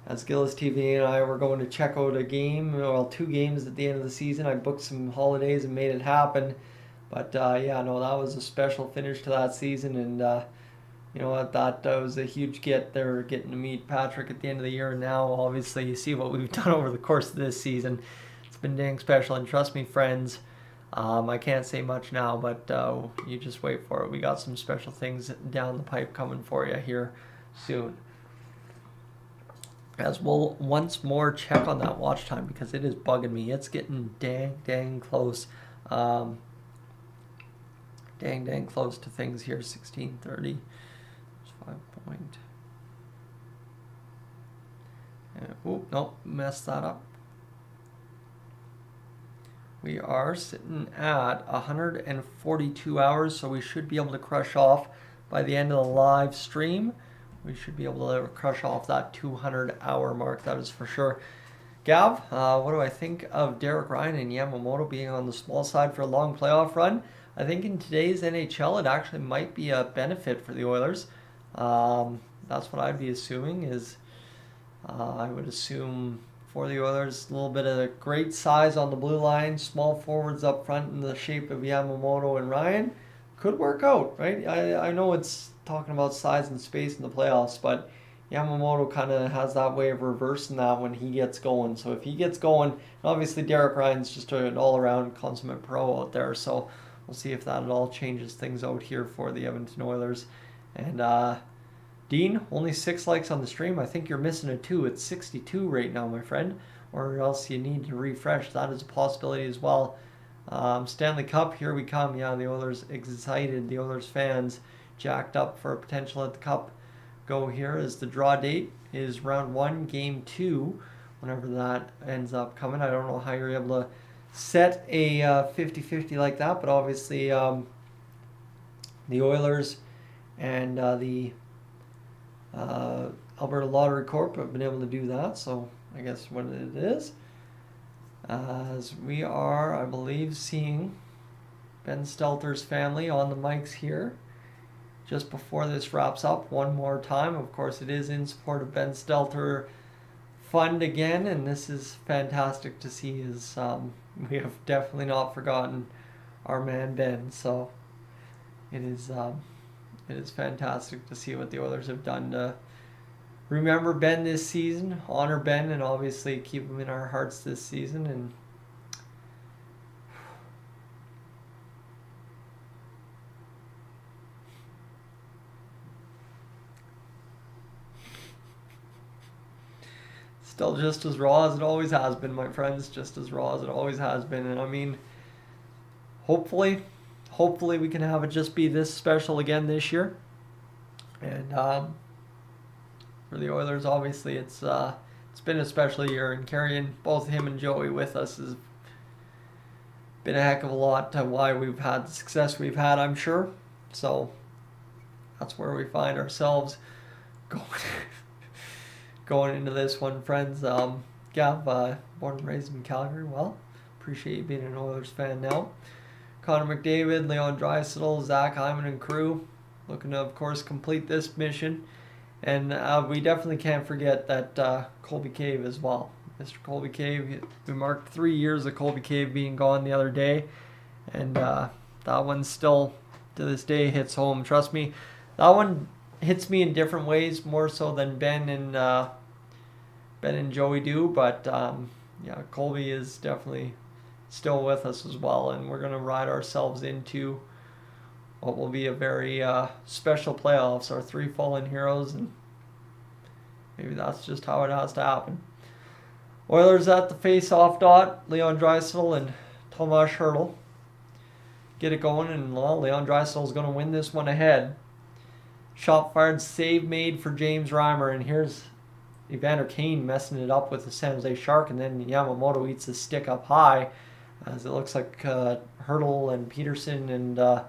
as Gillis TV and I were going to check out a game, well, 2 games at the end of the season. I booked some holidays and made it happen. But that was a special finish to that season, and you know what, that was a huge get there, getting to meet Patrick at the end of the year. And now, obviously, you see what we've done over the course of this season. It's been dang special, and trust me, friends, I can't say much now, but you just wait for it. We got some special things down the pipe coming for you here soon. As we'll once more check on that watch time, because it is bugging me. It's getting dang close. Dang close to things here. 16:30. It's 5 point. Nope, messed that up. We are sitting at 142 hours, so we should be able to crush off by the end of the live stream. We should be able to crush off that 200-hour mark, that is for sure. Gav, what do I think of Derek Ryan and Yamamoto being on the small side for a long playoff run? I think in today's NHL, it actually might be a benefit for the Oilers. That's what I'd be assuming is, I would assume for the Oilers, a little bit of great size on the blue line, small forwards up front in the shape of Yamamoto and Ryan. Could work out, right? I know it's talking about size and space in the playoffs, but Yamamoto kind of has that way of reversing that when he gets going. So if he gets going, obviously Derek Ryan's just an all-around consummate pro out there, so we'll see if that at all changes things out here for the Edmonton Oilers. And Dean, only 6 likes on the stream. I think you're missing a 2. It's 62 right now, my friend. Or else you need to refresh. That is a possibility as well. Stanley Cup, here we come. Yeah, the Oilers excited. The Oilers fans jacked up for a potential at the Cup go here, as the draw date is round 1, game 2, whenever that ends up coming. I don't know how you're able to set a 50-50 like that, but obviously the Oilers and the Alberta Lottery Corp have been able to do that, so I guess what it is. As we are, I believe, seeing Ben Stelter's family on the mics here just before this wraps up one more time. Of course, it is in support of Ben Stelter Fund again, and this is fantastic to see, as we have definitely not forgotten our man Ben. So it is fantastic to see what the Oilers have done to remember Ben this season, honor Ben, and obviously keep him in our hearts this season. And still just as raw as it always has been, my friends, just as raw as it always has been. And I mean, hopefully we can have it just be this special again this year. And for the Oilers, obviously, it's been a special year, and carrying both him and Joey with us has been a heck of a lot to why we've had the success we've had, I'm sure. So that's where we find ourselves going into this one, friends. Gav, born and raised in Calgary. Well, appreciate you being an Oilers fan now. Connor McDavid, Leon Draisaitl, Zach Hyman, and crew looking to, of course, complete this mission. And we definitely can't forget that Colby Cave as well. Mr. Colby Cave, we marked 3 years of Colby Cave being gone the other day. And that one still, to this day, hits home. Trust me, that one hits me in different ways, more so than Ben and Joey do. But yeah, Colby is definitely still with us as well. And we're going to ride ourselves into what will be a very special playoffs, our 3 fallen heroes, and maybe that's just how it has to happen. Oilers at the face-off dot, Leon Draisaitl and Tomas Hertl get it going, and Leon Draisaitl is going to win this one ahead. Shot fired, save made for James Reimer, and here's Evander Kane messing it up with the San Jose Shark, and then Yamamoto eats the stick up high, as it looks like Hertl and Peterson and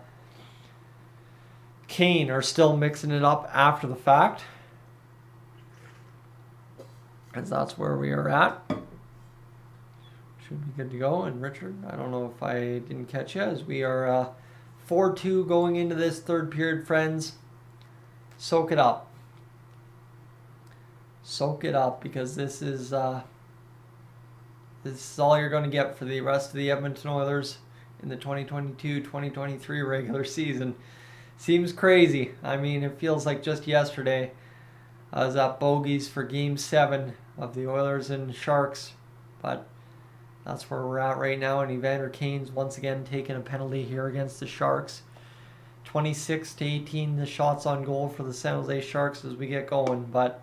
Kane are still mixing it up after the fact, as that's where we are at. Should be good to go. And Richard, I don't know if I didn't catch you, as we are 4-2 going into this third period, friends. Soak it up. Soak it up, because this is all you're going to get for the rest of the Edmonton Oilers in the 2022-2023 regular season. Seems crazy. I mean, it feels like just yesterday I was at Bogies for Game 7 of the Oilers and Sharks, but that's where we're at right now. And Evander Kane's once again taking a penalty here against the Sharks. 26-18 the shots on goal for the San Jose Sharks as we get going, but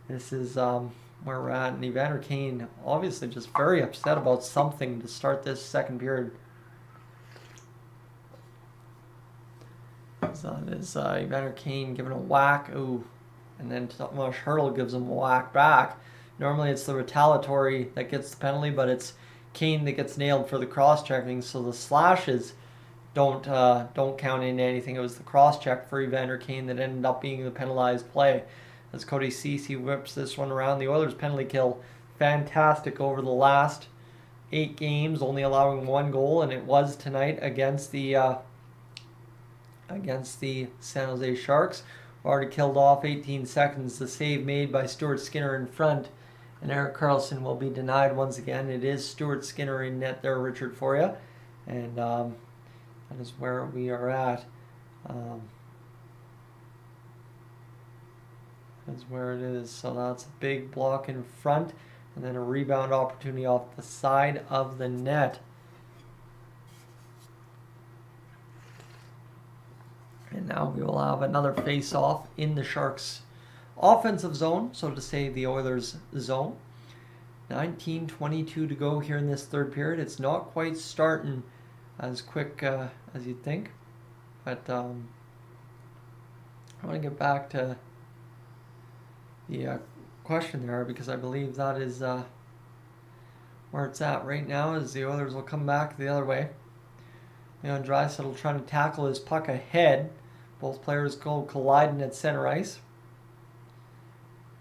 this is where we're at. And Evander Kane obviously just very upset about something to start this second period. So that is Evander Kane giving a whack, ooh, and then Tomas Hertl gives him a whack back. Normally it's the retaliatory that gets the penalty, but it's Kane that gets nailed for the cross-checking, so the slashes don't count into anything. It was the cross-check for Evander Kane that ended up being the penalized play. As Cody Ceci whips this one around, the Oilers' penalty kill, fantastic over the last 8 games, only allowing 1 goal, and it was tonight against the San Jose Sharks. Already killed off 18 seconds. The save made by Stuart Skinner in front, and Erik Karlsson will be denied once again. It is Stuart Skinner in net there, Richard, for you, and that is where we are at. That's where it is. So that's a big block in front, and then a rebound opportunity off the side of the net. And now we will have another face-off in the Sharks' offensive zone, so to say the Oilers' zone. 19:22 to go here in this third period. It's not quite starting as quick as you'd think, but I want to get back to the question there, because I believe that is where it's at right now, as the Oilers will come back the other way. Leon Draisaitl trying to tackle his puck ahead. Both players go colliding at center ice.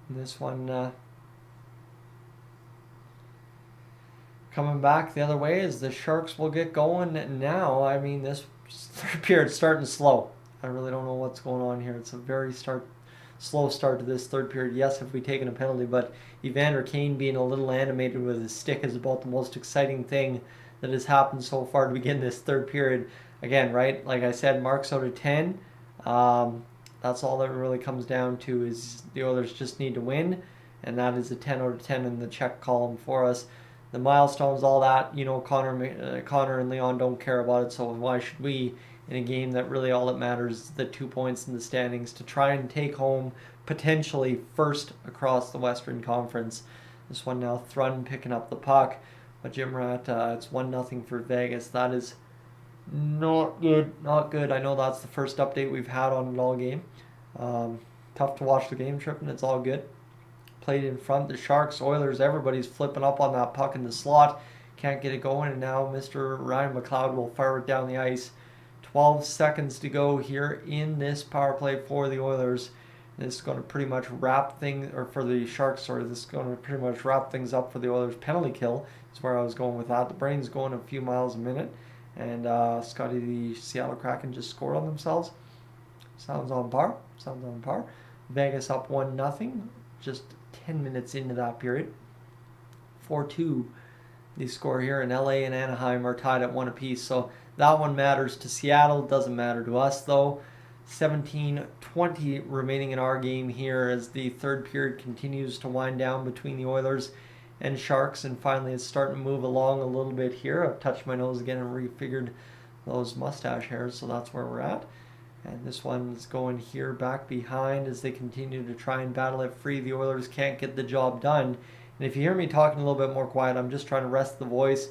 And this one coming back the other way as the Sharks will get going now. I mean, this third period's starting slow. I really don't know what's going on here. It's a very slow start to this third period. Yes, if we taken a penalty, but Evander Kane being a little animated with his stick is about the most exciting thing that has happened so far to begin this third period. Again, right, like I said, marks out of 10. That's all that really comes down to, is the Oilers just need to win, and that is a 10 out of 10 in the check column for us. The milestones, all that, Connor and Leon don't care about it, so why should we, in a game that really all that matters is the 2 points in the standings to try and take home potentially first across the Western Conference. This one now, Thrun picking up the puck. But Jim Rat, it's 1-0 for Vegas. That is not good. Not good. I know that's the first update we've had on it all game. Tough to watch the game, Tripping. It's all good. Played in front. The Sharks, Oilers, everybody's flipping up on that puck in the slot. Can't get it going. And now Mr. Ryan McLeod will fire it down the ice. 12 seconds to go here in this power play for the Oilers. This is going to pretty much wrap things, or for the Sharks, sorry, this is going to pretty much wrap things up for the Oilers penalty kill. Is where I was going with that. The Brain's going a few miles a minute, and Scotty, the Seattle Kraken, just scored on themselves. Sounds on par. Sounds on par. Vegas up 1-0, just 10 minutes into that period. 4-2, the score here, and LA and Anaheim are tied at 1 apiece. So that one matters to Seattle. Doesn't matter to us, though. 17:20 remaining in our game here as the third period continues to wind down between the Oilers and Sharks, and finally it's starting to move along a little bit here. I've touched my nose again and refigured those mustache hairs, so that's where we're at. And this one's going here back behind as they continue to try and battle it free. The Oilers can't get the job done. And if you hear me talking a little bit more quiet, I'm just trying to rest the voice,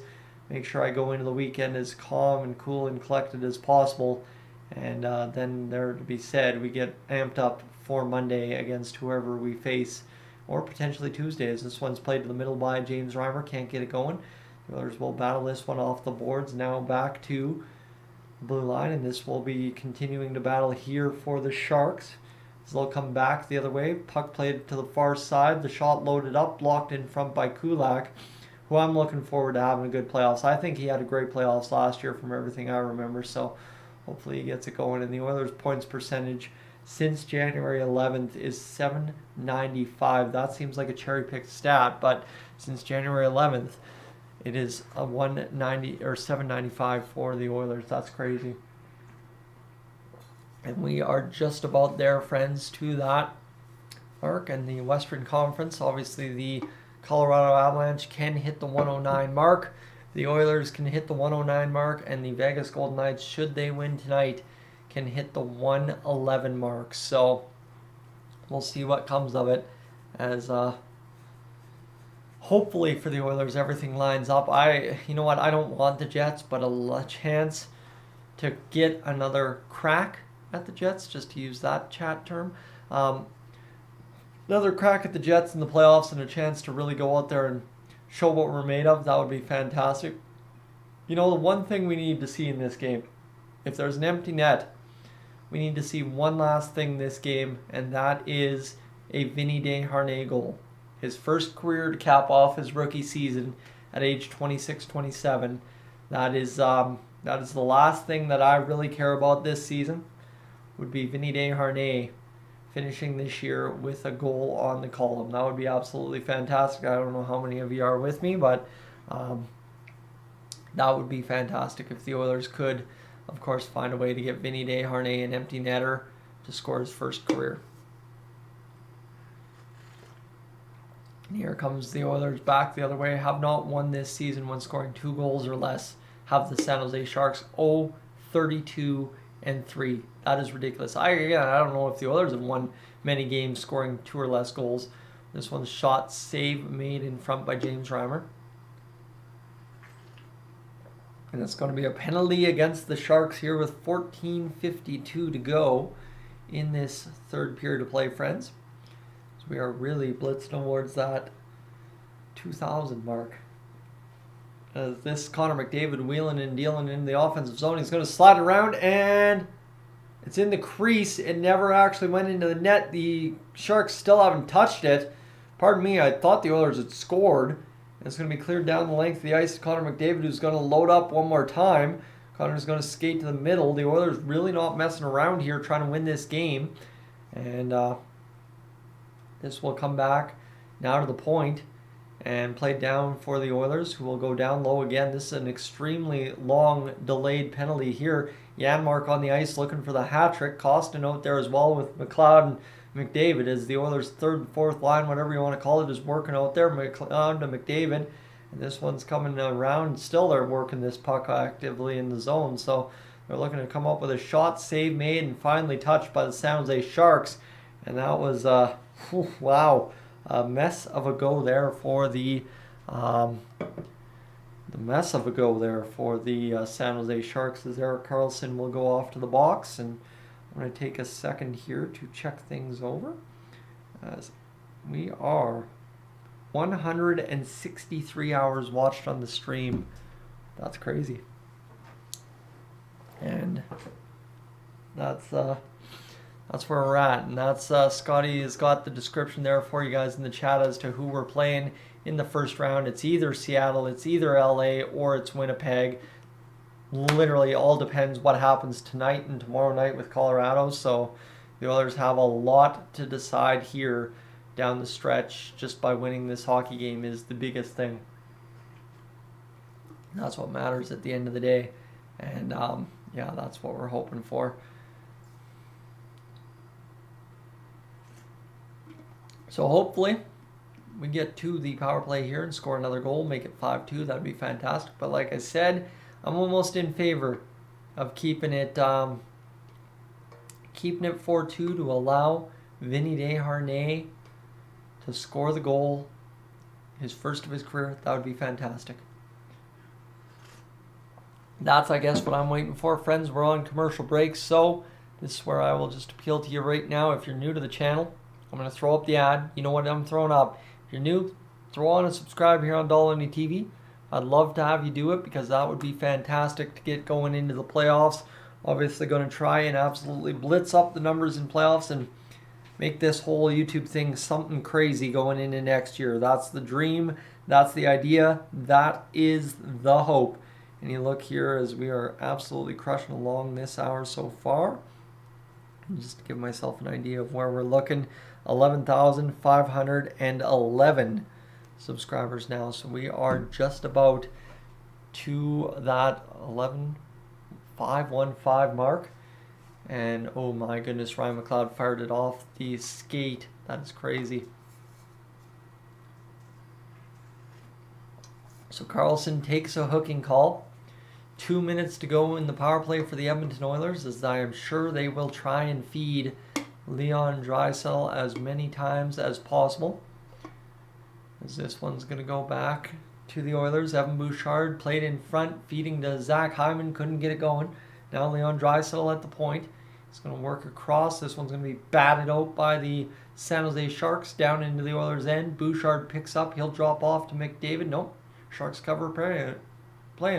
make sure I go into the weekend as calm and cool and collected as possible. And then there to be said, we get amped up for Monday against whoever we face, or potentially Tuesday, as this one's played to the middle by James Reimer. Can't get it going. The Oilers will battle this one off the boards. Now back to the blue line, and this will be continuing to battle here for the Sharks. As they'll come back the other way. Puck played to the far side. The shot loaded up, blocked in front by Kulak, who I'm looking forward to having a good playoffs. I think he had a great playoffs last year from everything I remember, so hopefully he gets it going. And the Oilers' points percentage since January 11th is .795. That seems like a cherry-picked stat, but since January 11th, it is a 190 or 795 for the Oilers. That's crazy. And we are just about there, friends, to that mark. And the Western Conference, obviously the Colorado Avalanche can hit the 109 mark. The Oilers can hit the 109 mark, and the Vegas Golden Knights, should they win tonight, can hit the 111 mark. So we'll see what comes of it, as hopefully for the Oilers everything lines up. You know what, I don't want the Jets, but a chance to get another crack at the Jets, just to use that chat term. Another crack at the Jets in the playoffs and a chance to really go out there and show what we're made of. That would be fantastic. You know, the one thing we need to see in this game, if there's an empty net, we need to see one last thing this game, and that is a Vinny Desharnais goal. His first career to cap off his rookie season at age 26-27. That is the last thing that I really care about this season, would be Vinny Desharnais finishing this year with a goal on the column. That would be absolutely fantastic. I don't know how many of you are with me, but that would be fantastic if the Oilers could, of course, find a way to get Vinny Desharnais, an empty netter, to score his first career. And here comes the Oilers back the other way. Have not won this season when scoring 2 goals or less. Have the San Jose Sharks 0-32-3. That is ridiculous. I don't know if the Oilers have won many games scoring 2 or less goals. This one's shot save made in front by James Reimer. And it's going to be a penalty against the Sharks here with 14:52 to go in this third period of play, friends. So we are really blitzing towards that 2,000 mark. As this Connor McDavid wheeling and dealing in the offensive zone. He's going to slide around, and it's in the crease. It never actually went into the net. The Sharks still haven't touched it. Pardon me, I thought the Oilers had scored. It's going to be cleared down the length of the ice to Connor McDavid, who's going to load up one more time. Connor's going to skate to the middle. The Oilers really not messing around here, trying to win this game. And this will come back now to the point and played down for the Oilers, who will go down low again. This is an extremely long delayed penalty here. Janmark on the ice looking for the hat trick. Costin out there as well with McLeod and McDavid, as the Oilers' third and fourth line, whatever you want to call it, is working out there. McLeod to McDavid. And this one's coming around. Still they're working this puck actively in the zone. So they're looking to come up with a shot, save made, and finally touched by the San Jose Sharks. And that was, wow, a mess of a go there for the San Jose Sharks, as Erik Karlsson will go off to the box. And I'm going to take a second here to check things over, as we are 163 hours watched on the stream. That's crazy. And that's That's where we're at, and that's Scotty has got the description there for you guys in the chat as to who we're playing in the first round. It's either Seattle, it's either LA, or it's Winnipeg. Literally all depends what happens tonight and tomorrow night with Colorado. So the Oilers have a lot to decide here down the stretch. Just by winning this hockey game is the biggest thing. That's what matters at the end of the day. And yeah, that's what we're hoping for. So hopefully we get to the power play here and score another goal, make it 5-2. That'd be fantastic. But like I said, I'm almost in favor of keeping it 4-2 to allow Vinny Desharnais to score the goal, his first of his career. That would be fantastic. That's, I guess, what I'm waiting for. Friends, we're on commercial break, so this is where I will just appeal to you right now. If you're new to the channel, I'm going to throw up the ad. You know what I'm throwing up. If you're new, throw on and subscribe here on Dolynny TV. I'd love to have you do it because that would be fantastic to get going into the playoffs. Obviously going to try and absolutely blitz up the numbers in playoffs and make this whole YouTube thing something crazy going into next year. That's the dream. That's the idea. That is the hope. And you look here as we are absolutely crushing along this hour so far. Just to give myself an idea of where we're looking. 11,511 subscribers now. So we are just about to that 11,515 mark. And oh my goodness, Ryan McLeod fired it off the skate. That is crazy. So Carlson takes a hooking call. 2 minutes to go in the power play for the Edmonton Oilers, as I am sure they will try and feed Leon Draisaitl as many times as possible. As this one's going to go back to the Oilers. Evan Bouchard played in front, feeding to Zach Hyman, couldn't get it going. Now Leon Draisaitl at the point. He's going to work across. This one's going to be batted out by the San Jose Sharks down into the Oilers' end. Bouchard picks up. He'll drop off to McDavid. Nope. Sharks cover playing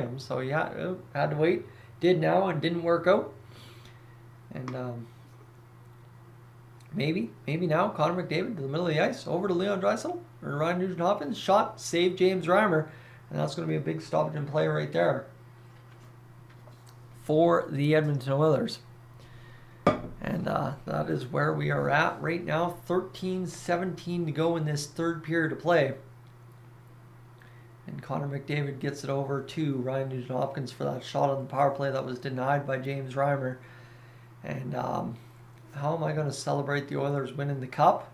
him. So yeah, had to wait. Did now and didn't work out. And maybe now Connor McDavid to the middle of the ice, over to Leon Draisaitl or Ryan Nugent-Hopkins, shot, save James Reimer, and that's going to be a big stoppage in play right there for the Edmonton Oilers. And that is where we are at right now. 13-17 to go in this third period of play. And Connor McDavid gets it over to Ryan Nugent-Hopkins for that shot on the power play that was denied by James Reimer. And how am I going to celebrate the Oilers winning the cup?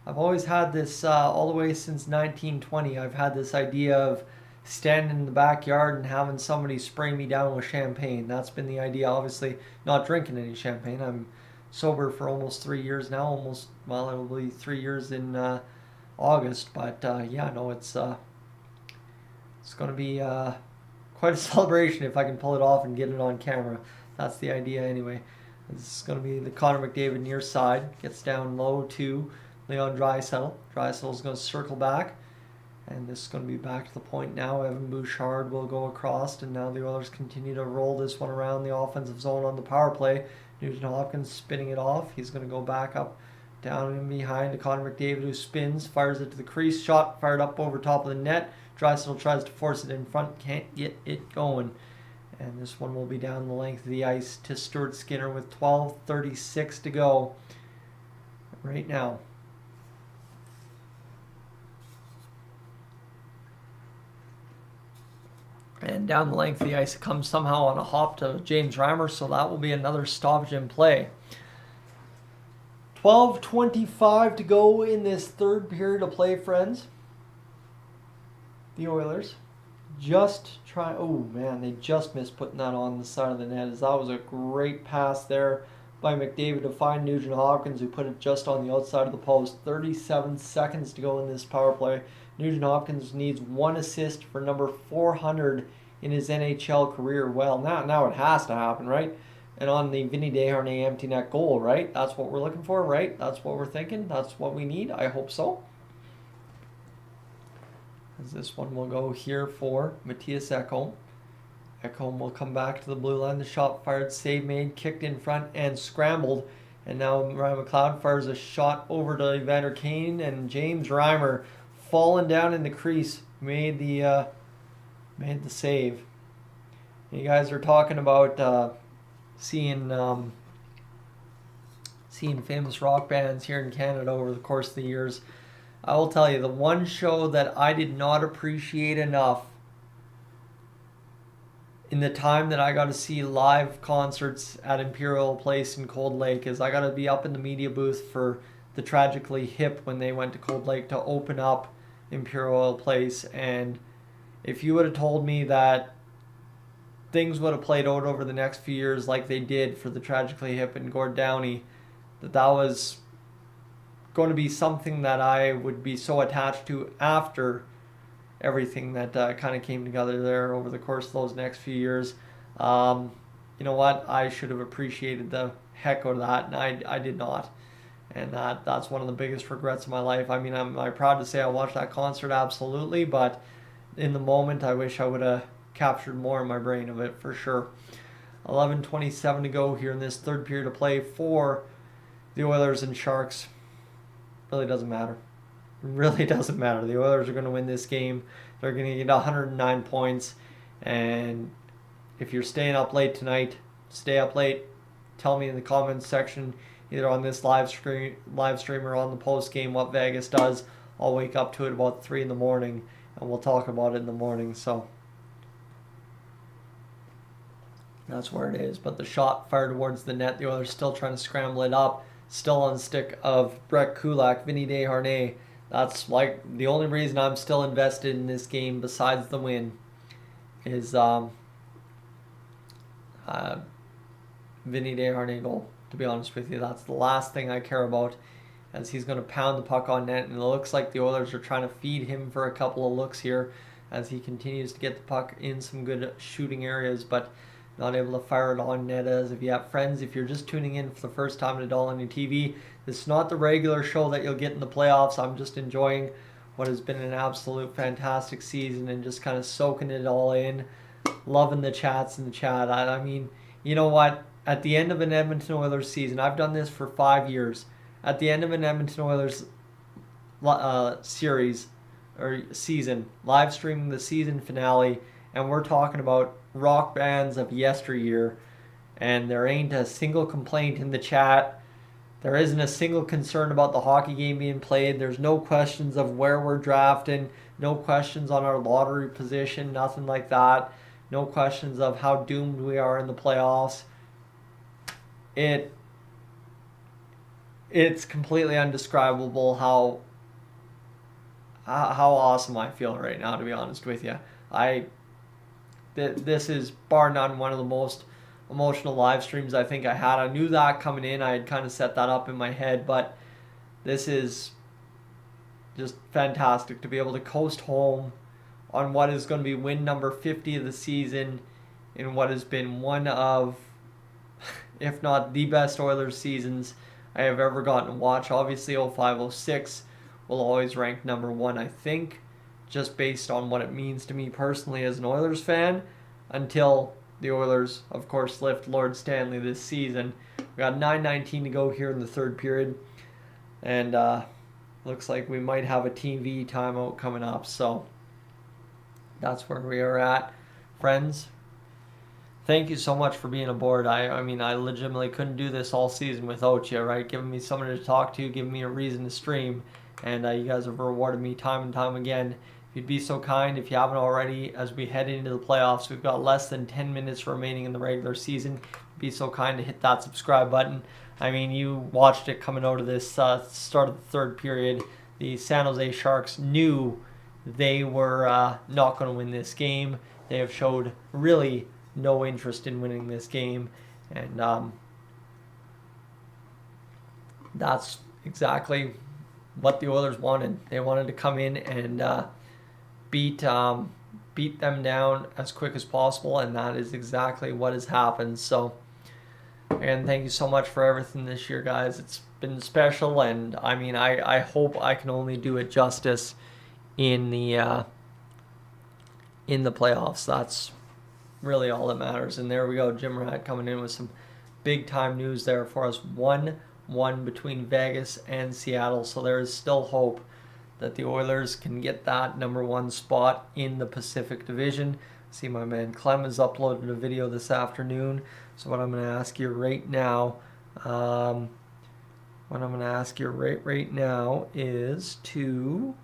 I've always had this, all the way since 1920, I've had this idea of standing in the backyard and having somebody spray me down with champagne. That's been the idea. Obviously, not drinking any champagne. I'm sober for almost 3 years now. Well, it'll be 3 years in August. But yeah, no, it's going to be quite a celebration if I can pull it off and get it on camera. That's the idea anyway. This is going to be the Connor McDavid near side. Gets down low to Leon Draisaitl. Draisaitl is going to circle back. And this is going to be back to the point now. Evan Bouchard will go across. And now the Oilers continue to roll this one around the offensive zone on the power play. Nugent-Hopkins spinning it off. He's going to go back up, down and behind to Connor McDavid, who spins, fires it to the crease. Shot fired up over top of the net. Draisaitl tries to force it in front. Can't get it going. And this one will be down the length of the ice to Stuart Skinner with 12:36 to go right now. And down the length of the ice, it comes somehow on a hop to James Reimer, so that will be another stoppage in play. 12:25 to go in this third period of play, friends. The Oilers just try. Oh man, they just missed putting that on the side of the net. As that was a great pass there by McDavid to find Nugent-Hopkins, who put it just on the outside of the post. 37 seconds to go in this power play. Nugent-Hopkins needs one assist for number 400 in his NHL career. Well, now it has to happen, right? And on the Vinny Desharnais empty net goal, right? That's what we're looking for, right? That's what we're thinking. That's what we need. I hope so. As this one will go here for Matthias Ekholm. Ekholm will come back to the blue line. The shot fired, save made, kicked in front and scrambled. And now Ryan McLeod fires a shot over to Evander Kane, and James Reimer, falling down in the crease, made the save. You guys are talking about seeing famous rock bands here in Canada over the course of the years. I will tell you, the one show that I did not appreciate enough in the time that I got to see live concerts at Imperial Place in Cold Lake is I got to be up in the media booth for the Tragically Hip when they went to Cold Lake to open up Imperial Place. And if you would have told me that things would have played out over the next few years like they did for the Tragically Hip and Gord Downie, that was going to be something that I would be so attached to after everything that kind of came together there over the course of those next few years. You know what? I should have appreciated the heck out of that, and I did not. And that's one of the biggest regrets of my life. I mean, I'm proud to say I watched that concert, absolutely, but in the moment, I wish I would have captured more in my brain of it, for sure. 11:27 to go here in this third period of play for the Oilers and Sharks. Really doesn't matter. Really doesn't matter. The Oilers are going to win this game. They're going to get 109 points. And if you're staying up late tonight, stay up late. Tell me in the comments section, either on this live stream or on the post game, what Vegas does. I'll wake up to it about 3 in the morning, and we'll talk about it in the morning. So that's where it is. But the shot fired towards the net. The Oilers still trying to scramble it up. Still on the stick of Brett Kulak, Vinny Desharnais. That's like the only reason I'm still invested in this game besides the win is Vinny Desharnais goal. To be honest with you, that's the last thing I care about, as he's going to pound the puck on net, and it looks like the Oilers are trying to feed him for a couple of looks here as he continues to get the puck in some good shooting areas, but not able to fire it on net as of yet. Friends, if you're just tuning in for the first time to Dolynny TV, this is not the regular show that you'll get in the playoffs. I'm just enjoying what has been an absolute fantastic season and just kind of soaking it all in. Loving the chats in the chat. I mean, you know what? At the end of an Edmonton Oilers season, I've done this for 5 years. At the end of an Edmonton Oilers series or season, live streaming the season finale, and we're talking about rock bands of yesteryear, and there ain't a single complaint in the chat. There isn't a single concern about the hockey game being played. There's no questions of where we're drafting, no questions on our lottery position, nothing like that. No questions of how doomed we are in the playoffs. It's completely undescribable how awesome I feel right now, to be honest with you. This is bar none one of the most emotional live streams I think I had. I knew that coming in. I had kind of set that up in my head, but this is just fantastic to be able to coast home on what is going to be win number 50 of the season in what has been one of, if not the best Oilers seasons I have ever gotten to watch. Obviously 05-06 will always rank number one, I think, just based on what it means to me personally as an Oilers fan, until the Oilers, of course, lift Lord Stanley this season. We got 9:19 to go here in the third period, and looks like we might have a TV timeout coming up, so that's where we are at. Friends, thank you so much for being aboard. I mean, I legitimately couldn't do this all season without you, right? Giving me someone to talk to, giving me a reason to stream, and you guys have rewarded me time and time again. If you'd be so kind, if you haven't already, as we head into the playoffs, we've got less than 10 minutes remaining in the regular season. Be so kind to hit that subscribe button. I mean, you watched it coming out of this start of the third period. The San Jose Sharks knew they were not going to win this game. They have showed really no interest in winning this game, and that's exactly what the Oilers wanted. They wanted to come in and beat them down as quick as possible, and that is exactly what has happened. So, and thank you so much for everything this year, guys. It's been special, and I mean, I hope I can only do it justice in the playoffs. That's really all that matters. And there we go, Jim Rat coming in with some big time news there for us. 1 1 between Vegas and Seattle. So there is still hope that the Oilers can get that number 1 spot in the Pacific Division. See, my man Clem has uploaded a video this afternoon. So what I'm going to ask you right now, is to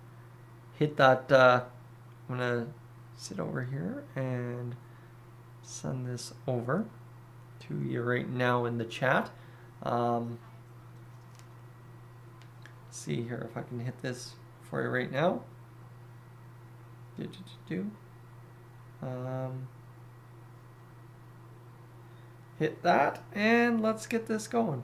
hit that. I'm going to sit over here and send this over to you right now in the chat. See here if I can hit this for you right now. Hit that and let's get this going.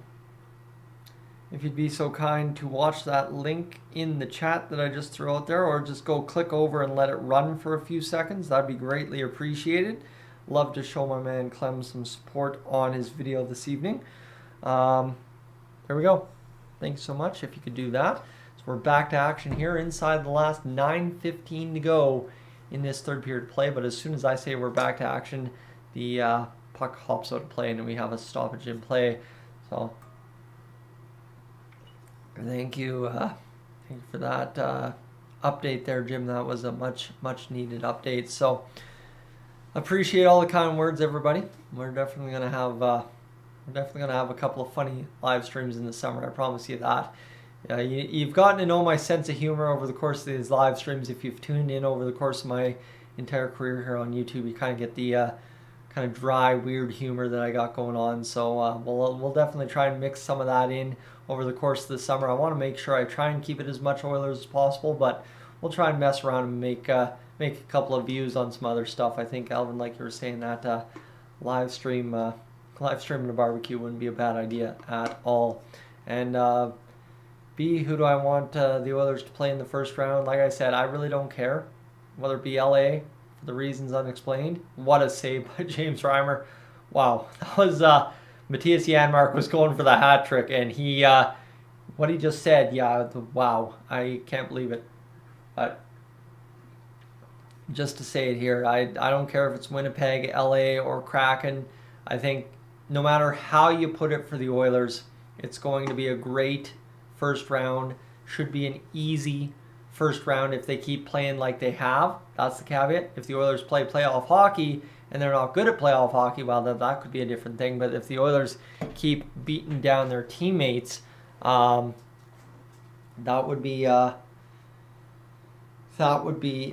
If you'd be so kind to watch that link in the chat that I just threw out there, or just go click over and let it run for a few seconds, that'd be greatly appreciated. Love to show my man Clem some support on his video this evening. There we go. Thanks so much if you could do that. So we're back to action here inside the last 9:15 to go in this third period play. But as soon as I say we're back to action, the puck hops out of play and we have a stoppage in play. So thank you for that update there, Jim. That was a much needed update. So appreciate all the kind words, everybody. We're definitely gonna have a couple of funny live streams in the summer. I promise you that. You've gotten to know my sense of humor over the course of these live streams. If you've tuned in over the course of my entire career here on YouTube, you kind of get the kind of dry, weird humor that I got going on. So we'll definitely try and mix some of that in over the course of the summer. I want to make sure I try and keep it as much Oilers as possible, but we'll try and mess around and make a couple of views on some other stuff. I think, Alvin, like you were saying, that live streaming a barbecue wouldn't be a bad idea at all. And B, who do I want the Oilers to play in the first round? Like I said, I really don't care whether it be LA for the reasons unexplained. What a save by James Reimer. Wow, that was Matthias Janmark was going for the hat trick, and he what he just said, wow, I can't believe it. But just to say it here, I don't care if it's Winnipeg, LA, or Kraken. I think no matter how you put it for the Oilers, it's going to be a great first round. Should be an easy first round if they keep playing like they have. That's the caveat. If the Oilers play playoff hockey and they're not good at playoff hockey, well, that could be a different thing. But if the Oilers keep beating down their teammates, that would be,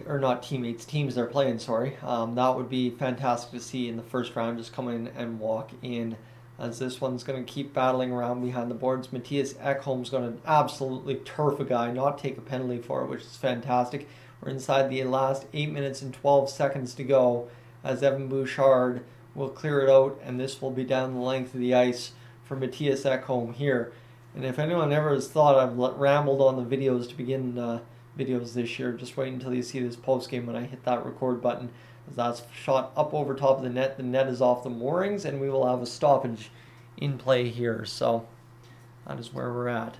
or not teammates, teams they're playing, sorry. That would be fantastic to see in the first round, just come in and walk in, as this one's going to keep battling around behind the boards. Matthias Ekholm's going to absolutely turf a guy, not take a penalty for it, which is fantastic. We're inside the last 8 minutes and 12 seconds to go, as Evan Bouchard will clear it out, and this will be down the length of the ice for Matthias Ekholm here. And if anyone ever has thought I've rambled on the videos to begin videos this year, just wait until you see this post game when I hit that record button. As that's shot up over top of the net is off the moorings, and we will have a stoppage in play here. So that is where we're at.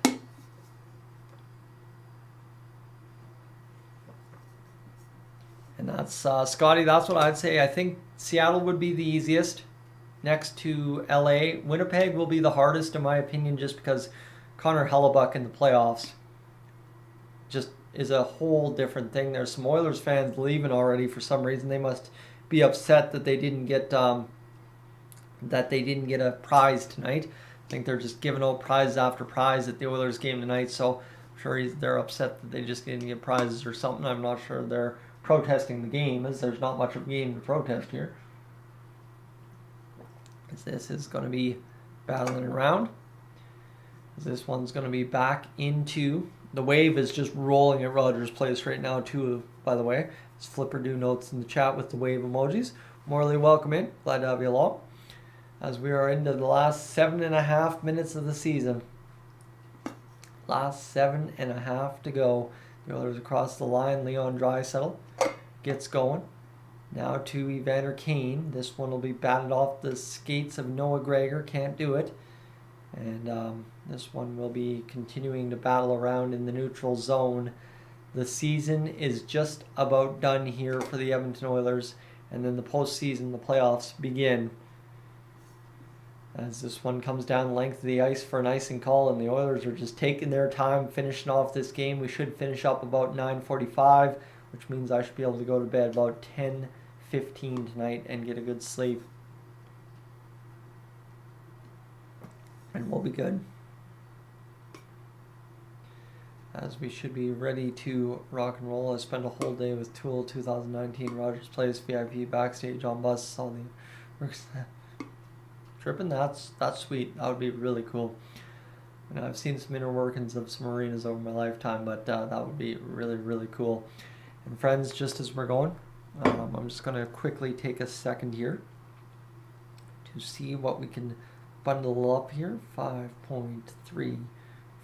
And that's Scotty, that's what I'd say. I think Seattle would be the easiest next to LA. Winnipeg will be the hardest in my opinion, just because Connor Hellebuck in the playoffs just is a whole different thing. There's some Oilers fans leaving already for some reason. They must be upset that they didn't get a prize tonight. I think they're just giving out prize after prize at the Oilers game tonight. So I'm sure they're upset that they just didn't get prizes or something. I'm not sure they're protesting the game, as there's not much of a game to protest here. As this is going to be battling around. As this one's going to be back into. The wave is just rolling at Rogers Place right now too, by the way. As Flipper do notes in the chat with the wave emojis. Morley, welcome in. Glad to have you along. As we are into the last 7.5 minutes of the season. Last 7.5 to go. The Oilers across the line. Leon Draisaitl gets going. Now to Evander Kane. This one will be batted off the skates of Noah Gregor. Can't do it. And this one will be continuing to battle around in the neutral zone. The season is just about done here for the Edmonton Oilers. And then the postseason, the playoffs begin. As this one comes down the length of the ice for an icing call, and the Oilers are just taking their time finishing off this game. We should finish up about 9:45, which means I should be able to go to bed about 10:15 tonight and get a good sleep. And we'll be good. As we should be ready to rock and roll. I spent a whole day with Tool 2019 Rogers Place VIP backstage on bus. All the tripping. That's sweet. That would be really cool. And I've seen some inner workings of some arenas over my lifetime, but that would be really, really cool. And friends, just as we're going, I'm just going to quickly take a second here to see what we can bundle up here. 5.3,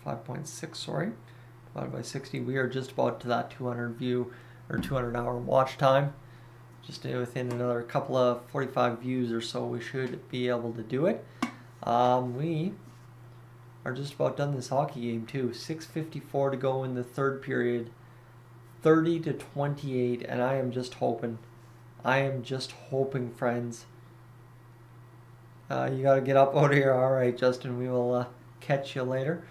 5.6, sorry, divided by 60. We are just about to that 200 view or 200 hour watch time. Just within another couple of 45 views or so, we should be able to do it. We are just about done this hockey game too. 6:54 to go in the third period. 30-28, and I am just hoping, friends. You got to get up out of here. All right, Justin, we will catch you later.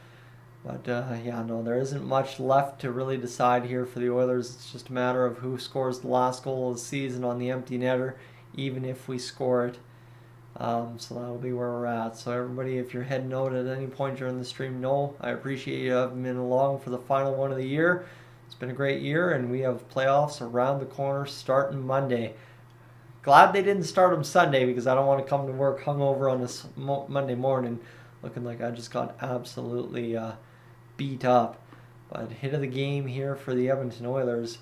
But yeah, no, there isn't much left to really decide here for the Oilers. It's just a matter of who scores the last goal of the season on the empty netter, even if we score it. So that'll be where we're at. So everybody, if you're heading out at any point during the stream, know I appreciate you having been along for the final one of the year. It's been a great year, and we have playoffs around the corner starting Monday. Glad they didn't start them Sunday, because I don't want to come to work hungover on this Monday morning looking like I just got absolutely beat up. But hit of the game here for the Edmonton Oilers,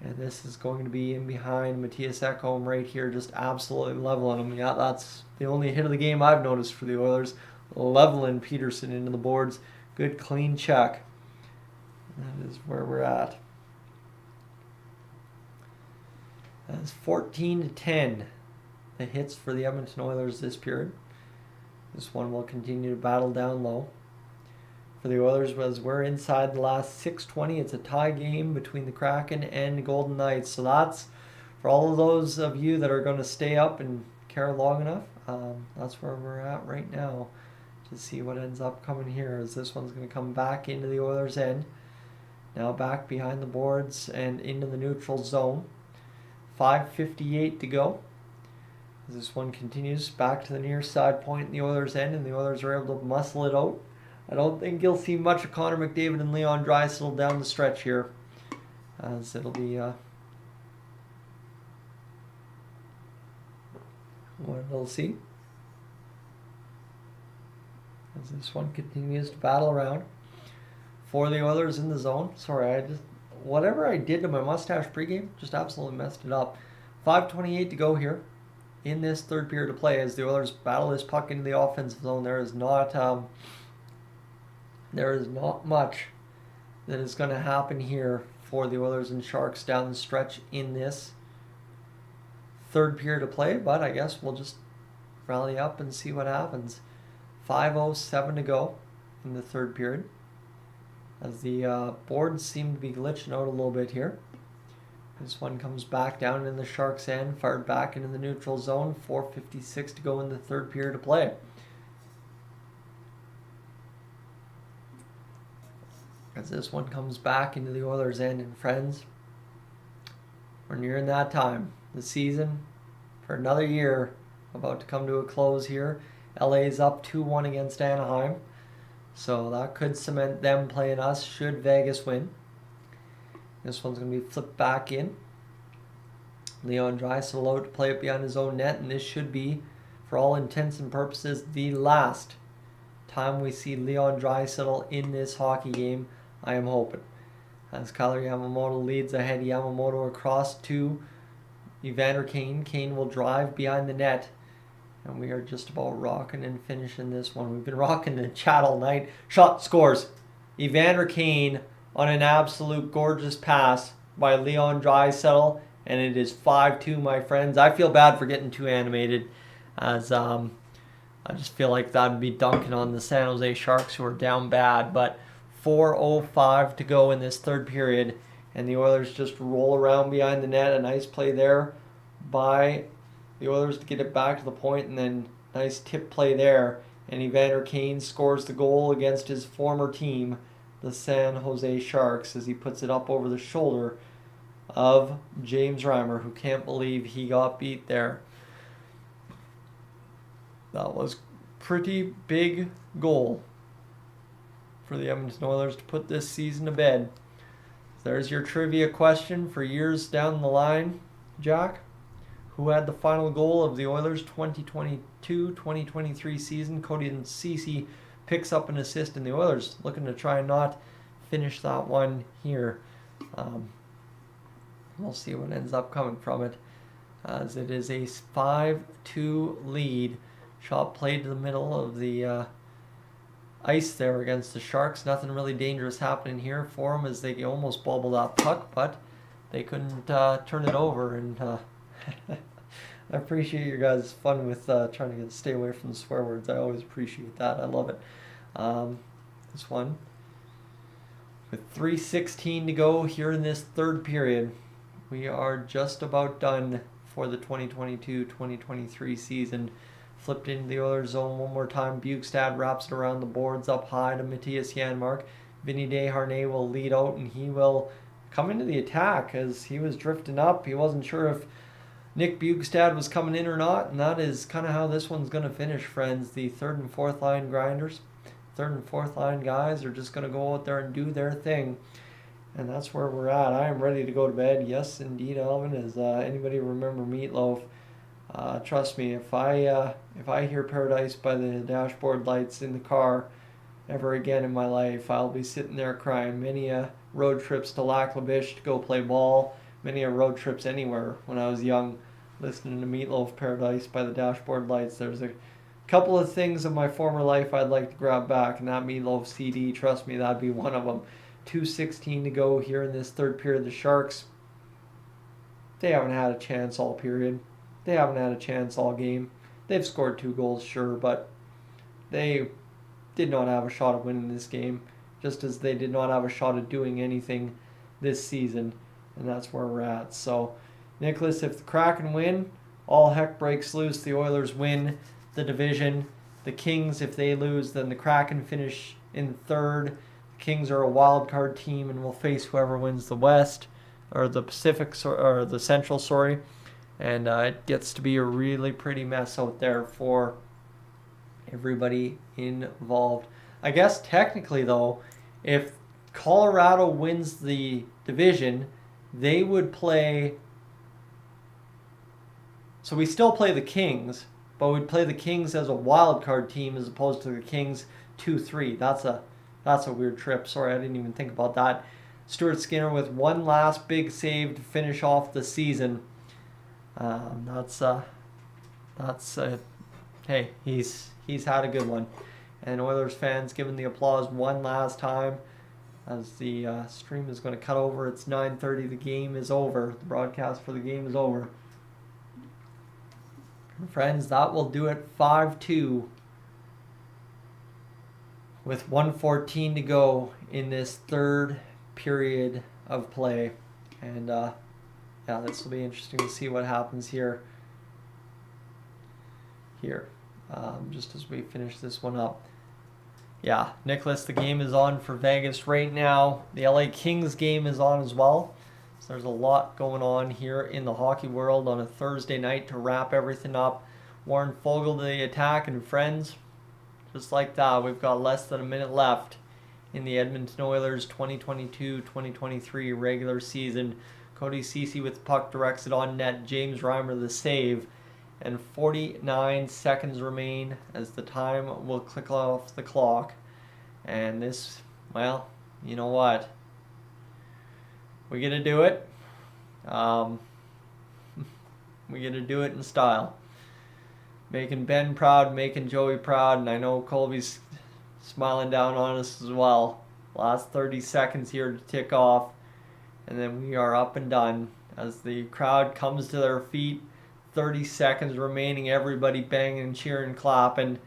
and this is going to be in behind Matthias Ekholm right here, just absolutely leveling him. Yeah, that's the only hit of the game I've noticed for the Oilers, leveling Peterson into the boards. Good clean check. That is where we're at. That's 14-10, the hits for the Edmonton Oilers this period. This one will continue to battle down low. For the Oilers, as we're inside the last 6:20, it's a tie game between the Kraken and Golden Knights. So that's, for all of those of you that are going to stay up and care long enough, that's where we're at right now. To see what ends up coming here, as this one's going to come back into the Oilers' end. Now back behind the boards and into the neutral zone. 5:58 to go. As this one continues back to the near side point in the Oilers' end, and the Oilers are able to muscle it out. I don't think you'll see much of Connor McDavid and Leon Draisaitl down the stretch here, as it'll be what we'll see. As this one continues to battle around for the Oilers in the zone. Sorry, whatever I did to my mustache pregame, just absolutely messed it up. 5:28 to go here in this third period of play, as the Oilers battle this puck into the offensive zone. There is not much that is going to happen here for the Oilers and Sharks down the stretch in this third period of play, but I guess we'll just rally up and see what happens. 5:07 to go in the third period, as the boards seem to be glitching out a little bit here. This one comes back down in the Sharks' end, fired back into the neutral zone. 4:56 to go in the third period of play. As this one comes back into the Oilers' end, and friends, we're nearing that time. The season for another year about to come to a close here. LA's up 2-1 against Anaheim, so that could cement them playing us should Vegas win. This one's going to be flipped back in. Leon Draisaitl out to play it behind his own net, and this should be, for all intents and purposes, the last time we see Leon Draisaitl in this hockey game, I am hoping. As Kailer Yamamoto leads ahead, Yamamoto across to Evander Kane. Kane will drive behind the net, and we are just about rocking and finishing this one. We've been rocking the chat all night. Shot scores. Evander Kane on an absolute gorgeous pass by Leon Draisaitl, and it is 5-2, my friends. I feel bad for getting too animated, as I just feel like that would be dunking on the San Jose Sharks, who are down bad. But 4:05 to go in this third period, and the Oilers just roll around behind the net. A nice play there by the Oilers to get it back to the point, and then Nice tip play there. And Evander Kane scores the goal against his former team, the San Jose Sharks, as he puts it up over the shoulder of James Reimer, who can't believe he got beat there. That was pretty big goal for the Edmonton Oilers to put this season to bed. There's your trivia question for years down the line, Jack. Who had the final goal of the Oilers' 2022-2023 season? Cody Ceci picks up an assist, and the Oilers looking to try and not finish that one here. We'll see what ends up coming from it, as it is a 5-2 lead. Shot played to the middle of the ice there against the Sharks. Nothing really dangerous happening here for them, as they almost bobbled that puck, but they couldn't turn it over. And I appreciate your guys' fun with trying to stay away from the swear words. I always appreciate that. I love it. This one, with 3:16 to go here in this third period, we are just about done for the 2022-2023 season. Flipped into the Oilers zone one more time. Bukestad wraps it around the boards up high to Matthias Janmark. Vinny Desharnais will lead out, and he will come into the attack as he was drifting up. He wasn't sure if Nick Bukestad was coming in or not, and that is kind of how this one's going to finish, friends. The third and fourth line grinders, third and fourth line guys are just going to go out there and do their thing. And that's where we're at. I am ready to go to bed. Yes, indeed, Alvin. As anybody remember Meatloaf? Trust me, if I hear Paradise by the Dashboard Lights in the car ever again in my life, I'll be sitting there crying. Many road trips to Lac La Biche to go play ball. Many road trips anywhere when I was young, listening to Meatloaf Paradise by the Dashboard Lights. There's a couple of things in my former life I'd like to grab back, and that Meatloaf CD, trust me, that'd be one of them. 2:16 to go here in this third period. The Sharks, they haven't had a chance all period. They haven't had a chance all game. They've scored 2 goals, sure, but they did not have a shot of winning this game, just as they did not have a shot of doing anything this season, and that's where we're at. So, Nicholas, if the Kraken win, all heck breaks loose. The Oilers win the division. The Kings, if they lose, then the Kraken finish in third. The Kings are a wild card team and will face whoever wins the West, or the Pacific, or the Central, sorry. And it gets to be a really pretty mess out there for everybody involved. I guess technically, though, if Colorado wins the division, they would play. So we still play the Kings, but we'd play the Kings as a wild card team as opposed to the Kings 2-3. That's a weird trip. Sorry, I didn't even think about that. Stuart Skinner with one last big save to finish off the season. Hey, he's had a good one. And Oilers fans giving the applause one last time as the stream is going to cut over. It's 9:30. The game is over. The broadcast for the game is over. Friends, that will do it. 5-2 with 1:14 to go in this third period of play. And yeah, this will be interesting to see what happens here. Just as we finish this one up. Yeah, Nicholas, the game is on for Vegas right now. The LA Kings game is on as well. So there's a lot going on here in the hockey world on a Thursday night to wrap everything up. Warren Foegele to the attack, and friends, just like that, we've got less than a minute left in the Edmonton Oilers 2022-2023 regular season. Cody Ceci with the puck directs it on net. James Reimer the save. And 49 seconds remain as the time will click off the clock. And this, well, you know what? We're going to do it. We're going to do it in style. Making Ben proud, making Joey proud, and I know Colby's smiling down on us as well. Last 30 seconds here to tick off. And then we are up and done as the crowd comes to their feet. 30 seconds remaining, everybody banging, cheering, clapping.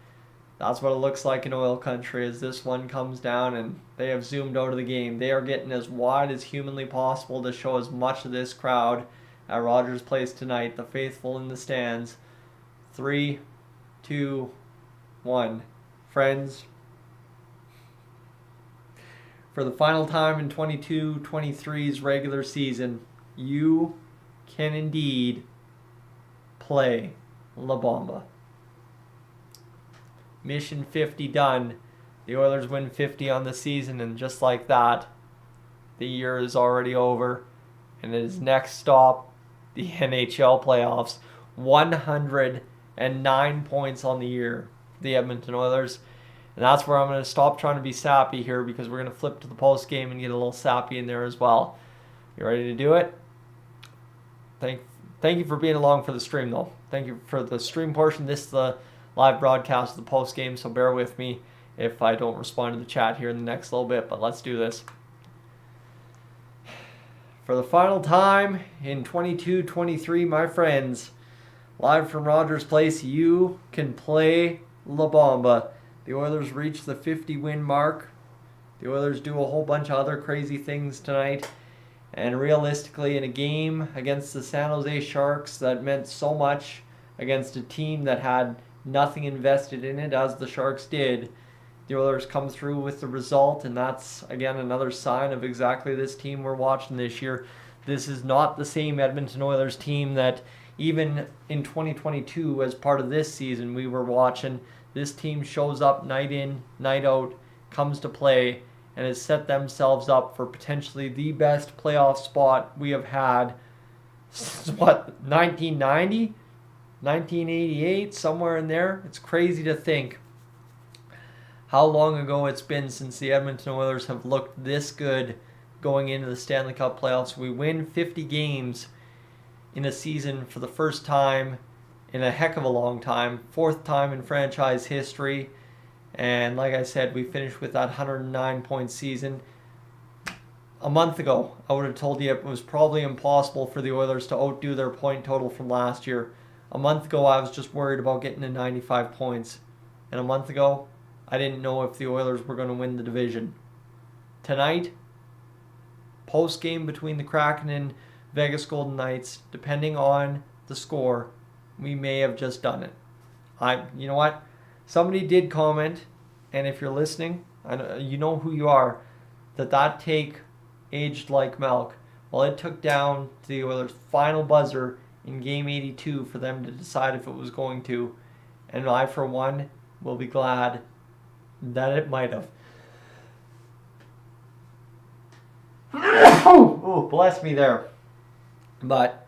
That's what it looks like in oil country as this one comes down and they have zoomed out of the game. They are getting as wide as humanly possible to show as much of this crowd at Rogers Place tonight, the faithful in the stands. 3, 2, 1. Friends, for the final time in 22-23's regular season, you can indeed play La Bamba. Mission 50 done. The Oilers win 50 on the season, and just like that, the year is already over, and it is next stop, the NHL playoffs. 109 points on the year, the Edmonton Oilers. And that's where I'm going to stop trying to be sappy here, because we're going to flip to the post game and get a little sappy in there as well. You ready to do it? Thank you for being along for the stream, though. Thank you for the stream portion. This is the live broadcast of the post game, so bear with me if I don't respond to the chat here in the next little bit, but let's do this. For the final time in 22-23, my friends, live from Rogers Place, you can play La Bamba. The Oilers reach the 50-win mark. The Oilers do a whole bunch of other crazy things tonight. And realistically, in a game against the San Jose Sharks that meant so much against a team that had nothing invested in it, as the Sharks did, the Oilers come through with the result, and that's, again, another sign of exactly this team we're watching this year. This is not the same Edmonton Oilers team that even in 2022, as part of this season, we were watching. This team shows up night in, night out, comes to play, and has set themselves up for potentially the best playoff spot we have had since, 1990? 1988, somewhere in there. It's crazy to think how long ago it's been since the Edmonton Oilers have looked this good going into the Stanley Cup playoffs. We win 50 games in a season for the first time in a heck of a long time, fourth time in franchise history. And like I said, we finished with that 109-point season. A month ago, I would have told you it was probably impossible for the Oilers to outdo their point total from last year. A month ago, I was just worried about getting to 95 points. And a month ago, I didn't know if the Oilers were going to win the division. Tonight, post-game between the Kraken and Vegas Golden Knights, depending on the score, we may have just done it. You know what? Somebody did comment, and if you're listening, you know who you are, that take aged like milk. Well, it took down to the Oilers' final buzzer in Game 82 for them to decide if it was going to. And I, for one, will be glad that it might have. Oh, bless me there. But,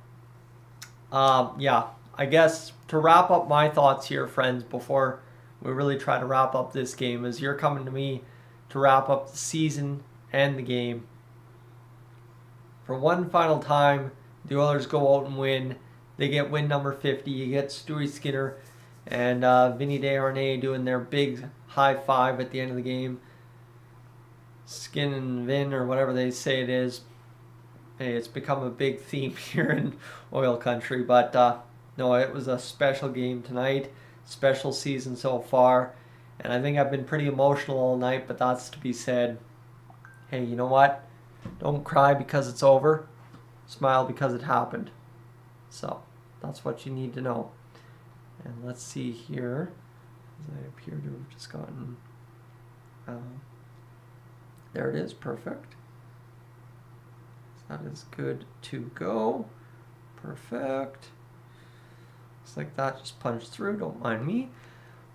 yeah, I guess to wrap up my thoughts here, friends, before we really try to wrap up this game, as you're coming to me to wrap up the season and the game. For one final time, the Oilers go out and win. They get win number 50. You get Stewie Skinner and Vinny Desharnais doing their big high five at the end of the game. Skin and Vin, or whatever they say it is. Hey, it's become a big theme here in Oil Country. But no, it was a special game tonight. Special season so far. And I think I've been pretty emotional all night, but that's to be said. Hey, you know what? Don't cry because it's over. Smile because it happened. So, that's what you need to know. And let's see here. I appear to have just gotten... there it is. Perfect. That is good to go. Perfect. Looks like that just punched through. Don't mind me.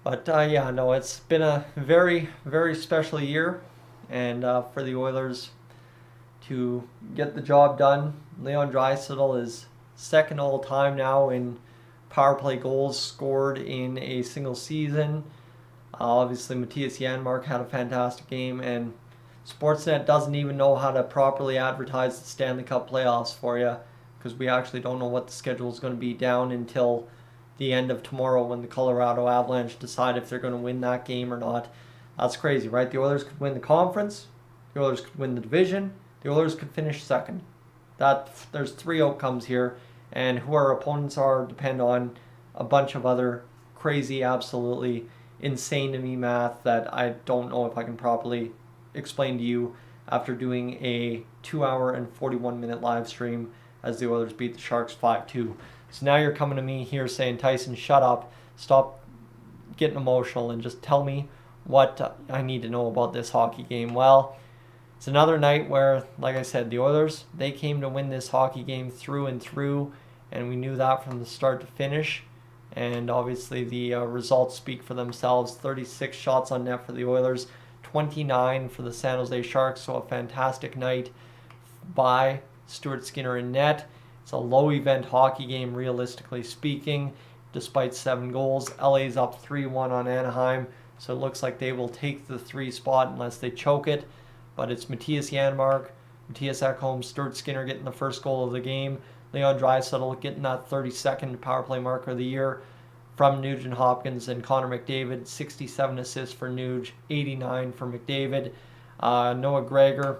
But, yeah, no, it's been a very, very special year. And for the Oilers to get the job done, Leon Draisaitl is second all time now in power play goals scored in a single season. Obviously, Matthias Janmark had a fantastic game, and Sportsnet doesn't even know how to properly advertise the Stanley Cup playoffs for you, because we actually don't know what the schedule is going to be down until the end of tomorrow when the Colorado Avalanche decide if they're going to win that game or not. That's crazy, right? The Oilers could win the conference, the Oilers could win the division, the Oilers could finish second. There's three outcomes here, and who our opponents are depend on a bunch of other crazy, absolutely insane to me math that I don't know if I can properly explain to you after doing a 2-hour and 41-minute live stream as the Oilers beat the Sharks 5-2. So now you're coming to me here saying, Tyson, shut up. Stop getting emotional and just tell me what I need to know about this hockey game. Well, it's another night where, like I said, the Oilers, they came to win this hockey game through and through, and we knew that from the start to finish. And obviously the results speak for themselves. 36 shots on net for the Oilers, 29 for the San Jose Sharks, so a fantastic night by Stuart Skinner in net. It's a low-event hockey game, realistically speaking, despite 7 goals. LA's up 3-1 on Anaheim, so it looks like they will take the 3 spot unless they choke it. But it's Mattias Janmark, Mattias Ekholm, Stuart Skinner getting the first goal of the game. Leon Draisaitl getting that 32nd power play marker of the year from Nugent Hopkins, and Connor McDavid, 67 assists for Nuge, 89 for McDavid. Noah Gregor,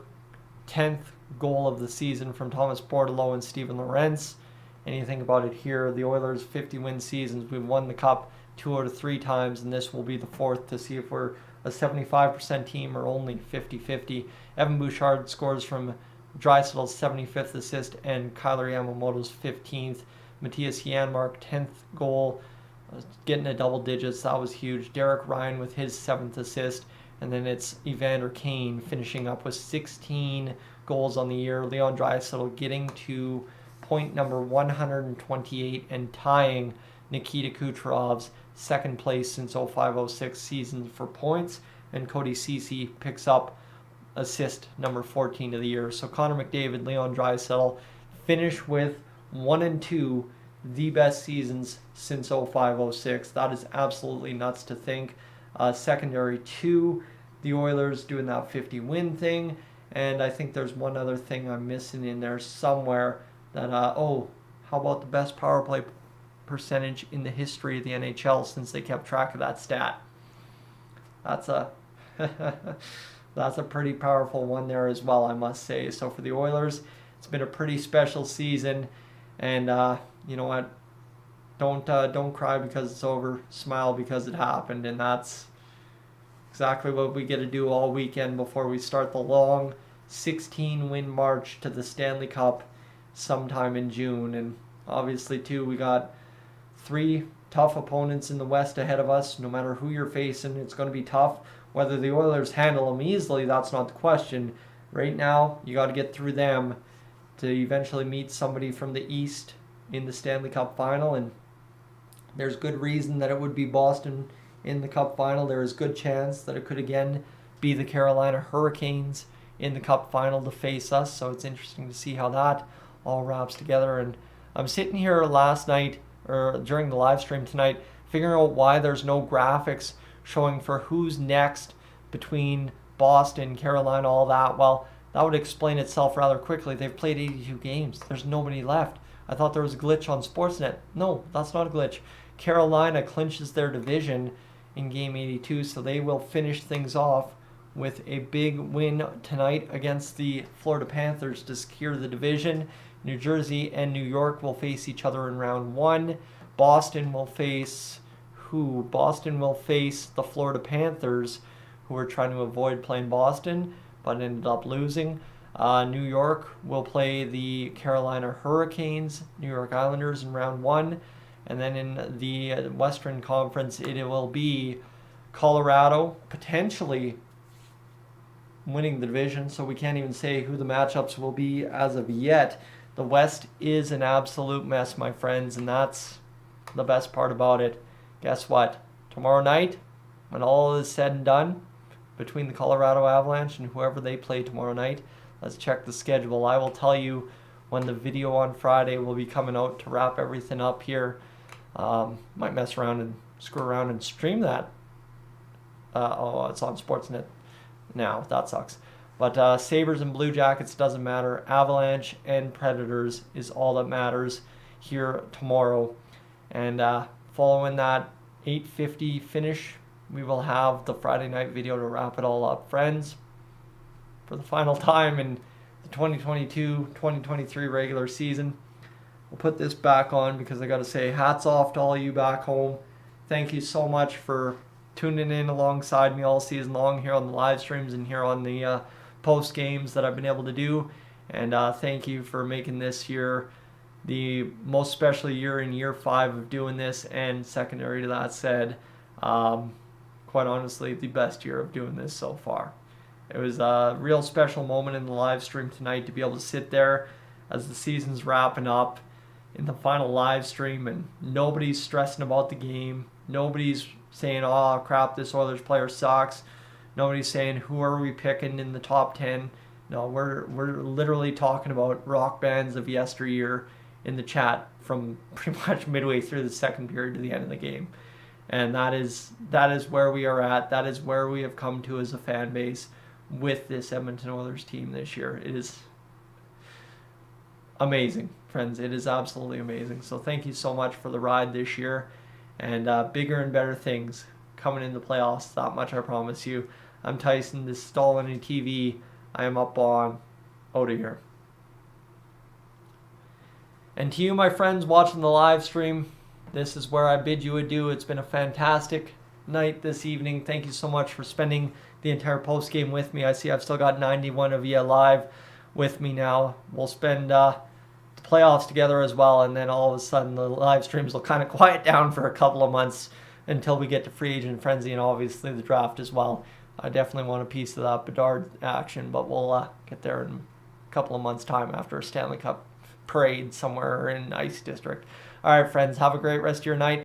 10th goal of the season from Thomas Bordeleau and Steven Lorentz. And you think about it here, the Oilers' 50-win seasons, we've won the Cup 2 out of 3 times, and this will be the 4th to see if we're a 75% team or only 50-50. Evan Bouchard scores from Draisaitl's 75th assist and Kyler Yamamoto's 15th. Mattias Janmark, 10th goal, getting a double digits. That was huge. Derek Ryan with his 7th assist. And then it's Evander Kane finishing up with 16 goals on the year. Leon Draisaitl getting to point number 128 and tying Nikita Kucherov's second place since 05-06 season for points. And Cody Ceci picks up assist number 14 of the year. So Connor McDavid, Leon Draisaitl finish with 1 and 2, the best seasons since 05-06. That is absolutely nuts to think. Secondary to the Oilers doing that 50-win thing. And I think there's one other thing I'm missing in there somewhere. That how about the best power play percentage in the history of the NHL, since they kept track of that stat? That's a that's a pretty powerful one there as well, I must say. So for the Oilers, it's been a pretty special season, and you know what? Don't cry because it's over. Smile because it happened, and that's exactly what we get to do all weekend before we start the long 16-win march to the Stanley Cup sometime in June. And obviously, too, we got 3 tough opponents in the West ahead of us. No matter who you're facing, it's going to be tough. Whether the Oilers handle them easily, that's not the question. Right now, you got to get through them to eventually meet somebody from the East in the Stanley Cup final. And there's good reason that it would be Boston in the Cup final. There is good chance that it could again be the Carolina Hurricanes in the Cup final to face us. So it's interesting to see how that all wraps together. And I'm sitting here last night, or during the live stream tonight, figuring out why there's no graphics showing for who's next between Boston, Carolina, all that. Well, that would explain itself rather quickly. They've played 82 games. There's nobody left. I thought there was a glitch on Sportsnet. No, that's not a glitch. Carolina clinches their division in game 82, so they will finish things off with a big win tonight against the Florida Panthers to secure the division. New Jersey and New York will face each other in round 1. Boston will face who? Boston will face the Florida Panthers, who were trying to avoid playing Boston, but ended up losing. New York will play the Carolina Hurricanes, New York Islanders in round 1. And then in the Western Conference, it will be Colorado potentially winning the division, so we can't even say who the matchups will be as of yet. The West is an absolute mess, my friends, and that's the best part about it. Guess what? Tomorrow night, when all is said and done, between the Colorado Avalanche and whoever they play tomorrow night, let's check the schedule. I will tell you when the video on Friday will be coming out to wrap everything up here. Might mess around and screw around and stream that. It's on Sportsnet now. That sucks. But Sabres and Blue Jackets doesn't matter. Avalanche and Predators is all that matters here tomorrow. And following that 8:50 finish, we will have the Friday night video to wrap it all up. Friends, for the final time in the 2022-2023 regular season, we'll put this back on because I got to say hats off to all you back home. Thank you so much for tuning in alongside me all season long here on the live streams and here on the post games that I've been able to do. And thank you for making this year the most special year in year 5 of doing this. And secondary to that said, Quite honestly, the best year of doing this so far. It was a real special moment in the live stream tonight to be able to sit there as the season's wrapping up in the final live stream, and nobody's stressing about the game. Nobody's saying, oh crap, this Oilers player sucks. Nobody's saying, who are we picking in the top 10? No, we're literally talking about rock bands of yesteryear in the chat from pretty much midway through the second period to the end of the game. And that is where we are at. That is where we have come to as a fan base with this Edmonton Oilers team this year. It is amazing, friends. It is absolutely amazing. So thank you so much for the ride this year, and bigger and better things coming in the playoffs. That much I promise you. I'm Tyson. This is Dolynny TV. I am up on out of here. And to you, my friends watching the live stream, this is where I bid you adieu. It's been a fantastic night this evening. Thank you so much for spending the entire post game with me. I see I've still got 91 of you live with me now. We'll spend the playoffs together as well, and then all of a sudden the live streams will kind of quiet down for a couple of months until we get to free agent frenzy and obviously the draft as well. I definitely want a piece of that Bedard action, but we'll get there in a couple of months' time after a Stanley Cup parade somewhere in Ice District. All right, friends, have a great rest of your night.